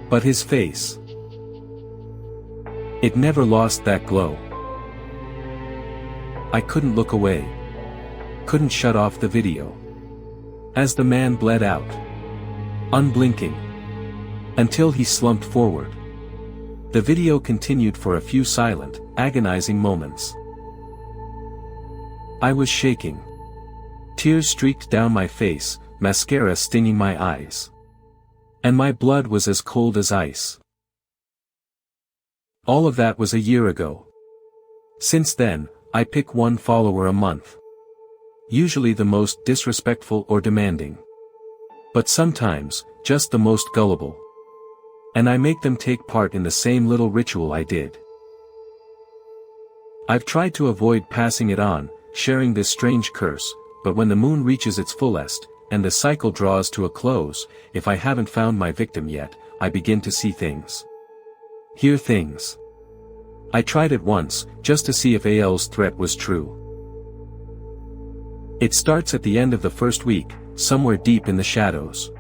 But his face, it never lost that glow. I couldn't look away, couldn't shut off the video. As the man bled out, unblinking, until he slumped forward. The video continued for a few silent, agonizing moments. I was shaking. Tears streaked down my face, mascara stinging my eyes. And my blood was as cold as ice. All of that was a year ago. Since then, I pick one follower a month. Usually the most disrespectful or demanding. But sometimes, just the most gullible. And I make them take part in the same little ritual I did. I've tried to avoid passing it on, sharing this strange curse, but when the moon reaches its fullest, and the cycle draws to a close, if I haven't found my victim yet, I begin to see things. Hear things. I tried it once, just to see if AL's threat was true. It starts at the end of the first week, somewhere deep in the shadows.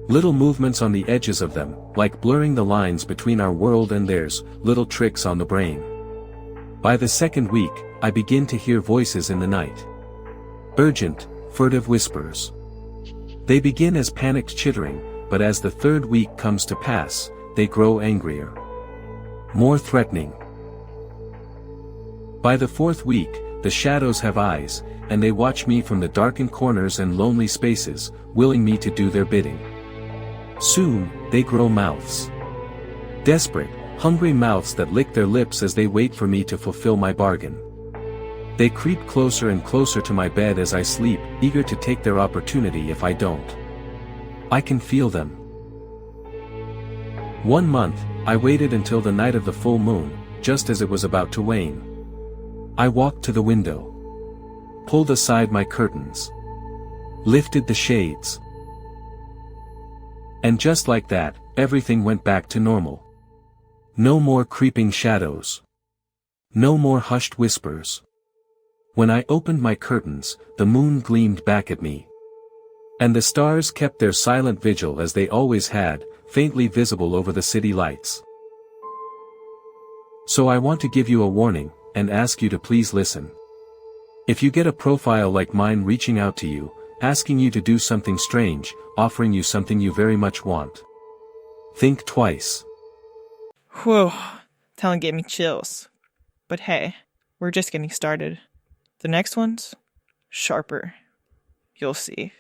Little movements on the edges of them, like blurring the lines between our world and theirs, little tricks on the brain. By the second week, I begin to hear voices in the night. Urgent, furtive whispers. They begin as panicked chittering, but as the third week comes to pass, they grow angrier. More threatening. By the fourth week, the shadows have eyes, and they watch me from the darkened corners and lonely spaces, willing me to do their bidding. Soon, they grow mouths. Desperate, hungry mouths that lick their lips as they wait for me to fulfill my bargain. They creep closer and closer to my bed as I sleep, eager to take their opportunity if I don't. I can feel them. 1 month, I waited until the night of the full moon, just as it was about to wane. I walked to the window. Pulled aside my curtains. Lifted the shades. And just like that, everything went back to normal. No more creeping shadows. No more hushed whispers. When I opened my curtains, the moon gleamed back at me. And the stars kept their silent vigil as they always had, faintly visible over the city lights. So I want to give you a warning, and ask you to please listen. If you get a profile like mine reaching out to you, asking you to do something strange, offering you something you very much want, think twice. Whew, telling gave me chills. But hey, we're just getting started. The next one's sharper. You'll see.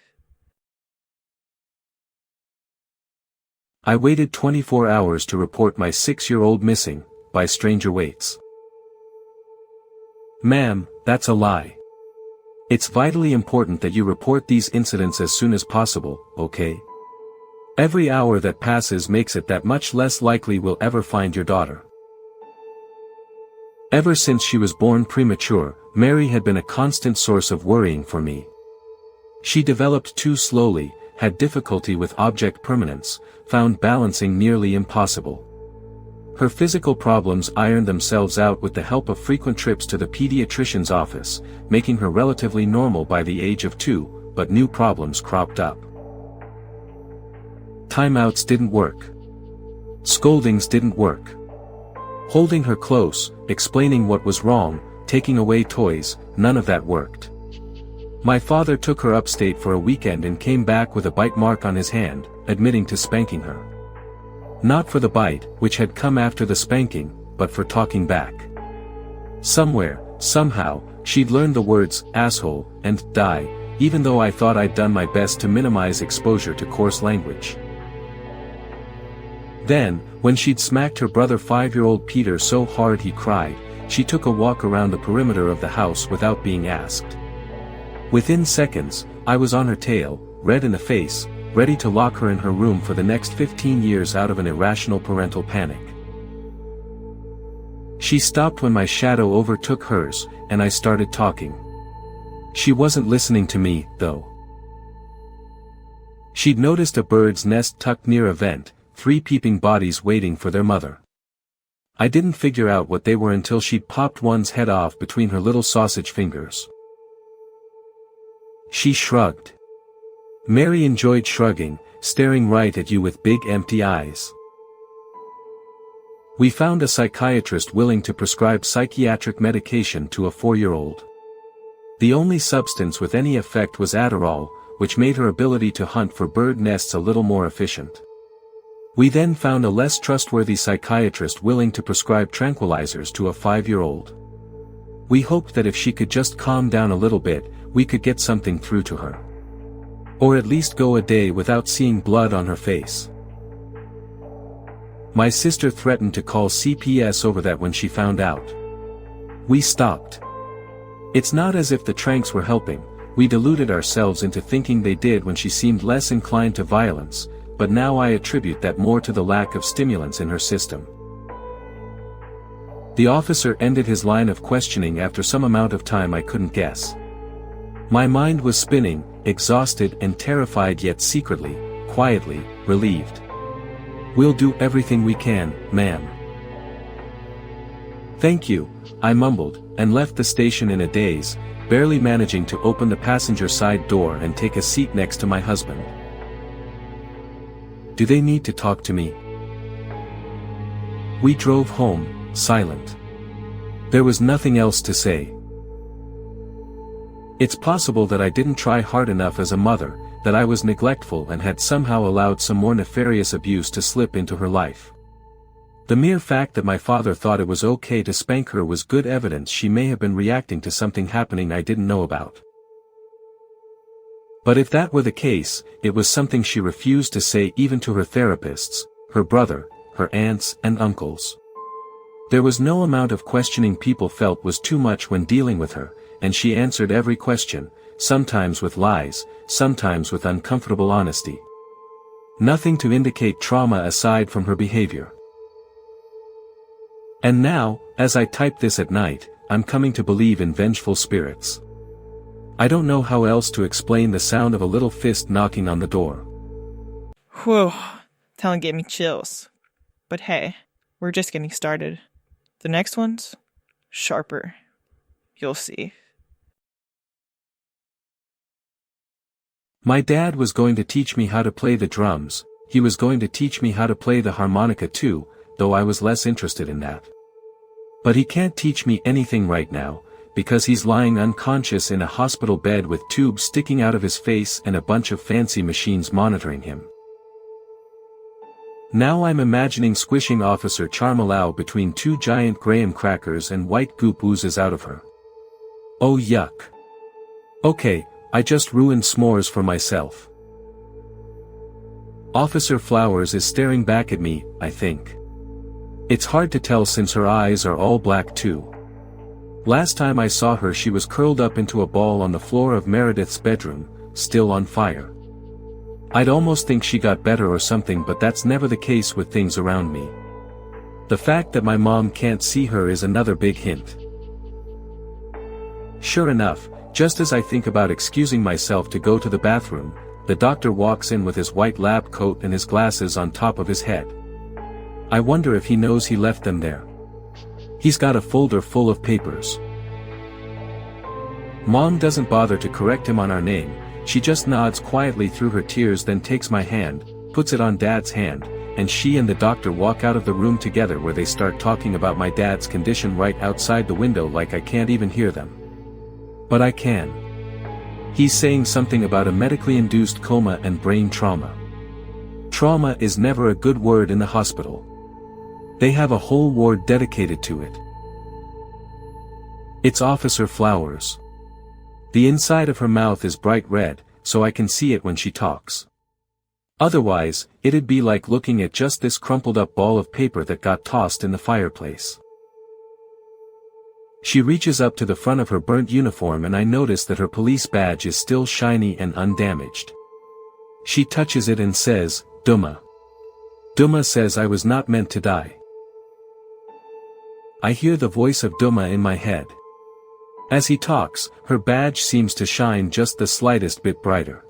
I waited 24 hours to report my 6-year-old missing, by stranger waits. Ma'am, that's a lie. It's vitally important that you report these incidents as soon as possible, okay? Every hour that passes makes it that much less likely we'll ever find your daughter. Ever since she was born premature, Mary had been a constant source of worrying for me. She developed too slowly, had difficulty with object permanence, found balancing nearly impossible. Her physical problems ironed themselves out with the help of frequent trips to the pediatrician's office, making her relatively normal by the age of 2, but new problems cropped up. Timeouts didn't work. Scoldings didn't work. Holding her close, explaining what was wrong, taking away toys, none of that worked. My father took her upstate for a weekend and came back with a bite mark on his hand, admitting to spanking her. Not for the bite, which had come after the spanking, but for talking back. Somewhere, somehow, she'd learned the words, asshole, and die, even though I thought I'd done my best to minimize exposure to coarse language. Then, when she'd smacked her brother 5-year-old Peter so hard he cried, she took a walk around the perimeter of the house without being asked. Within seconds, I was on her tail, red in the face, ready to lock her in her room for the next 15 years out of an irrational parental panic. She stopped when my shadow overtook hers, and I started talking. She wasn't listening to me, though. She'd noticed a bird's nest tucked near a vent, 3 peeping bodies waiting for their mother. I didn't figure out what they were until she'd popped one's head off between her little sausage fingers. She shrugged. Mary enjoyed shrugging, staring right at you with big empty eyes. We found a psychiatrist willing to prescribe psychiatric medication to a 4-year-old. The only substance with any effect was Adderall, which made her ability to hunt for bird nests a little more efficient. We then found a less trustworthy psychiatrist willing to prescribe tranquilizers to a 5-year-old. We hoped that if she could just calm down a little bit, we could get something through to her. Or at least go a day without seeing blood on her face. My sister threatened to call CPS over that when she found out. We stopped. It's not as if the tranks were helping, we deluded ourselves into thinking they did when she seemed less inclined to violence, but now I attribute that more to the lack of stimulants in her system. The officer ended his line of questioning after some amount of time I couldn't guess. My mind was spinning, exhausted and terrified yet secretly, quietly, relieved. We'll do everything we can, ma'am. Thank you, I mumbled, and left the station in a daze, barely managing to open the passenger side door and take a seat next to my husband. Do they need to talk to me? We drove home, silent. There was nothing else to say. It's possible that I didn't try hard enough as a mother, that I was neglectful and had somehow allowed some more nefarious abuse to slip into her life. The mere fact that my father thought it was okay to spank her was good evidence she may have been reacting to something happening I didn't know about. But if that were the case, it was something she refused to say even to her therapists, her brother, her aunts and uncles. There was no amount of questioning people felt was too much when dealing with her, and she answered every question, sometimes with lies, sometimes with uncomfortable honesty. Nothing to indicate trauma aside from her behavior. And now, as I type this at night, I'm coming to believe in vengeful spirits. I don't know how else to explain the sound of a little fist knocking on the door. Whew, Telling gave me chills. But hey, we're just getting started. The next one's sharper. You'll see. My dad was going to teach me how to play the drums. He was going to teach me how to play the harmonica too, though I was less interested in that. But he can't teach me anything right now, because he's lying unconscious in a hospital bed with tubes sticking out of his face and a bunch of fancy machines monitoring him. Now I'm imagining squishing Officer Charmalau between two giant graham crackers and white goop oozes out of her. Oh yuck. Okay, I just ruined s'mores for myself. Officer Flowers is staring back at me, I think. It's hard to tell since her eyes are all black too. Last time I saw her she was curled up into a ball on the floor of Meredith's bedroom, still on fire. I'd almost think she got better or something, but that's never the case with things around me. The fact that my mom can't see her is another big hint. Sure enough, just as I think about excusing myself to go to the bathroom, the doctor walks in with his white lab coat and his glasses on top of his head. I wonder if he knows he left them there. He's got a folder full of papers. Mom doesn't bother to correct him on our name, she just nods quietly through her tears, then takes my hand, puts it on Dad's hand, and she and the doctor walk out of the room together, where they start talking about my dad's condition right outside the window like I can't even hear them. But I can. He's saying something about a medically induced coma and brain trauma. Trauma is never a good word in the hospital. They have a whole ward dedicated to it. It's Officer Flowers. The inside of her mouth is bright red, so I can see it when she talks. Otherwise, it'd be like looking at just this crumpled up ball of paper that got tossed in the fireplace. She reaches up to the front of her burnt uniform and I notice that her police badge is still shiny and undamaged. She touches it and says, "Duma." Duma says I was not meant to die. I hear the voice of Duma in my head. As he talks, her badge seems to shine just the slightest bit brighter.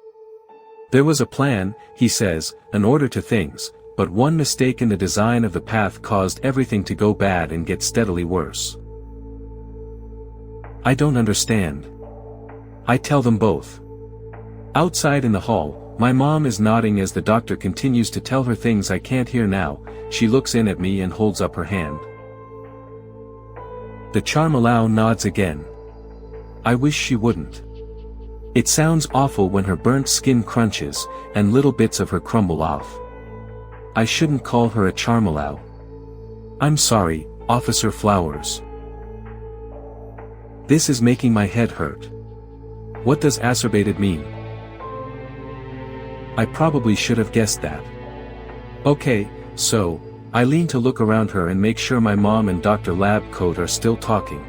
There was a plan, he says, an order to things, but one mistake in the design of the path caused everything to go bad and get steadily worse. I don't understand. I tell them both. Outside in the hall, my mom is nodding as the doctor continues to tell her things I can't hear now. She looks in at me and holds up her hand. The Charmalau nods again. I wish she wouldn't. It sounds awful when her burnt skin crunches, and little bits of her crumble off. I shouldn't call her a Charmalau. I'm sorry, Officer Flowers. This is making my head hurt. What does acerbated mean? I probably should have guessed that. Okay, so, I lean to look around her and make sure my mom and Dr. Labcoat are still talking.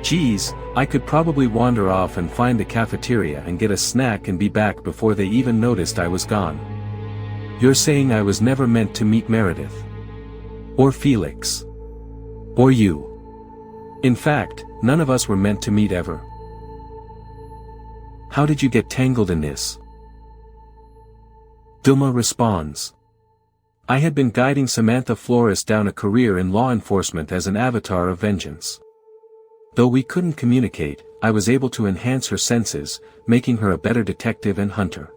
Geez, I could probably wander off and find the cafeteria and get a snack and be back before they even noticed I was gone. You're saying I was never meant to meet Meredith? Or Felix? Or you? In fact, none of us were meant to meet ever. How did you get tangled in this? Duma responds. I had been guiding Samantha Flores down a career in law enforcement as an avatar of vengeance. Though we couldn't communicate, I was able to enhance her senses, making her a better detective and hunter.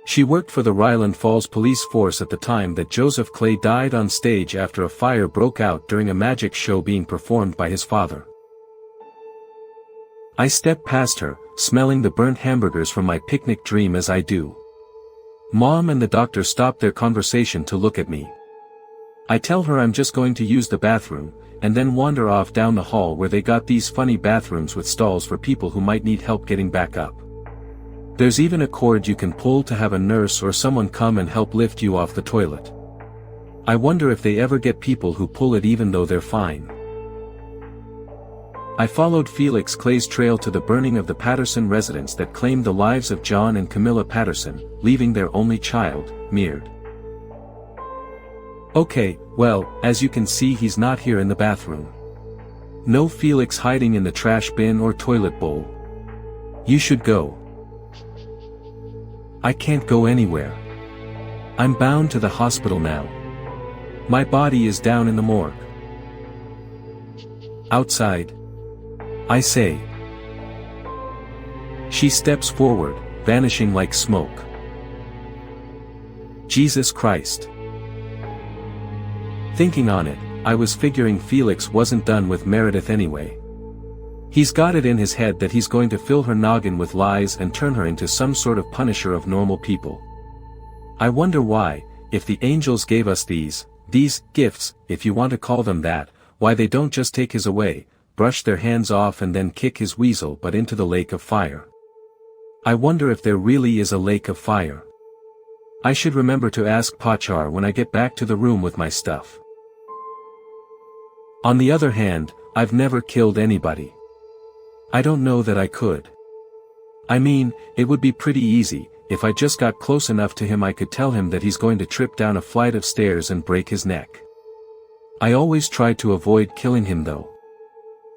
She worked for the Ryland Falls police force at the time that Joseph Clay died on stage after a fire broke out during a magic show being performed by his father. I step past her, smelling the burnt hamburgers from my picnic dream as I do. Mom and the doctor stop their conversation to look at me. I tell her I'm just going to use the bathroom, and then wander off down the hall where they got these funny bathrooms with stalls for people who might need help getting back up. There's even a cord you can pull to have a nurse or someone come and help lift you off the toilet. I wonder if they ever get people who pull it even though they're fine. I followed Felix Clay's trail to the burning of the Patterson residence that claimed the lives of John and Camilla Patterson, leaving their only child, Meard. Okay, well, as you can see he's not here in the bathroom. No Felix hiding in the trash bin or toilet bowl. You should go. I can't go anywhere. I'm bound to the hospital now. My body is down in the morgue. Outside. I say. She steps forward, vanishing like smoke. Jesus Christ. Thinking on it, I was figuring Felix wasn't done with Meredith anyway. He's got it in his head that he's going to fill her noggin with lies and turn her into some sort of punisher of normal people. I wonder why, if the angels gave us these gifts, if you want to call them that, why they don't just take his away, brush their hands off and then kick his weasel butt into the lake of fire. I wonder if there really is a lake of fire. I should remember to ask Pachar when I get back to the room with my stuff. On the other hand, I've never killed anybody. I don't know that I could. I mean, it would be pretty easy. If I just got close enough to him I could tell him that he's going to trip down a flight of stairs and break his neck. I always try to avoid killing him though.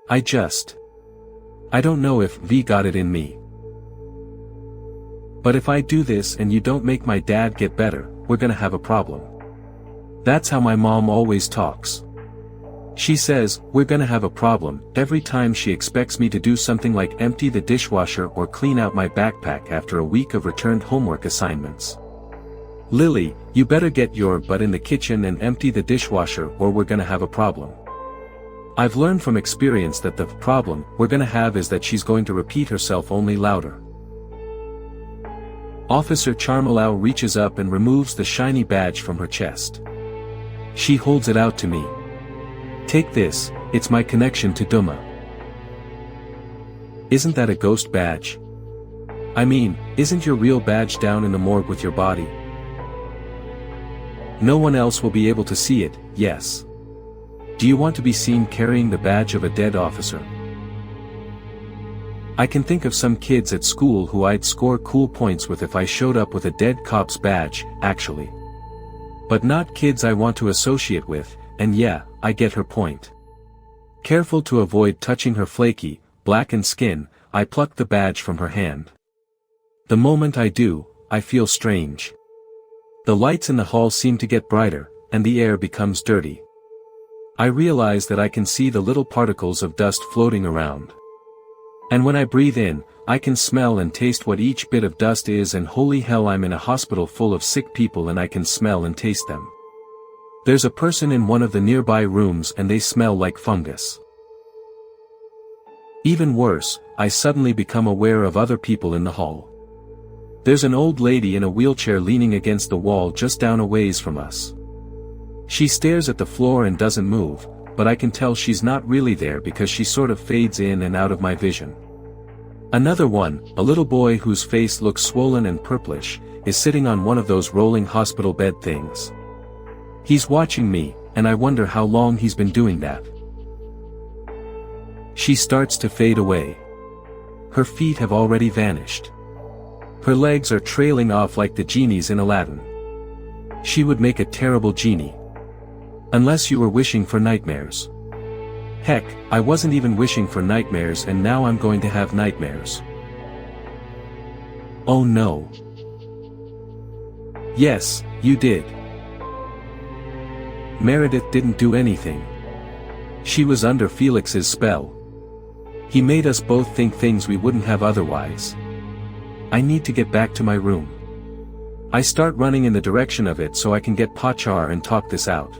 I don't know if V got it in me. But if I do this and you don't make my dad get better, we're gonna have a problem. That's how my mom always talks. She says, we're gonna have a problem, every time she expects me to do something like empty the dishwasher or clean out my backpack after a week of returned homework assignments. Lily, you better get your butt in the kitchen and empty the dishwasher or we're gonna have a problem. I've learned from experience that the problem we're gonna have is that she's going to repeat herself only louder. Officer Charmalau reaches up and removes the shiny badge from her chest. She holds it out to me. Take this, it's my connection to Duma. Isn't that a ghost badge? I mean, isn't your real badge down in the morgue with your body? No one else will be able to see it, yes. Do you want to be seen carrying the badge of a dead officer? I can think of some kids at school who I'd score cool points with if I showed up with a dead cop's badge, actually. But not kids I want to associate with, and yeah, I get her point. Careful to avoid touching her flaky, blackened skin, I pluck the badge from her hand. The moment I do, I feel strange. The lights in the hall seem to get brighter, and the air becomes dirty. I realize that I can see the little particles of dust floating around. And when I breathe in, I can smell and taste what each bit of dust is, and holy hell, I'm in a hospital full of sick people and I can smell and taste them. There's a person in one of the nearby rooms and they smell like fungus. Even worse, I suddenly become aware of other people in the hall. There's an old lady in a wheelchair leaning against the wall just down a ways from us. She stares at the floor and doesn't move, but I can tell she's not really there because she sort of fades in and out of my vision. Another one, a little boy whose face looks swollen and purplish, is sitting on one of those rolling hospital bed things. He's watching me, and I wonder how long he's been doing that. She starts to fade away. Her feet have already vanished. Her legs are trailing off like the genies in Aladdin. She would make a terrible genie. Unless you were wishing for nightmares. Heck, I wasn't even wishing for nightmares and now I'm going to have nightmares. Oh no. Yes, you did. Meredith didn't do anything. She was under Felix's spell. He made us both think things we wouldn't have otherwise. I need to get back to my room. I start running in the direction of it so I can get Pachar and talk this out.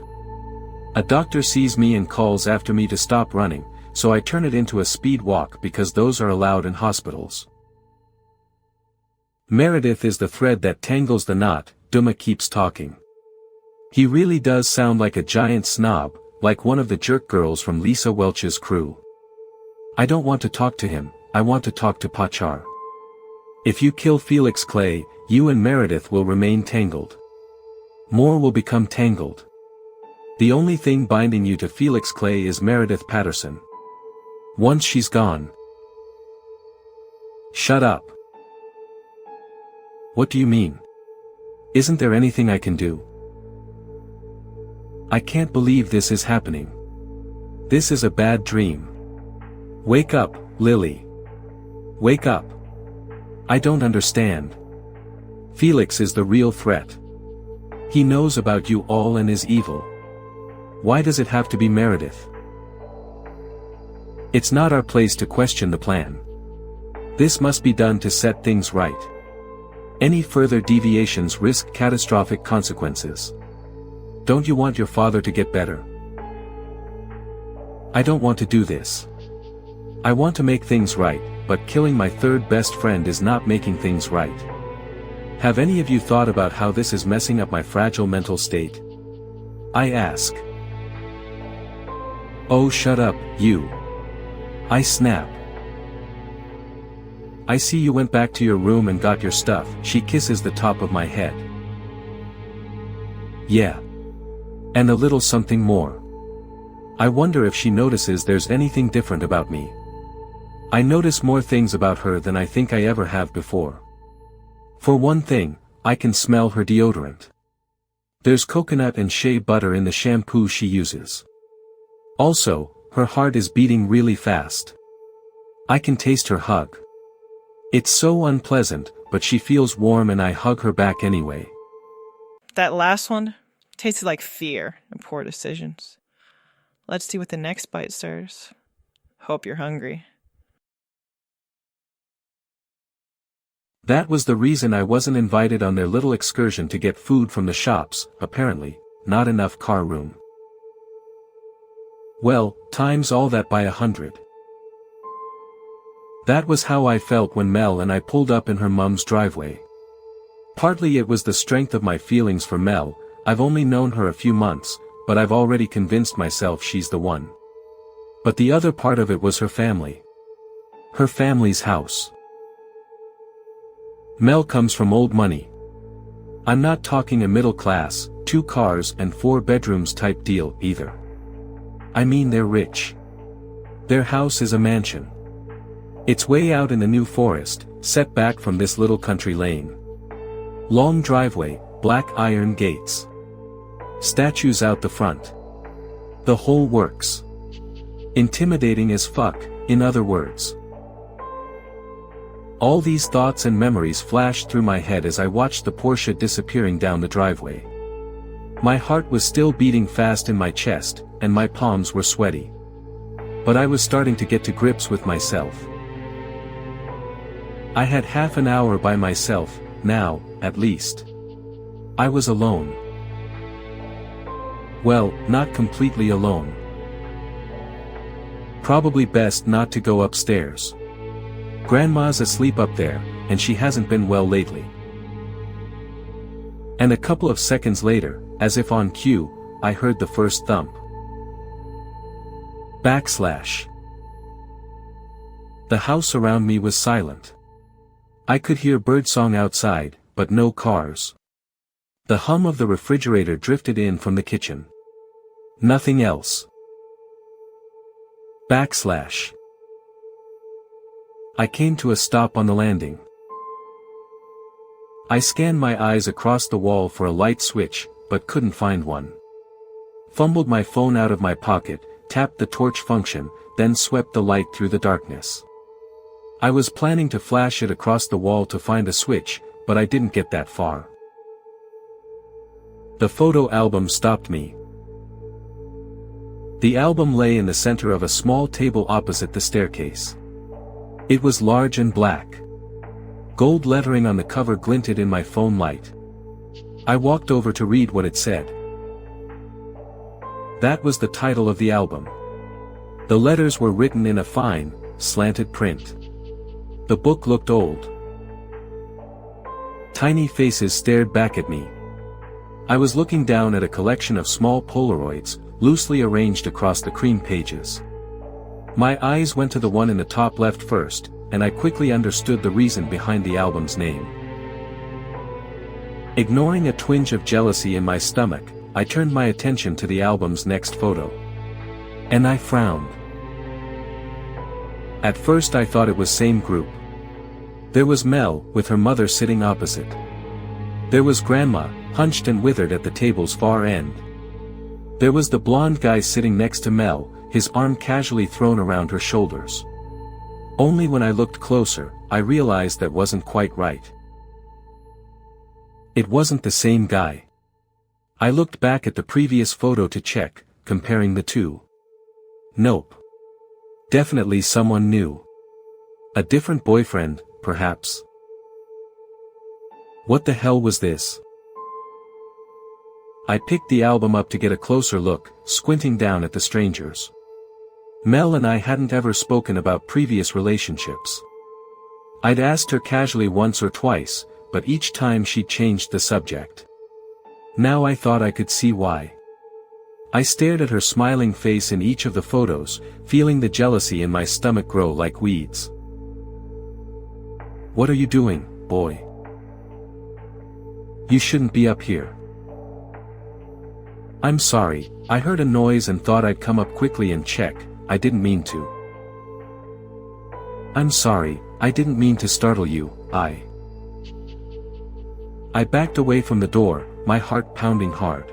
A doctor sees me and calls after me to stop running, so I turn it into a speed walk because those are allowed in hospitals. Meredith is the thread that tangles the knot, Duma keeps talking. He really does sound like a giant snob, like one of the jerk girls from Lisa Welch's crew. I don't want to talk to him, I want to talk to Pachar. If you kill Felix Clay, you and Meredith will remain tangled. More will become tangled. The only thing binding you to Felix Clay is Meredith Patterson. Once she's gone. Shut up. What do you mean? Isn't there anything I can do? I can't believe this is happening. This is a bad dream. Wake up, Lily. Wake up. I don't understand. Felix is the real threat. He knows about you all and is evil. Why does it have to be Meredith? It's not our place to question the plan. This must be done to set things right. Any further deviations risk catastrophic consequences. Don't you want your father to get better? I don't want to do this. I want to make things right, but killing my third best friend is not making things right. Have any of you thought about how this is messing up my fragile mental state? I ask. Oh, shut up, you. I snap. I see you went back to your room and got your stuff. She kisses the top of my head. Yeah. And a little something more. I wonder if she notices there's anything different about me. I notice more things about her than I think I ever have before. For one thing, I can smell her deodorant. There's coconut and shea butter in the shampoo she uses. Also, her heart is beating really fast. I can taste her hug. It's so unpleasant, but she feels warm and I hug her back anyway. That last one tasted like fear and poor decisions. Let's see what the next bite stirs. Hope you're hungry. That was the reason I wasn't invited on their little excursion to get food from the shops, apparently, not enough car room. Well, times all that by 100. That was how I felt when Mel and I pulled up in her mum's driveway. Partly it was the strength of my feelings for Mel. I've only known her a few months, but I've already convinced myself she's the one. But the other part of it was her family. Her family's house. Mel comes from old money. I'm not talking a middle class, 2 cars and 4 bedrooms type deal either. I mean they're rich. Their house is a mansion. It's way out in the New Forest, set back from this little country lane. Long driveway, black iron gates. Statues out the front. The whole works. Intimidating as fuck, in other words. All these thoughts and memories flashed through my head as I watched the Porsche disappearing down the driveway. My heart was still beating fast in my chest, and my palms were sweaty. But I was starting to get to grips with myself. I had half an hour by myself, now, at least. I was alone. Well, not completely alone. Probably best not to go upstairs. Grandma's asleep up there, and she hasn't been well lately. And a couple of seconds later, as if on cue, I heard the first thump. Backslash. The house around me was silent. I could hear birdsong outside, but no cars. The hum of the refrigerator drifted in from the kitchen. Nothing else. Backslash. I came to a stop on the landing. I scanned my eyes across the wall for a light switch, but couldn't find one. Fumbled my phone out of my pocket, tapped the torch function, then swept the light through the darkness. I was planning to flash it across the wall to find a switch, but I didn't get that far. The photo album stopped me. The album lay in the center of a small table opposite the staircase. It was large and black. Gold lettering on the cover glinted in my phone light. I walked over to read what it said. That was the title of the album. The letters were written in a fine, slanted print. The book looked old. Tiny faces stared back at me. I was looking down at a collection of small Polaroids, loosely arranged across the cream pages. My eyes went to the one in the top left first, and I quickly understood the reason behind the album's name. Ignoring a twinge of jealousy in my stomach, I turned my attention to the album's next photo. And I frowned. At first I thought it was same group. There was Mel, with her mother sitting opposite. There was Grandma, hunched and withered at the table's far end. There was the blonde guy sitting next to Mel, his arm casually thrown around her shoulders. Only when I looked closer, I realized that wasn't quite right. It wasn't the same guy. I looked back at the previous photo to check, comparing the two. Nope. Definitely someone new. A different boyfriend, perhaps. What the hell was this? I picked the album up to get a closer look, squinting down at the strangers. Mel and I hadn't ever spoken about previous relationships. I'd asked her casually once or twice, but each time she changed the subject. Now I thought I could see why. I stared at her smiling face in each of the photos, feeling the jealousy in my stomach grow like weeds. What are you doing, boy? You shouldn't be up here. I'm sorry, I heard a noise and thought I'd come up quickly and check. I didn't mean to. I'm sorry, I didn't mean to startle you. I backed away from the door, my heart pounding hard.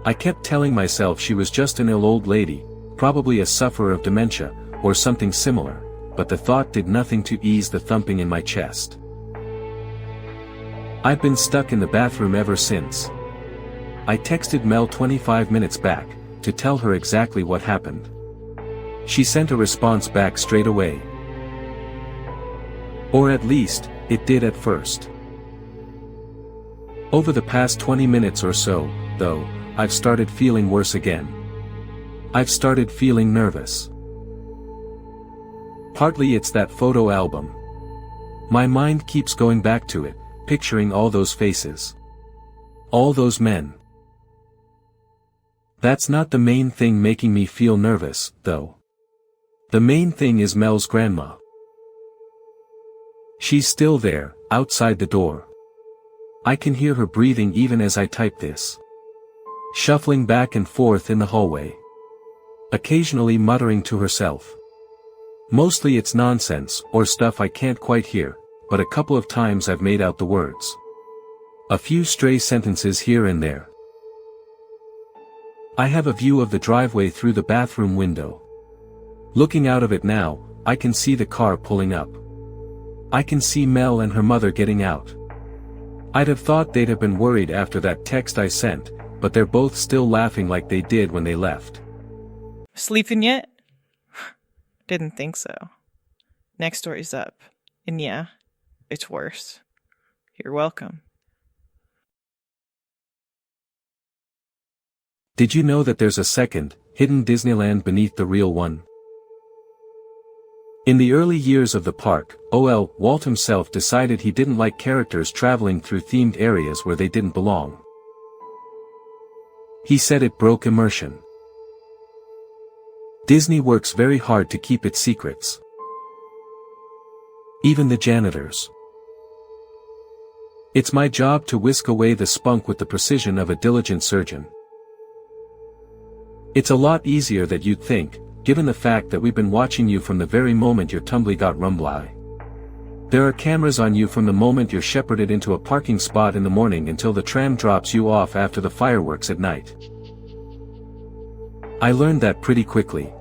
I kept telling myself she was just an ill old lady, probably a sufferer of dementia, or something similar, but the thought did nothing to ease the thumping in my chest. I've been stuck in the bathroom ever since. I texted Mel 25 minutes back, to tell her exactly what happened. She sent a response back straight away. Or at least, it did at first. Over the past 20 minutes or so, though, I've started feeling worse again. I've started feeling nervous. Partly it's that photo album. My mind keeps going back to it, picturing all those faces. All those men. That's not the main thing making me feel nervous, though. The main thing is Mel's grandma. She's still there, outside the door. I can hear her breathing even as I type this. Shuffling back and forth in the hallway. Occasionally muttering to herself. Mostly it's nonsense, or stuff I can't quite hear, but a couple of times I've made out the words. A few stray sentences here and there. I have a view of the driveway through the bathroom window. Looking out of it now, I can see the car pulling up. I can see Mel and her mother getting out. I'd have thought they'd have been worried after that text I sent, but they're both still laughing like they did when they left. Sleeping yet? Didn't think so. Next story's up. And yeah, it's worse. You're welcome. Did you know that there's a second, hidden Disneyland beneath the real one? In the early years of the park, Walt himself decided he didn't like characters traveling through themed areas where they didn't belong. He said it broke immersion. Disney works very hard to keep its secrets. Even the janitors. It's my job to whisk away the spunk with the precision of a diligent surgeon. It's a lot easier than you'd think, given the fact that we've been watching you from the very moment your tumbly got rumbly. There are cameras on you from the moment you're shepherded into a parking spot in the morning until the tram drops you off after the fireworks at night. I learned that pretty quickly.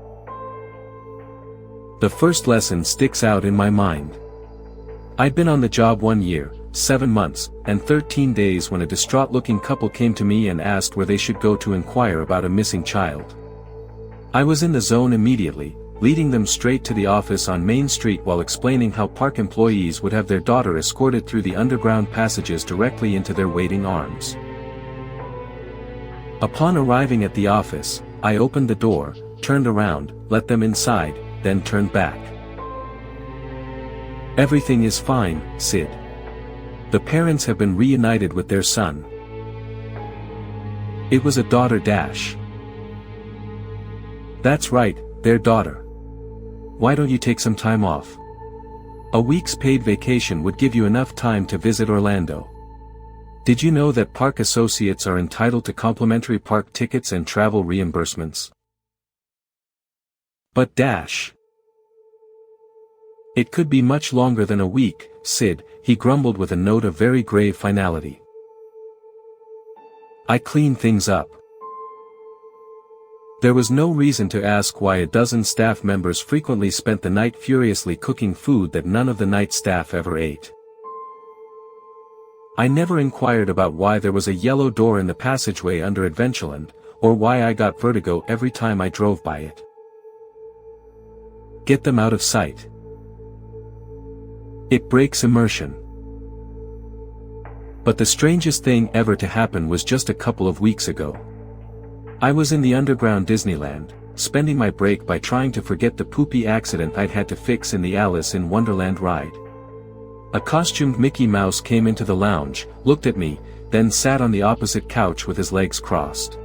The first lesson sticks out in my mind. I'd been on the job 1 year, 7 months, and 13 days when a distraught-looking couple came to me and asked where they should go to inquire about a missing child. I was in the zone immediately, leading them straight to the office on Main Street while explaining how park employees would have their daughter escorted through the underground passages directly into their waiting arms. Upon arriving at the office, I opened the door, turned around, let them inside, then turned back. Everything is fine, Sid. The parents have been reunited with their son. It was a daughter dash. That's right, their daughter. Why don't you take some time off? A week's paid vacation would give you enough time to visit Orlando. Did you know that park associates are entitled to complimentary park tickets and travel reimbursements? But dash. It could be much longer than a week, Sid, he grumbled with a note of very grave finality. I clean things up. There was no reason to ask why a dozen staff members frequently spent the night furiously cooking food that none of the night staff ever ate. I never inquired about why there was a yellow door in the passageway under Adventureland, or why I got vertigo every time I drove by it. Get them out of sight. It breaks immersion. But the strangest thing ever to happen was just a couple of weeks ago. I was in the underground Disneyland, spending my break by trying to forget the poopy accident I'd had to fix in the Alice in Wonderland ride. A costumed Mickey Mouse came into the lounge, looked at me, then sat on the opposite couch with his legs crossed.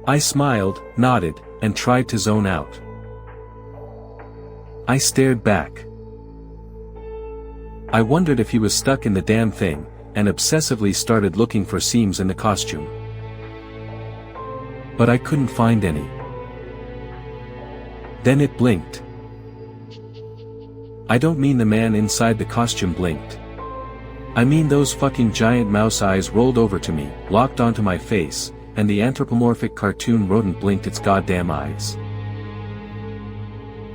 I smiled, nodded, and tried to zone out. I stared back. I wondered if he was stuck in the damn thing, and obsessively started looking for seams in the costume. But I couldn't find any. Then it blinked. I don't mean the man inside the costume blinked. I mean those fucking giant mouse eyes rolled over to me, locked onto my face, and the anthropomorphic cartoon rodent blinked its goddamn eyes.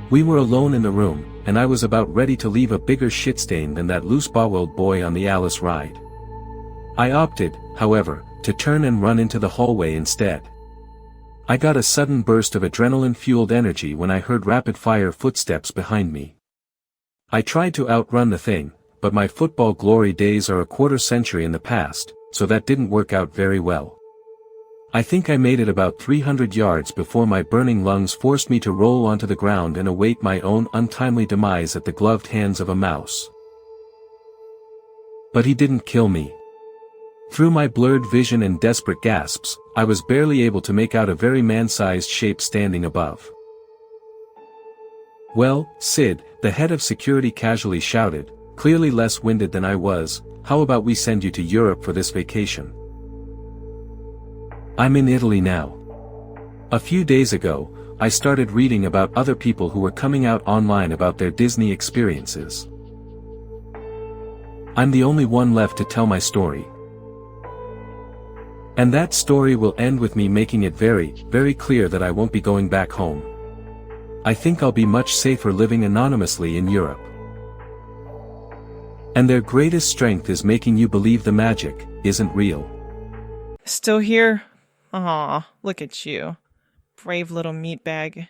We were alone in the room, and I was about ready to leave a bigger shit stain than that loose-boweled boy on the Alice ride. I opted, however, to turn and run into the hallway instead. I got a sudden burst of adrenaline-fueled energy when I heard rapid-fire footsteps behind me. I tried to outrun the thing, but my football glory days are a quarter century in the past, so that didn't work out very well. I think I made it about 300 yards before my burning lungs forced me to roll onto the ground and await my own untimely demise at the gloved hands of a mouse. But he didn't kill me. Through my blurred vision and desperate gasps, I was barely able to make out a very man-sized shape standing above. "Well, Sid," the head of security casually shouted, clearly less winded than I was, "how about we send you to Europe for this vacation? I'm in Italy now. A few days ago, I started reading about other people who were coming out online about their Disney experiences. I'm the only one left to tell my story. And that story will end with me making it very, very clear that I won't be going back home. I think I'll be much safer living anonymously in Europe. And their greatest strength is making you believe the magic isn't real." Still here? Aw, look at you. Brave little meatbag.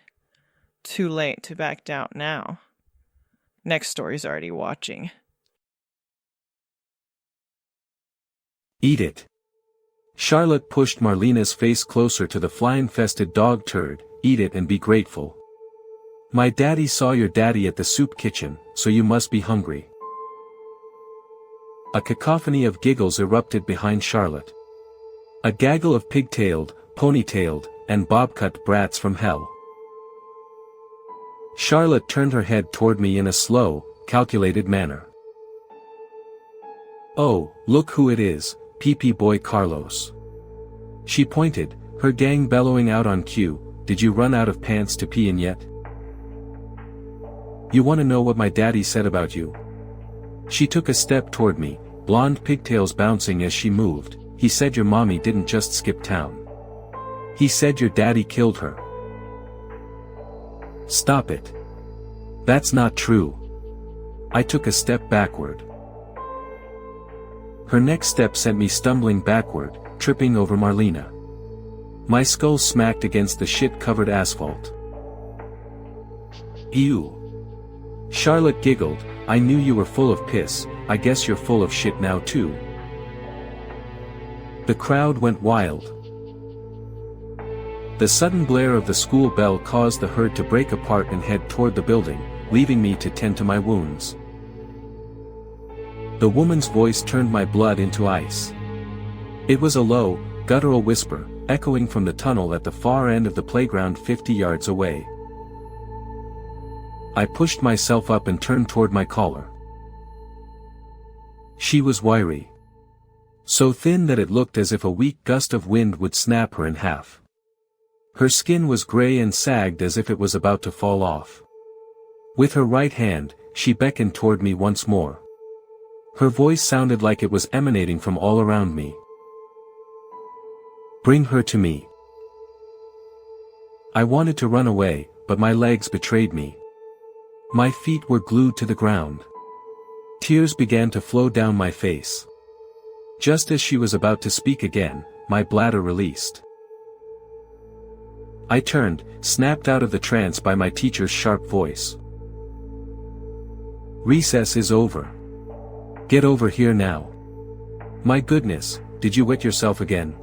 Too late to back out now. Next story's already watching. Eat it. Charlotte pushed Marlena's face closer to the fly-infested dog turd. "Eat it and be grateful. My daddy saw your daddy at the soup kitchen, so you must be hungry." A cacophony of giggles erupted behind Charlotte. A gaggle of pigtailed, ponytailed, and bobcut brats from hell. Charlotte turned her head toward me in a slow, calculated manner. "Oh, look who it is, pee-pee boy Carlos." She pointed, her gang bellowing out on cue, "Did you run out of pants to pee in yet? You want to know what my daddy said about you?" She took a step toward me, blonde pigtails bouncing as she moved. "He said your mommy didn't just skip town. He said your daddy killed her." "Stop it. That's not true." I took a step backward. Her next step sent me stumbling backward, tripping over Marlena. My skull smacked against the shit-covered asphalt. "Ew." Charlotte giggled, "I knew you were full of piss, I guess you're full of shit now too." The crowd went wild. The sudden blare of the school bell caused the herd to break apart and head toward the building, leaving me to tend to my wounds. The woman's voice turned my blood into ice. It was a low, guttural whisper, echoing from the tunnel at the far end of the playground 50 yards away. I pushed myself up and turned toward my caller. She was wiry. So thin that it looked as if a weak gust of wind would snap her in half. Her skin was gray and sagged as if it was about to fall off. With her right hand, she beckoned toward me once more. Her voice sounded like it was emanating from all around me. "Bring her to me." I wanted to run away, but my legs betrayed me. My feet were glued to the ground. Tears began to flow down my face. Just as she was about to speak again, my bladder released. I turned, snapped out of the trance by my teacher's sharp voice. Recess is over. Get over here now. My goodness, did you wet yourself again?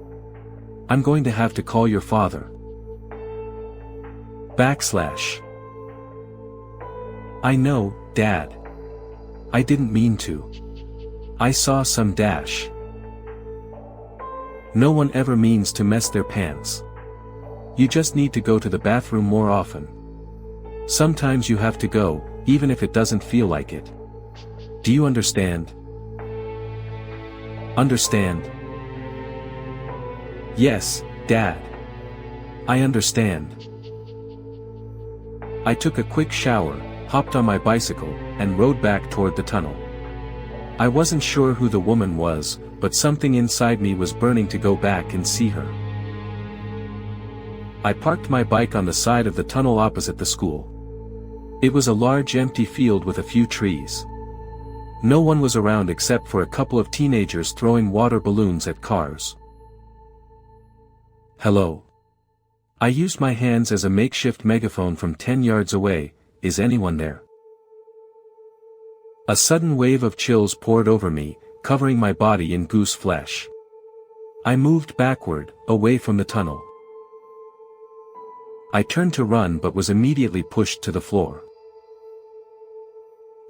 I'm going to have to call your father. / I know, Dad. I didn't mean to. I saw some / No one ever means to mess their pants. You just need to go to the bathroom more often. Sometimes you have to go, even if it doesn't feel like it. Do you understand? Understand? Yes, Dad. I understand. I took a quick shower, hopped on my bicycle, and rode back toward the tunnel. I wasn't sure who the woman was, but something inside me was burning to go back and see her. I parked my bike on the side of the tunnel opposite the school. It was a large empty field with a few trees. No one was around except for a couple of teenagers throwing water balloons at cars. Hello. I used my hands as a makeshift megaphone from 10 yards away. Is anyone there? A sudden wave of chills poured over me, covering my body in goose flesh. I moved backward, away from the tunnel. I turned to run but was immediately pushed to the floor.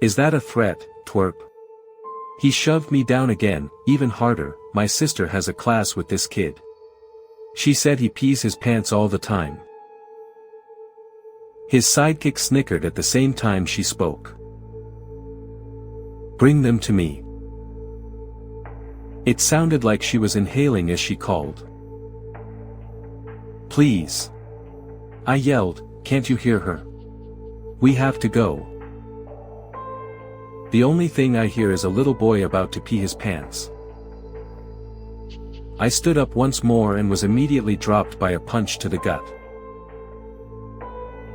Is that a threat, twerp? He shoved me down again, even harder. My sister has a class with this kid. She said he pees his pants all the time. His sidekick snickered at the same time she spoke. Bring them to me. It sounded like she was inhaling as she called. Please. I yelled, can't you hear her? We have to go. The only thing I hear is a little boy about to pee his pants. I stood up once more and was immediately dropped by a punch to the gut.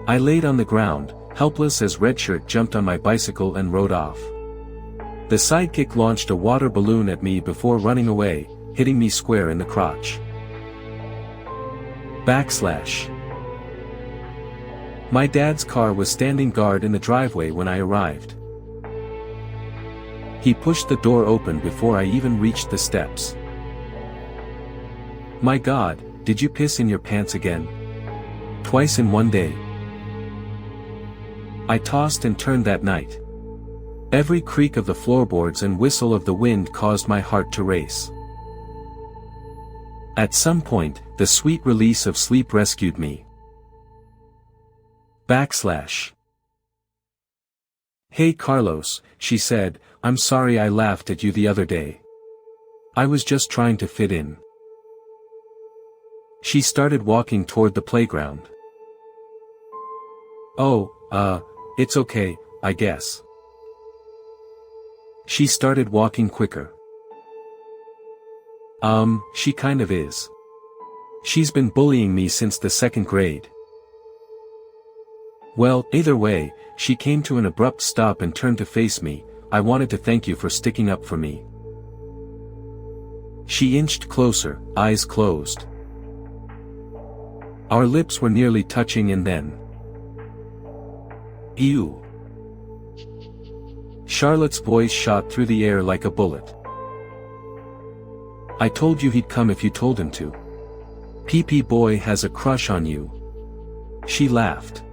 I laid on the ground, helpless as Redshirt jumped on my bicycle and rode off. The sidekick launched a water balloon at me before running away, hitting me square in the crotch. / My dad's car was standing guard in the driveway when I arrived. He pushed the door open before I even reached the steps. My God, did you piss in your pants again? Twice in one day. I tossed and turned that night. Every creak of the floorboards and whistle of the wind caused my heart to race. At some point, the sweet release of sleep rescued me. / Hey Carlos, she said, I'm sorry I laughed at you the other day. I was just trying to fit in. She started walking toward the playground. Oh, it's okay, I guess. She started walking quicker. She kind of is. She's been bullying me since the 2nd grade. Well, either way, she came to an abrupt stop and turned to face me. I wanted to thank you for sticking up for me. She inched closer, eyes closed. Our lips were nearly touching and then. Ew. Charlotte's voice shot through the air like a bullet. I told you he'd come if you told him to. PP boy has a crush on you. She laughed.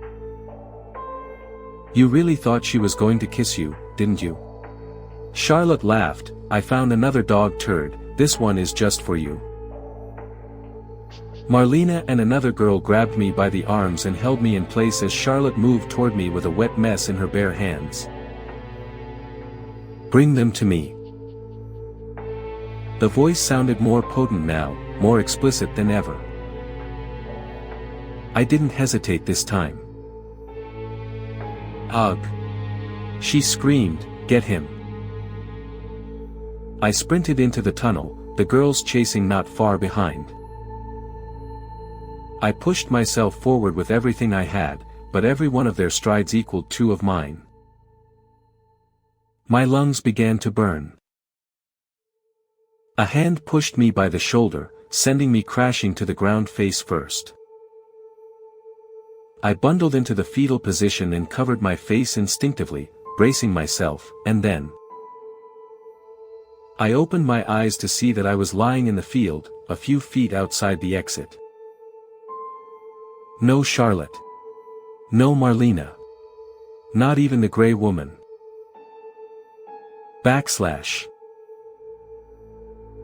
You really thought she was going to kiss you, didn't you? Charlotte laughed. I found another dog turd, this one is just for you. Marlena and another girl grabbed me by the arms and held me in place as Charlotte moved toward me with a wet mess in her bare hands. Bring them to me. The voice sounded more potent now, more explicit than ever. I didn't hesitate this time. Ugh! She screamed, get him. I sprinted into the tunnel, the girls chasing not far behind. I pushed myself forward with everything I had, but every one of their strides equaled 2 of mine. My lungs began to burn. A hand pushed me by the shoulder, sending me crashing to the ground face first. I bundled into the fetal position and covered my face instinctively, bracing myself, and then I opened my eyes to see that I was lying in the field, a few feet outside the exit. No Charlotte. No Marlena. Not even the gray woman.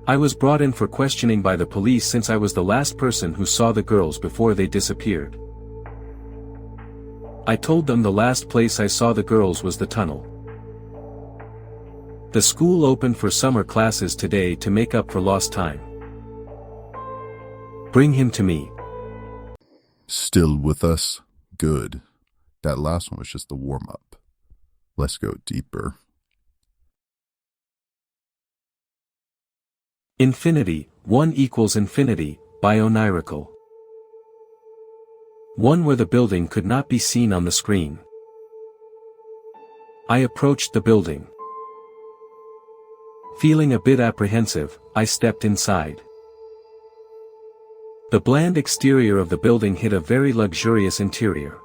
I was brought in for questioning by the police since I was the last person who saw the girls before they disappeared. I told them the last place I saw the girls was the tunnel. The school opened for summer classes today to make up for lost time. Bring him to me. Still with us? Good. That last one was just the warm-up. Let's go deeper. Infinity, 1 equals infinity, Bioniracle. 1 where the building could not be seen on the screen. I approached the building. Feeling a bit apprehensive, I stepped inside. The bland exterior of the building hid a very luxurious interior.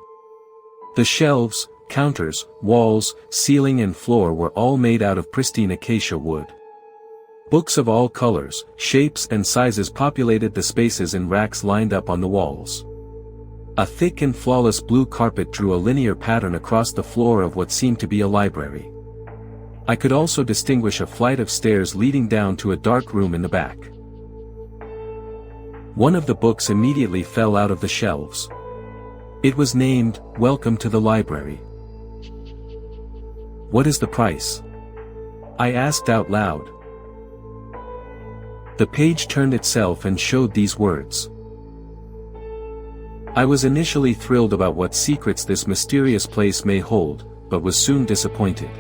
The shelves, counters, walls, ceiling and floor were all made out of pristine acacia wood. Books of all colors, shapes and sizes populated the spaces in racks lined up on the walls. A thick and flawless blue carpet drew a linear pattern across the floor of what seemed to be a library. I could also distinguish a flight of stairs leading down to a dark room in the back. One of the books immediately fell out of the shelves. It was named, "Welcome to the Library." "What is the price?" I asked out loud. The page turned itself and showed these words. I was initially thrilled about what secrets this mysterious place may hold, but was soon disappointed.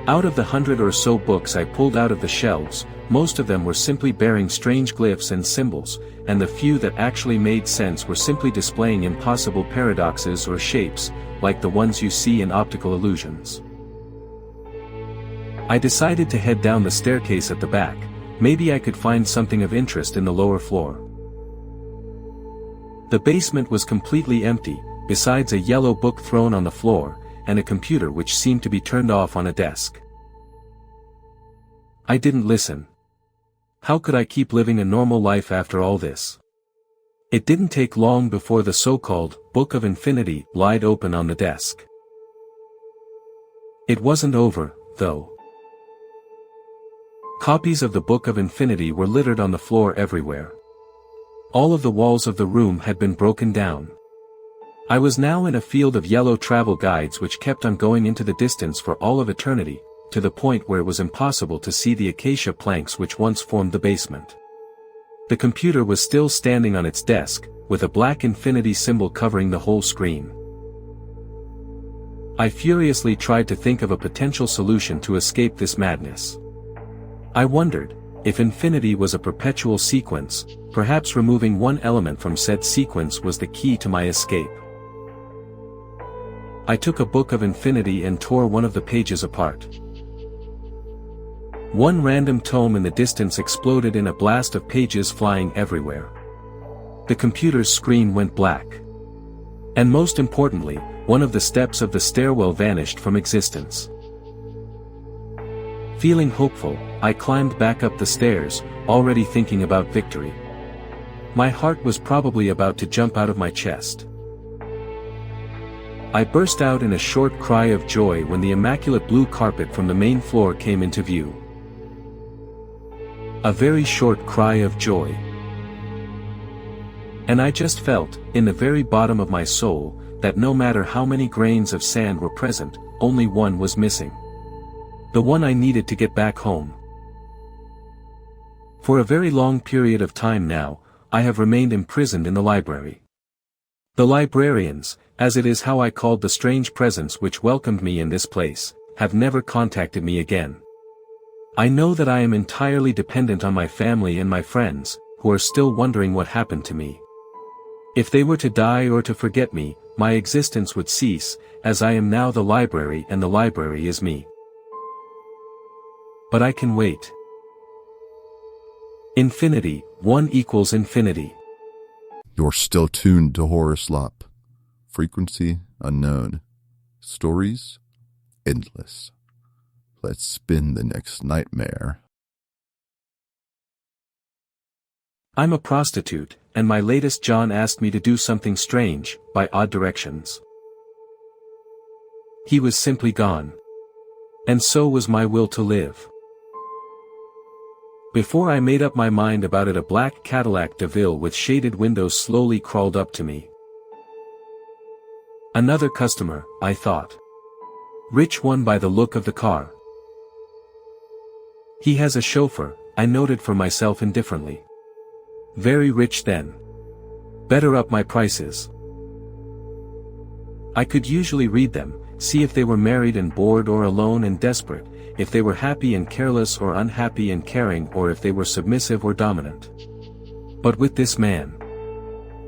Out of the 100 or so books I pulled out of the shelves, most of them were simply bearing strange glyphs and symbols, and the few that actually made sense were simply displaying impossible paradoxes or shapes, like the ones you see in optical illusions. I decided to head down the staircase at the back. Maybe I could find something of interest in the lower floor. The basement was completely empty, besides a yellow book thrown on the floor, and a computer which seemed to be turned off on a desk. I didn't listen. How could I keep living a normal life after all this? It didn't take long before the so-called Book of Infinity lied open on the desk. It wasn't over, though. Copies of the Book of Infinity were littered on the floor everywhere. All of the walls of the room had been broken down. I was now in a field of yellow travel guides which kept on going into the distance for all of eternity, to the point where it was impossible to see the acacia planks which once formed the basement. The computer was still standing on its desk, with a black infinity symbol covering the whole screen. I furiously tried to think of a potential solution to escape this madness. I wondered, if infinity was a perpetual sequence, perhaps removing one element from said sequence was the key to my escape. I took a Book of Infinity and tore one of the pages apart. One random tome in the distance exploded in a blast of pages flying everywhere. The computer's screen went black. And most importantly, one of the steps of the stairwell vanished from existence. Feeling hopeful, I climbed back up the stairs, already thinking about victory. My heart was probably about to jump out of my chest. I burst out in a short cry of joy when the immaculate blue carpet from the main floor came into view. A very short cry of joy. And I just felt, in the very bottom of my soul, that no matter how many grains of sand were present, only one was missing. The one I needed to get back home. For a very long period of time now, I have remained imprisoned in the library. The librarians, as it is how I called the strange presence which welcomed me in this place, have never contacted me again. I know that I am entirely dependent on my family and my friends, who are still wondering what happened to me. If they were to die or to forget me, my existence would cease, as I am now the library and the library is me. But I can wait. Infinity, 1 equals infinity. You're still tuned to Horror Slop. Frequency unknown. Stories endless. Let's spin the next nightmare. I'm a prostitute, and my latest John asked me to do something strange, by odd directions. He was simply gone. And so was my will to live. Before I made up my mind about it, a black Cadillac DeVille with shaded windows slowly crawled up to me. Another customer, I thought. Rich one by the look of the car. He has a chauffeur, I noted for myself indifferently. Very rich then. Better up my prices. I could usually read them, see if they were married and bored or alone and desperate, if they were happy and careless or unhappy and caring, or if they were submissive or dominant. But with this man,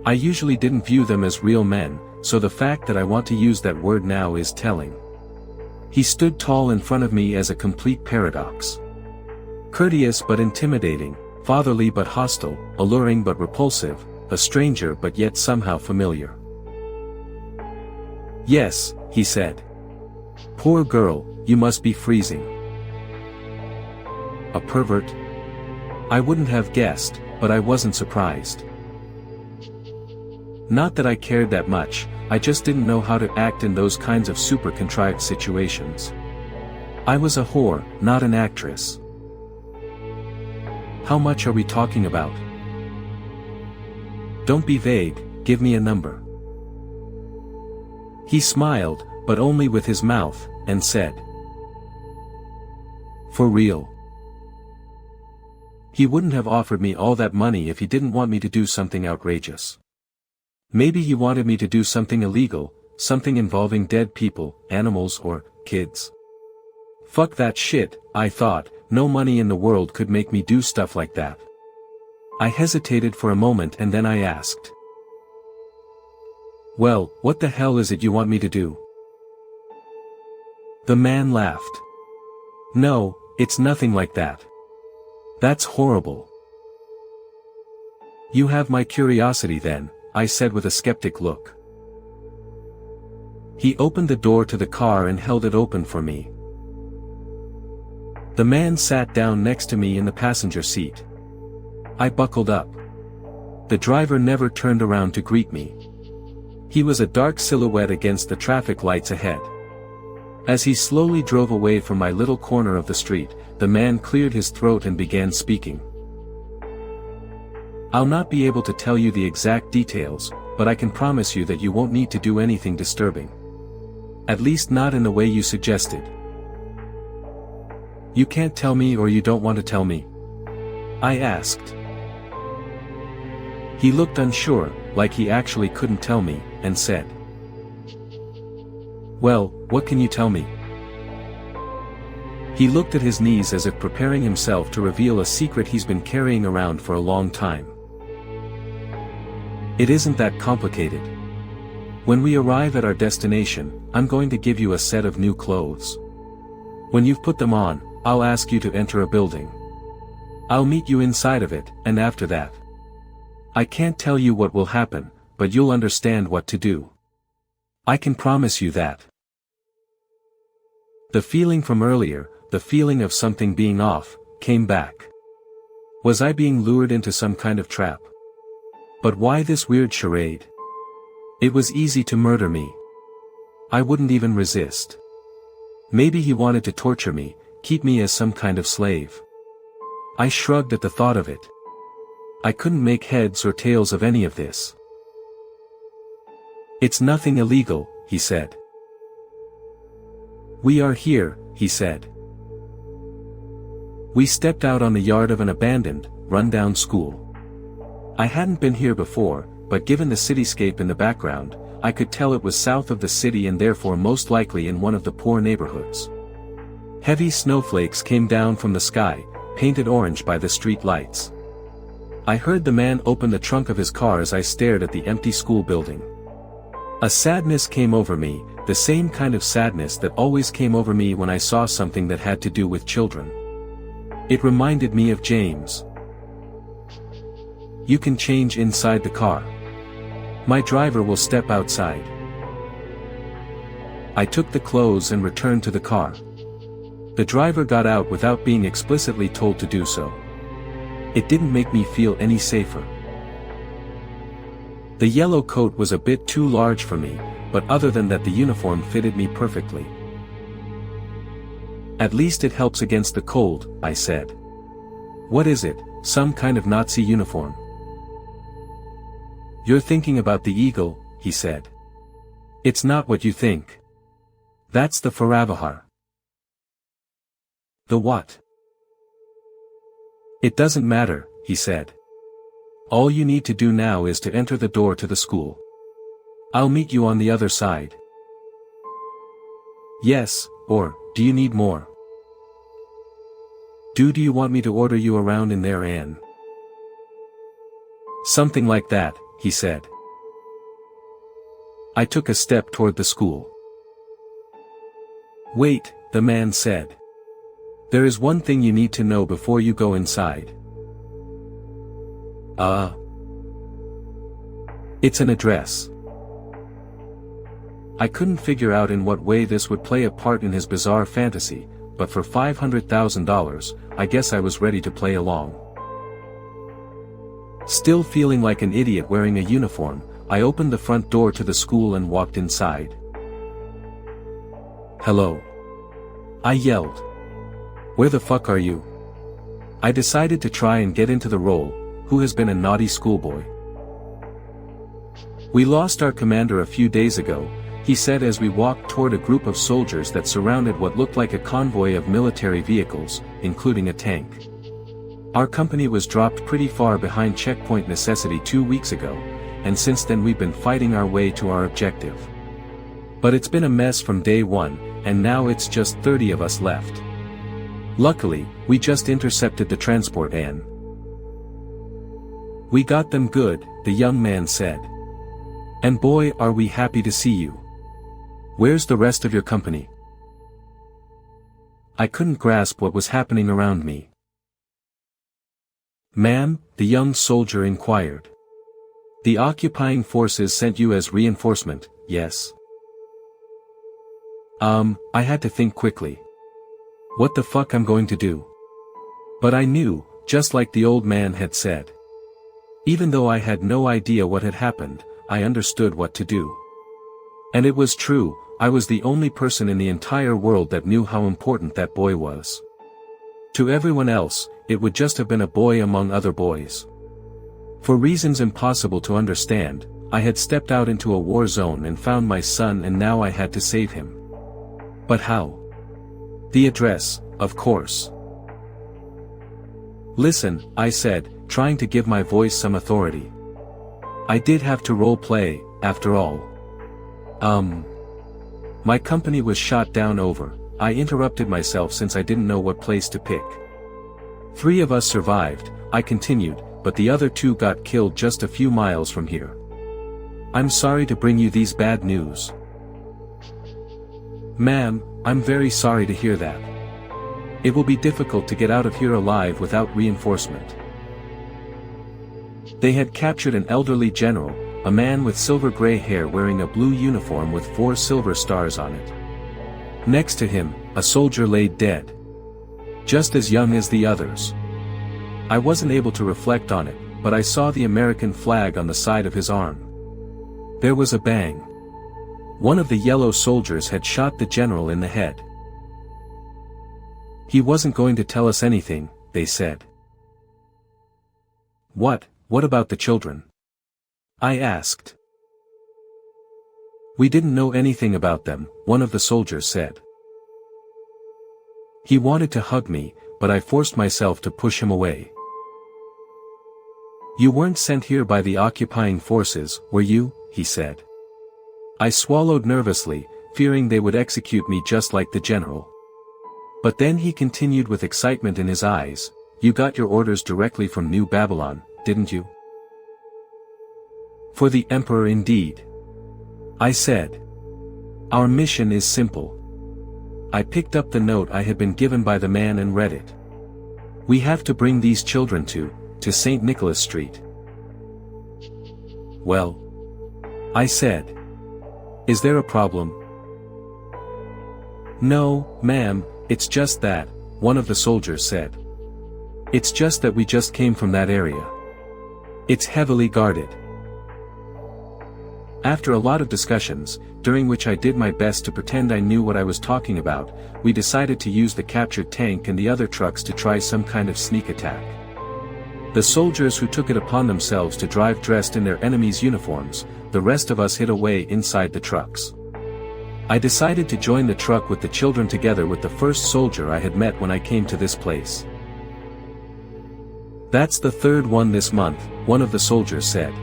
I usually didn't view them as real men, so the fact that I want to use that word now is telling. He stood tall in front of me as a complete paradox. Courteous but intimidating, fatherly but hostile, alluring but repulsive, a stranger but yet somehow familiar. "Yes," he said. "Poor girl, you must be freezing." A pervert? I wouldn't have guessed, but I wasn't surprised. Not that I cared that much, I just didn't know how to act in those kinds of super contrived situations. I was a whore, not an actress. "How much are we talking about?" "Don't be vague, give me a number." He smiled, but only with his mouth, and said, "For real." He wouldn't have offered me all that money if he didn't want me to do something outrageous. Maybe he wanted me to do something illegal, something involving dead people, animals, or kids. Fuck that shit, I thought, no money in the world could make me do stuff like that. I hesitated for a moment and then I asked, "Well, what the hell is it you want me to do?" The man laughed. "No, it's nothing like that. That's horrible." "You have my curiosity then," I said with a skeptic look. He opened the door to the car and held it open for me. The man sat down next to me in the passenger seat. I buckled up. The driver never turned around to greet me. He was a dark silhouette against the traffic lights ahead. As he slowly drove away from my little corner of the street, the man cleared his throat and began speaking. "I'll not be able to tell you the exact details, but I can promise you that you won't need to do anything disturbing. At least not in the way you suggested." "You can't tell me or you don't want to tell me?" I asked. He looked unsure, like he actually couldn't tell me, and said, "Well, what can you tell me?" He looked at his knees as if preparing himself to reveal a secret he's been carrying around for a long time. "It isn't that complicated. When we arrive at our destination, I'm going to give you a set of new clothes. When you've put them on, I'll ask you to enter a building. I'll meet you inside of it, and after that, I can't tell you what will happen, but you'll understand what to do. I can promise you that." The feeling from earlier, the feeling of something being off, came back. Was I being lured into some kind of trap? But why this weird charade? It was easy to murder me. I wouldn't even resist. Maybe he wanted to torture me, keep me as some kind of slave. I shrugged at the thought of it. I couldn't make heads or tails of any of this. "It's nothing illegal," he said. "We are here," he said. We stepped out on the yard of an abandoned, run-down school. I hadn't been here before, but given the cityscape in the background, I could tell it was south of the city and therefore most likely in one of the poor neighborhoods. Heavy snowflakes came down from the sky, painted orange by the street lights. I heard the man open the trunk of his car as I stared at the empty school building. A sadness came over me, the same kind of sadness that always came over me when I saw something that had to do with children. It reminded me of James. You can change inside the car. My driver will step outside. I took the clothes and returned to the car. The driver got out without being explicitly told to do so. It didn't make me feel any safer. The yellow coat was a bit too large for me, but other than that the uniform fitted me perfectly. At least it helps against the cold, I said. What is it, some kind of Nazi uniform? You're thinking about the eagle, he said. It's not what you think. That's the Faravahar. The what? It doesn't matter, he said. All you need to do now is to enter the door to the school. I'll meet you on the other side. Yes, or, do you need more? Do you want me to order you around in there, Anne? Something like that, he said. I took a step toward the school. Wait, the man said. There is one thing you need to know before you go inside. It's an address. I couldn't figure out in what way this would play a part in his bizarre fantasy, but for $500,000, I guess I was ready to play along. Still feeling like an idiot wearing a uniform, I opened the front door to the school and walked inside. Hello. I yelled. Where the fuck are you? I decided to try and get into the role, who has been a naughty schoolboy. We lost our commander a few days ago, he said as we walked toward a group of soldiers that surrounded what looked like a convoy of military vehicles, including a tank. Our company was dropped pretty far behind checkpoint necessity 2 weeks ago, and since then we've been fighting our way to our objective. But it's been a mess from day one, and now it's just 30 of us left. Luckily, we just intercepted the transport, Anne. We got them good, the young man said. And boy are we happy to see you. Where's the rest of your company? I couldn't grasp what was happening around me. Ma'am, the young soldier inquired. The occupying forces sent you as reinforcement, yes? I had to think quickly. What the fuck I'm going to do? But I knew, just like the old man had said. Even though I had no idea what had happened, I understood what to do. And it was true, I was the only person in the entire world that knew how important that boy was. To everyone else, it would just have been a boy among other boys. For reasons impossible to understand, I had stepped out into a war zone and found my son, and now I had to save him. But how? The address, of course. Listen, I said, trying to give my voice some authority. I did have to role play, after all. My company was shot down over, I interrupted myself since I didn't know what place to pick. 3 of us survived, I continued, but the other 2 got killed just a few miles from here. I'm sorry to bring you these bad news. Ma'am, I'm very sorry to hear that. It will be difficult to get out of here alive without reinforcement. They had captured an elderly general, a man with silver-gray hair wearing a blue uniform with 4 silver stars on it. Next to him, a soldier lay dead. Just as young as the others. I wasn't able to reflect on it, but I saw the American flag on the side of his arm. There was a bang. One of the yellow soldiers had shot the general in the head. He wasn't going to tell us anything, they said. What about the children? I asked. We didn't know anything about them, one of the soldiers said. He wanted to hug me, but I forced myself to push him away. You weren't sent here by the occupying forces, were you? He said. I swallowed nervously, fearing they would execute me just like the general. But then he continued with excitement in his eyes, you got your orders directly from New Babylon, didn't you? For the Emperor indeed. I said. Our mission is simple. I picked up the note I had been given by the man and read it. We have to bring these children to St. Nicholas Street. Well? I said. Is there a problem? No, ma'am, it's just that, one of the soldiers said. It's just that we just came from that area. It's heavily guarded. After a lot of discussions, during which I did my best to pretend I knew what I was talking about, we decided to use the captured tank and the other trucks to try some kind of sneak attack. The soldiers who took it upon themselves to drive dressed in their enemies' uniforms, the rest of us hid away inside the trucks. I decided to join the truck with the children together with the first soldier I had met when I came to this place. That's the third one this month, one of the soldiers said.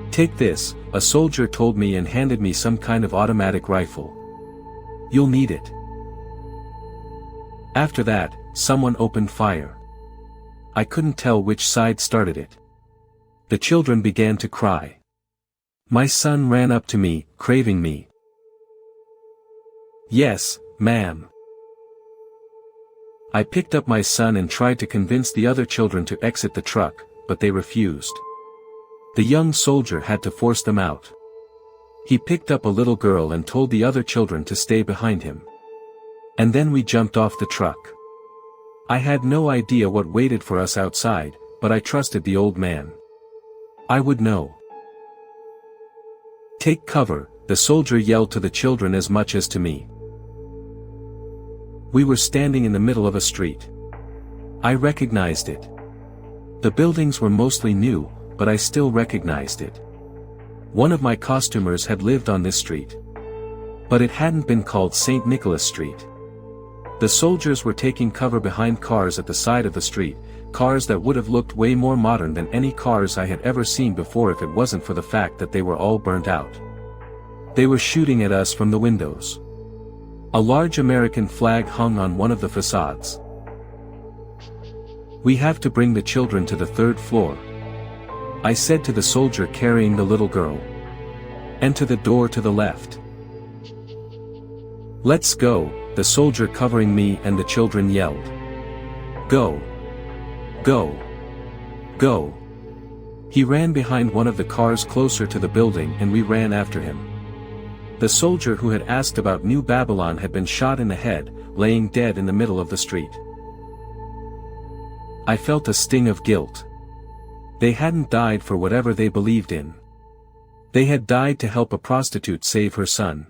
Take this, a soldier told me and handed me some kind of automatic rifle. You'll need it. After that, someone opened fire. I couldn't tell which side started it. The children began to cry. My son ran up to me, craving me. Yes, ma'am. I picked up my son and tried to convince the other children to exit the truck, but they refused. The young soldier had to force them out. He picked up a little girl and told the other children to stay behind him. And then we jumped off the truck. I had no idea what waited for us outside, but I trusted the old man. I would know. Take cover, the soldier yelled to the children as much as to me. We were standing in the middle of a street. I recognized it. The buildings were mostly new, but I still recognized it. One of my costumers had lived on this street. But it hadn't been called St. Nicholas Street. The soldiers were taking cover behind cars at the side of the street, cars that would have looked way more modern than any cars I had ever seen before if it wasn't for the fact that they were all burnt out. They were shooting at us from the windows. A large American flag hung on one of the facades. We have to bring the children to the third floor, I said to the soldier carrying the little girl. And to the door to the left. Let's go, the soldier covering me and the children yelled. Go. Go. Go. He ran behind one of the cars closer to the building and we ran after him. The soldier who had asked about New Babylon had been shot in the head, laying dead in the middle of the street. I felt a sting of guilt. They hadn't died for whatever they believed in. They had died to help a prostitute save her son.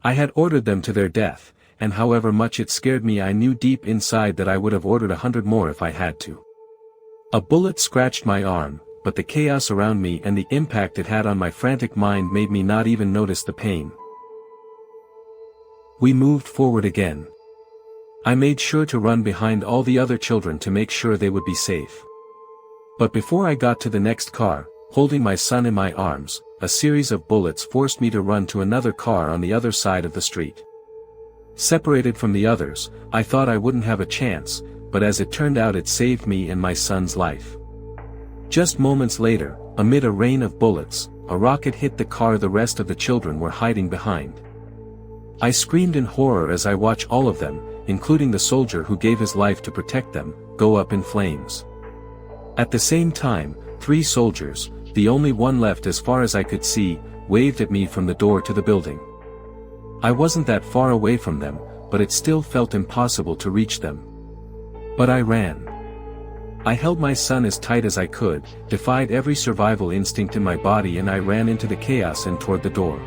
I had ordered them to their death, and however much it scared me I knew deep inside that I would have ordered 100 more if I had to. A bullet scratched my arm, but the chaos around me and the impact it had on my frantic mind made me not even notice the pain. We moved forward again. I made sure to run behind all the other children to make sure they would be safe. But before I got to the next car, holding my son in my arms, a series of bullets forced me to run to another car on the other side of the street. Separated from the others, I thought I wouldn't have a chance, but as it turned out it saved me and my son's life. Just moments later, amid a rain of bullets, a rocket hit the car the rest of the children were hiding behind. I screamed in horror as I watched all of them, including the soldier who gave his life to protect them, go up in flames. At the same time, 3 soldiers, the only one left as far as I could see, waved at me from the door to the building. I wasn't that far away from them, but it still felt impossible to reach them. But I ran. I held my son as tight as I could, defied every survival instinct in my body and I ran into the chaos and toward the door.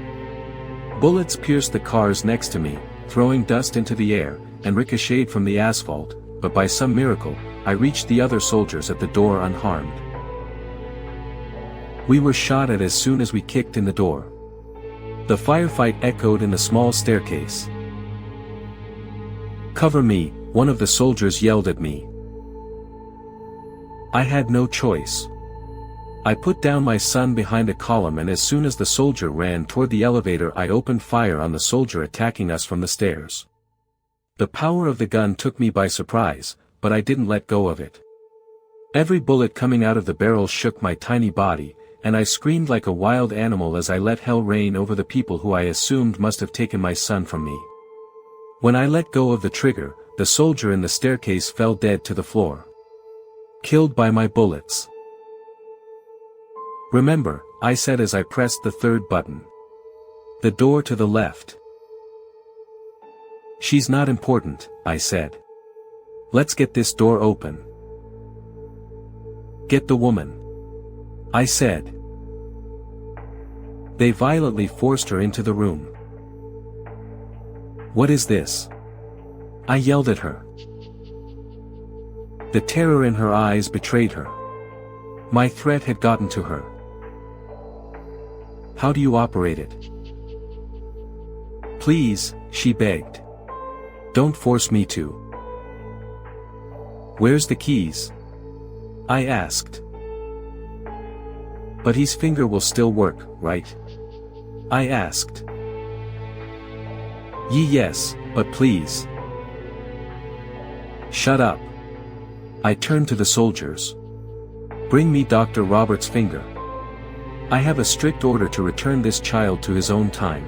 Bullets pierced the cars next to me, throwing dust into the air, and ricocheted from the asphalt, but by some miracle, I reached the other soldiers at the door unharmed. We were shot at as soon as we kicked in the door. The firefight echoed in the small staircase. Cover me, one of the soldiers yelled at me. I had no choice. I put down my son behind a column and as soon as the soldier ran toward the elevator I opened fire on the soldier attacking us from the stairs. The power of the gun took me by surprise, but I didn't let go of it. Every bullet coming out of the barrel shook my tiny body, and I screamed like a wild animal as I let hell rain over the people who I assumed must have taken my son from me. When I let go of the trigger, the soldier in the staircase fell dead to the floor. Killed by my bullets. Remember, I said as I pressed the third button. The door to the left. She's not important, I said. Let's get this door open. Get the woman. I said. They violently forced her into the room. What is this? I yelled at her. The terror in her eyes betrayed her. My threat had gotten to her. How do you operate it? Please, she begged. Don't force me to. Where's the keys? I asked. But his finger will still work, right? I asked. Yes, but please. Shut up. I turned to the soldiers. Bring me Dr. Robert's finger. I have a strict order to return this child to his own time.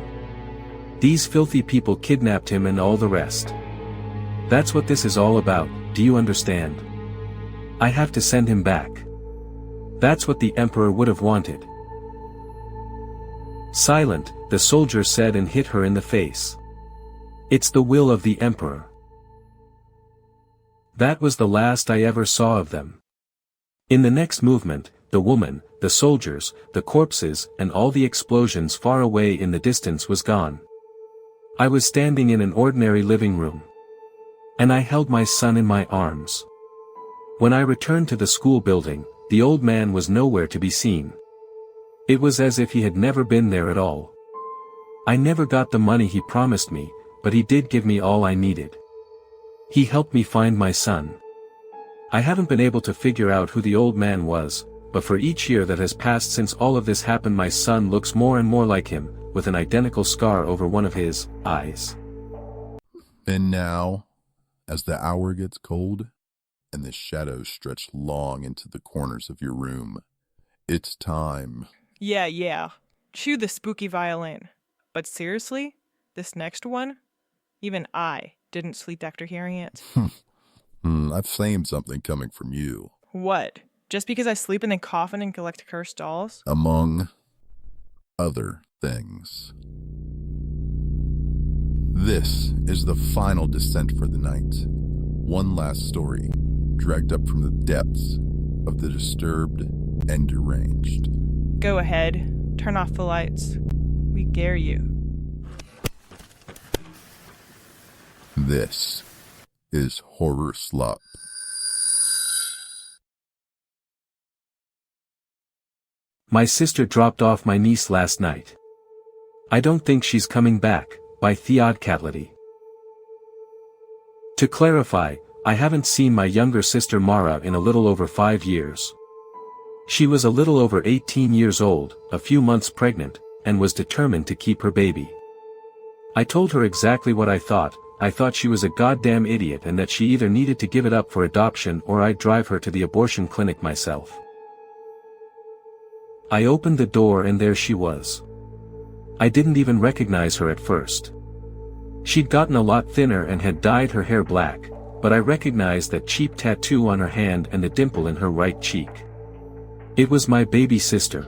These filthy people kidnapped him and all the rest. That's what this is all about, do you understand? I have to send him back. That's what the Emperor would have wanted. Silent, the soldier said and hit her in the face. It's the will of the Emperor. That was the last I ever saw of them. In the next movement, the woman, the soldiers, the corpses, and all the explosions far away in the distance was gone. I was standing in an ordinary living room. And I held my son in my arms. When I returned to the school building, the old man was nowhere to be seen. It was as if he had never been there at all. I never got the money he promised me, but he did give me all I needed. He helped me find my son. I haven't been able to figure out who the old man was, but for each year that has passed since all of this happened my son looks more and more like him, with an identical scar over one of his eyes. And now, as the hour gets cold, and the shadows stretch long into the corners of your room, it's time. Yeah. Chew the spooky violin. But seriously, this next one? Even I didn't sleep after hearing it. I've claimed something coming from you. What? Just because I sleep in a coffin and collect cursed dolls? Among other things. This is the final descent for the night. One last story, dragged up from the depths of the disturbed and deranged. Go ahead. Turn off the lights. We dare you. This is Horror Slop. My sister dropped off my niece last night. I don't think she's coming back, by Theod Catlety. To clarify, I haven't seen my younger sister Mara in a little over 5 years. She was a little over 18 years old, a few months pregnant, and was determined to keep her baby. I told her exactly what I thought she was a goddamn idiot and that she either needed to give it up for adoption or I'd drive her to the abortion clinic myself. I opened the door and there she was. I didn't even recognize her at first. She'd gotten a lot thinner and had dyed her hair black, but I recognized that cheap tattoo on her hand and the dimple in her right cheek. It was my baby sister.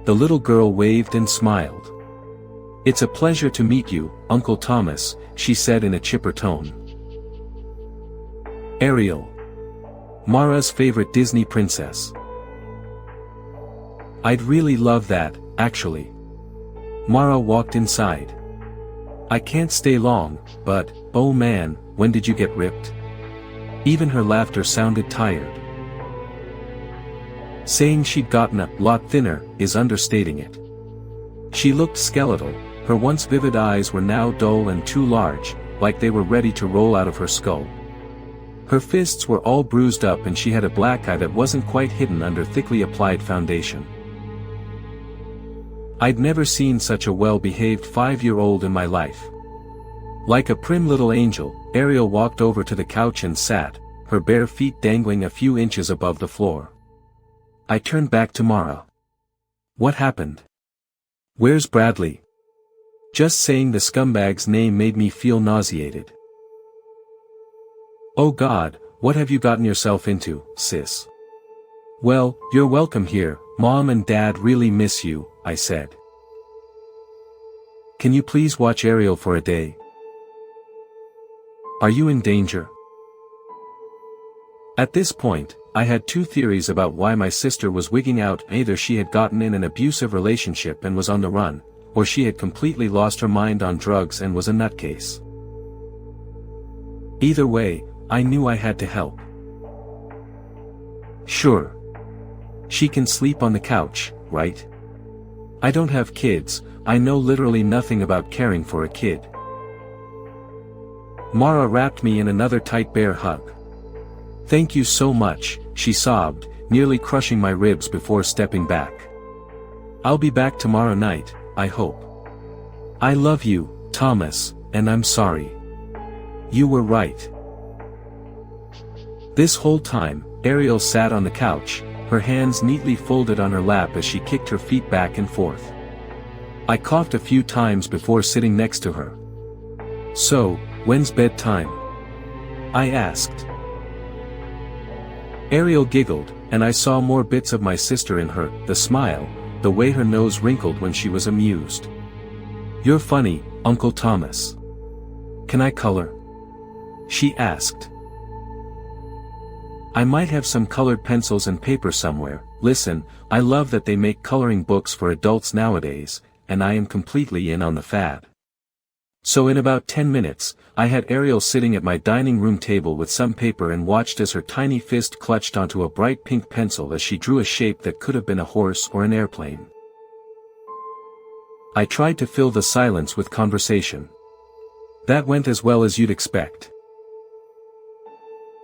The little girl waved and smiled. "It's a pleasure to meet you, Uncle Thomas," she said in a chipper tone. Ariel. Mara's favorite Disney princess. I'd really love that, actually. Mara walked inside. I can't stay long, but, oh man, when did you get ripped? Even her laughter sounded tired. Saying she'd gotten a lot thinner is understating it. She looked skeletal, her once vivid eyes were now dull and too large, like they were ready to roll out of her skull. Her fists were all bruised up and she had a black eye that wasn't quite hidden under thickly applied foundation. I'd never seen such a well-behaved 5-year-old in my life. Like a prim little angel, Ariel walked over to the couch and sat, her bare feet dangling a few inches above the floor. I turned back to Mara. What happened? Where's Bradley? Just saying the scumbag's name made me feel nauseated. Oh God, what have you gotten yourself into, sis? Well, you're welcome here, Mom and Dad really miss you, I said. Can you please watch Ariel for a day? Are you in danger? At this point, I had two theories about why my sister was wigging out. Either she had gotten in an abusive relationship and was on the run, or she had completely lost her mind on drugs and was a nutcase. Either way, I knew I had to help. Sure. She can sleep on the couch, right? I don't have kids, I know literally nothing about caring for a kid. Mara wrapped me in another tight bear hug. Thank you so much, she sobbed, nearly crushing my ribs before stepping back. I'll be back tomorrow night, I hope. I love you, Thomas, and I'm sorry. You were right. This whole time, Ariel sat on the couch, her hands neatly folded on her lap as she kicked her feet back and forth. I coughed a few times before sitting next to her. So, when's bedtime? I asked. Ariel giggled, and I saw more bits of my sister in her, the smile, the way her nose wrinkled when she was amused. You're funny, Uncle Thomas. Can I color? She asked. I might have some colored pencils and paper somewhere. Listen, I love that they make coloring books for adults nowadays, and I am completely in on the fad. So in about 10 minutes, I had Ariel sitting at my dining room table with some paper and watched as her tiny fist clutched onto a bright pink pencil as she drew a shape that could have been a horse or an airplane. I tried to fill the silence with conversation. That went as well as you'd expect.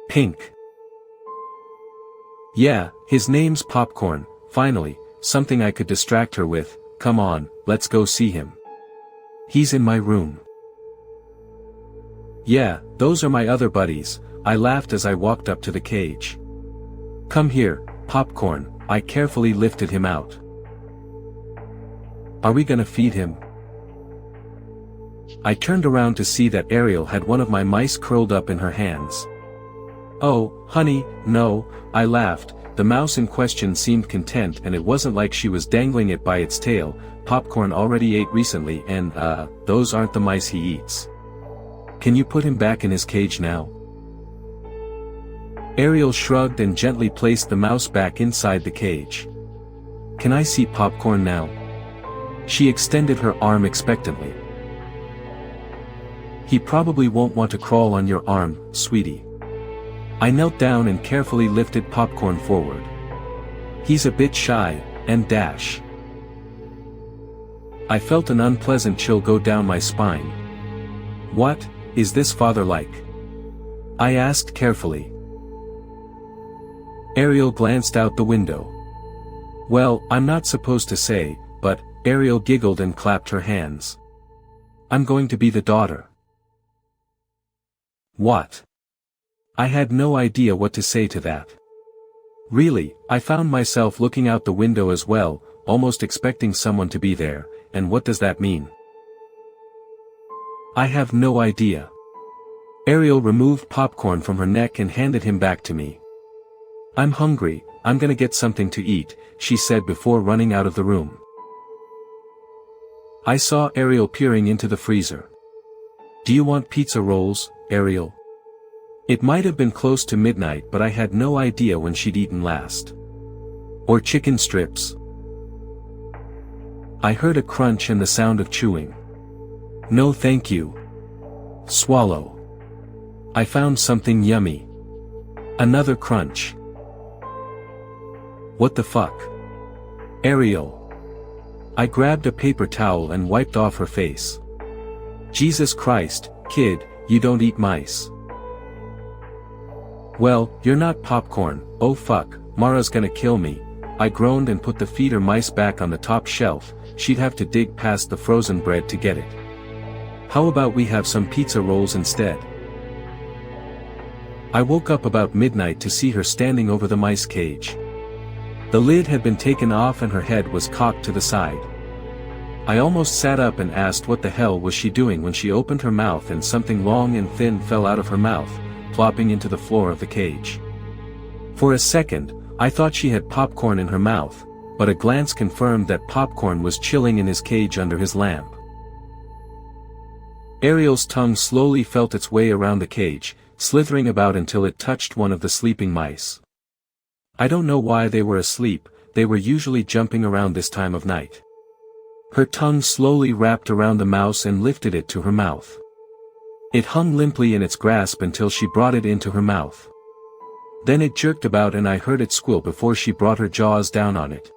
Pink. Yeah, his name's Popcorn. Finally, something I could distract her with. Come on, let's go see him. He's in my room. Yeah, those are my other buddies, I laughed as I walked up to the cage. Come here, Popcorn, I carefully lifted him out. Are we gonna feed him? I turned around to see that Ariel had one of my mice curled up in her hands. Oh, honey, no, I laughed. The mouse in question seemed content and it wasn't like she was dangling it by its tail. Popcorn already ate recently and, those aren't the mice he eats. Can you put him back in his cage now? Ariel shrugged and gently placed the mouse back inside the cage. Can I see Popcorn now? She extended her arm expectantly. He probably won't want to crawl on your arm, sweetie. I knelt down and carefully lifted Popcorn forward. He's a bit shy, and dash. I felt an unpleasant chill go down my spine. What, is this father-like? I asked carefully. Ariel glanced out the window. Well, I'm not supposed to say, but, Ariel giggled and clapped her hands. I'm going to be the daughter. What? I had no idea what to say to that. Really, I found myself looking out the window as well, almost expecting someone to be there, and what does that mean? I have no idea. Ariel removed Popcorn from her neck and handed him back to me. I'm hungry, I'm gonna get something to eat, she said before running out of the room. I saw Ariel peering into the freezer. Do you want pizza rolls, Ariel? It might have been close to midnight but I had no idea when she'd eaten last. Or chicken strips. I heard a crunch and the sound of chewing. No thank you. Swallow. I found something yummy. Another crunch. What the fuck? Ariel. I grabbed a paper towel and wiped off her face. Jesus Christ, kid, you don't eat mice. Well, you're not Popcorn, oh fuck, Mara's gonna kill me. I groaned and put the feeder mice back on the top shelf, she'd have to dig past the frozen bread to get it. How about we have some pizza rolls instead? I woke up about midnight to see her standing over the mice cage. The lid had been taken off and her head was cocked to the side. I almost sat up and asked what the hell was she doing when she opened her mouth and something long and thin fell out of her mouth, plopping into the floor of the cage. For a second, I thought she had popcorn in her mouth, but a glance confirmed that popcorn was chilling in his cage under his lamp. Ariel's tongue slowly felt its way around the cage, slithering about until it touched one of the sleeping mice. I don't know why they were asleep, they were usually jumping around this time of night. Her tongue slowly wrapped around the mouse and lifted it to her mouth. It hung limply in its grasp until she brought it into her mouth. Then it jerked about and I heard it squeal before she brought her jaws down on it.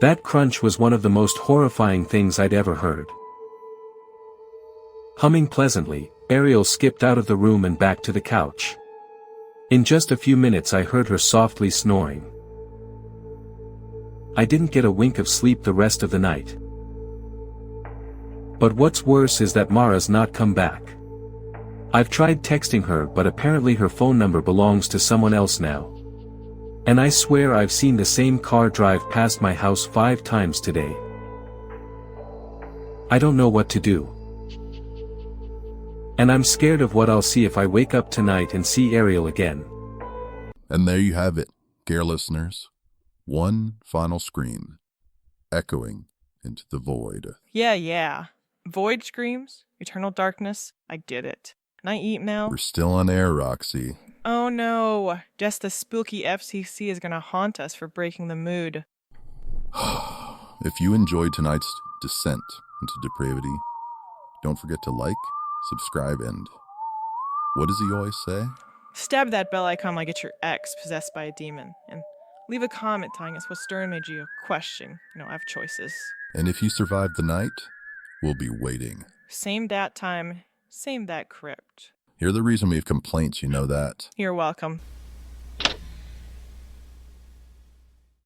That crunch was one of the most horrifying things I'd ever heard. Humming pleasantly, Ariel skipped out of the room and back to the couch. In just a few minutes I heard her softly snoring. I didn't get a wink of sleep the rest of the night. But what's worse is that Mara's not come back. I've tried texting her but apparently her phone number belongs to someone else now. And I swear I've seen the same car drive past my house 5 times today. I don't know what to do. And I'm scared of what I'll see if I wake up tonight and see Ariel again. And there you have it, dear listeners. One final scream, echoing into the void. Yeah. Void screams, eternal darkness, I get it. Can I eat now? We're still on air, Roxy. Oh no, just the spooky FCC is gonna haunt us for breaking the mood. If you enjoyed tonight's descent into depravity, don't forget to like, subscribe, and what does he always say? Stab that bell icon like it's your ex possessed by a demon, and leave a comment telling us what story made you question. I have choices. And if you survive the night, we'll be waiting. Same dat time, same that crypt. You're the reason we have complaints, you know that. You're welcome.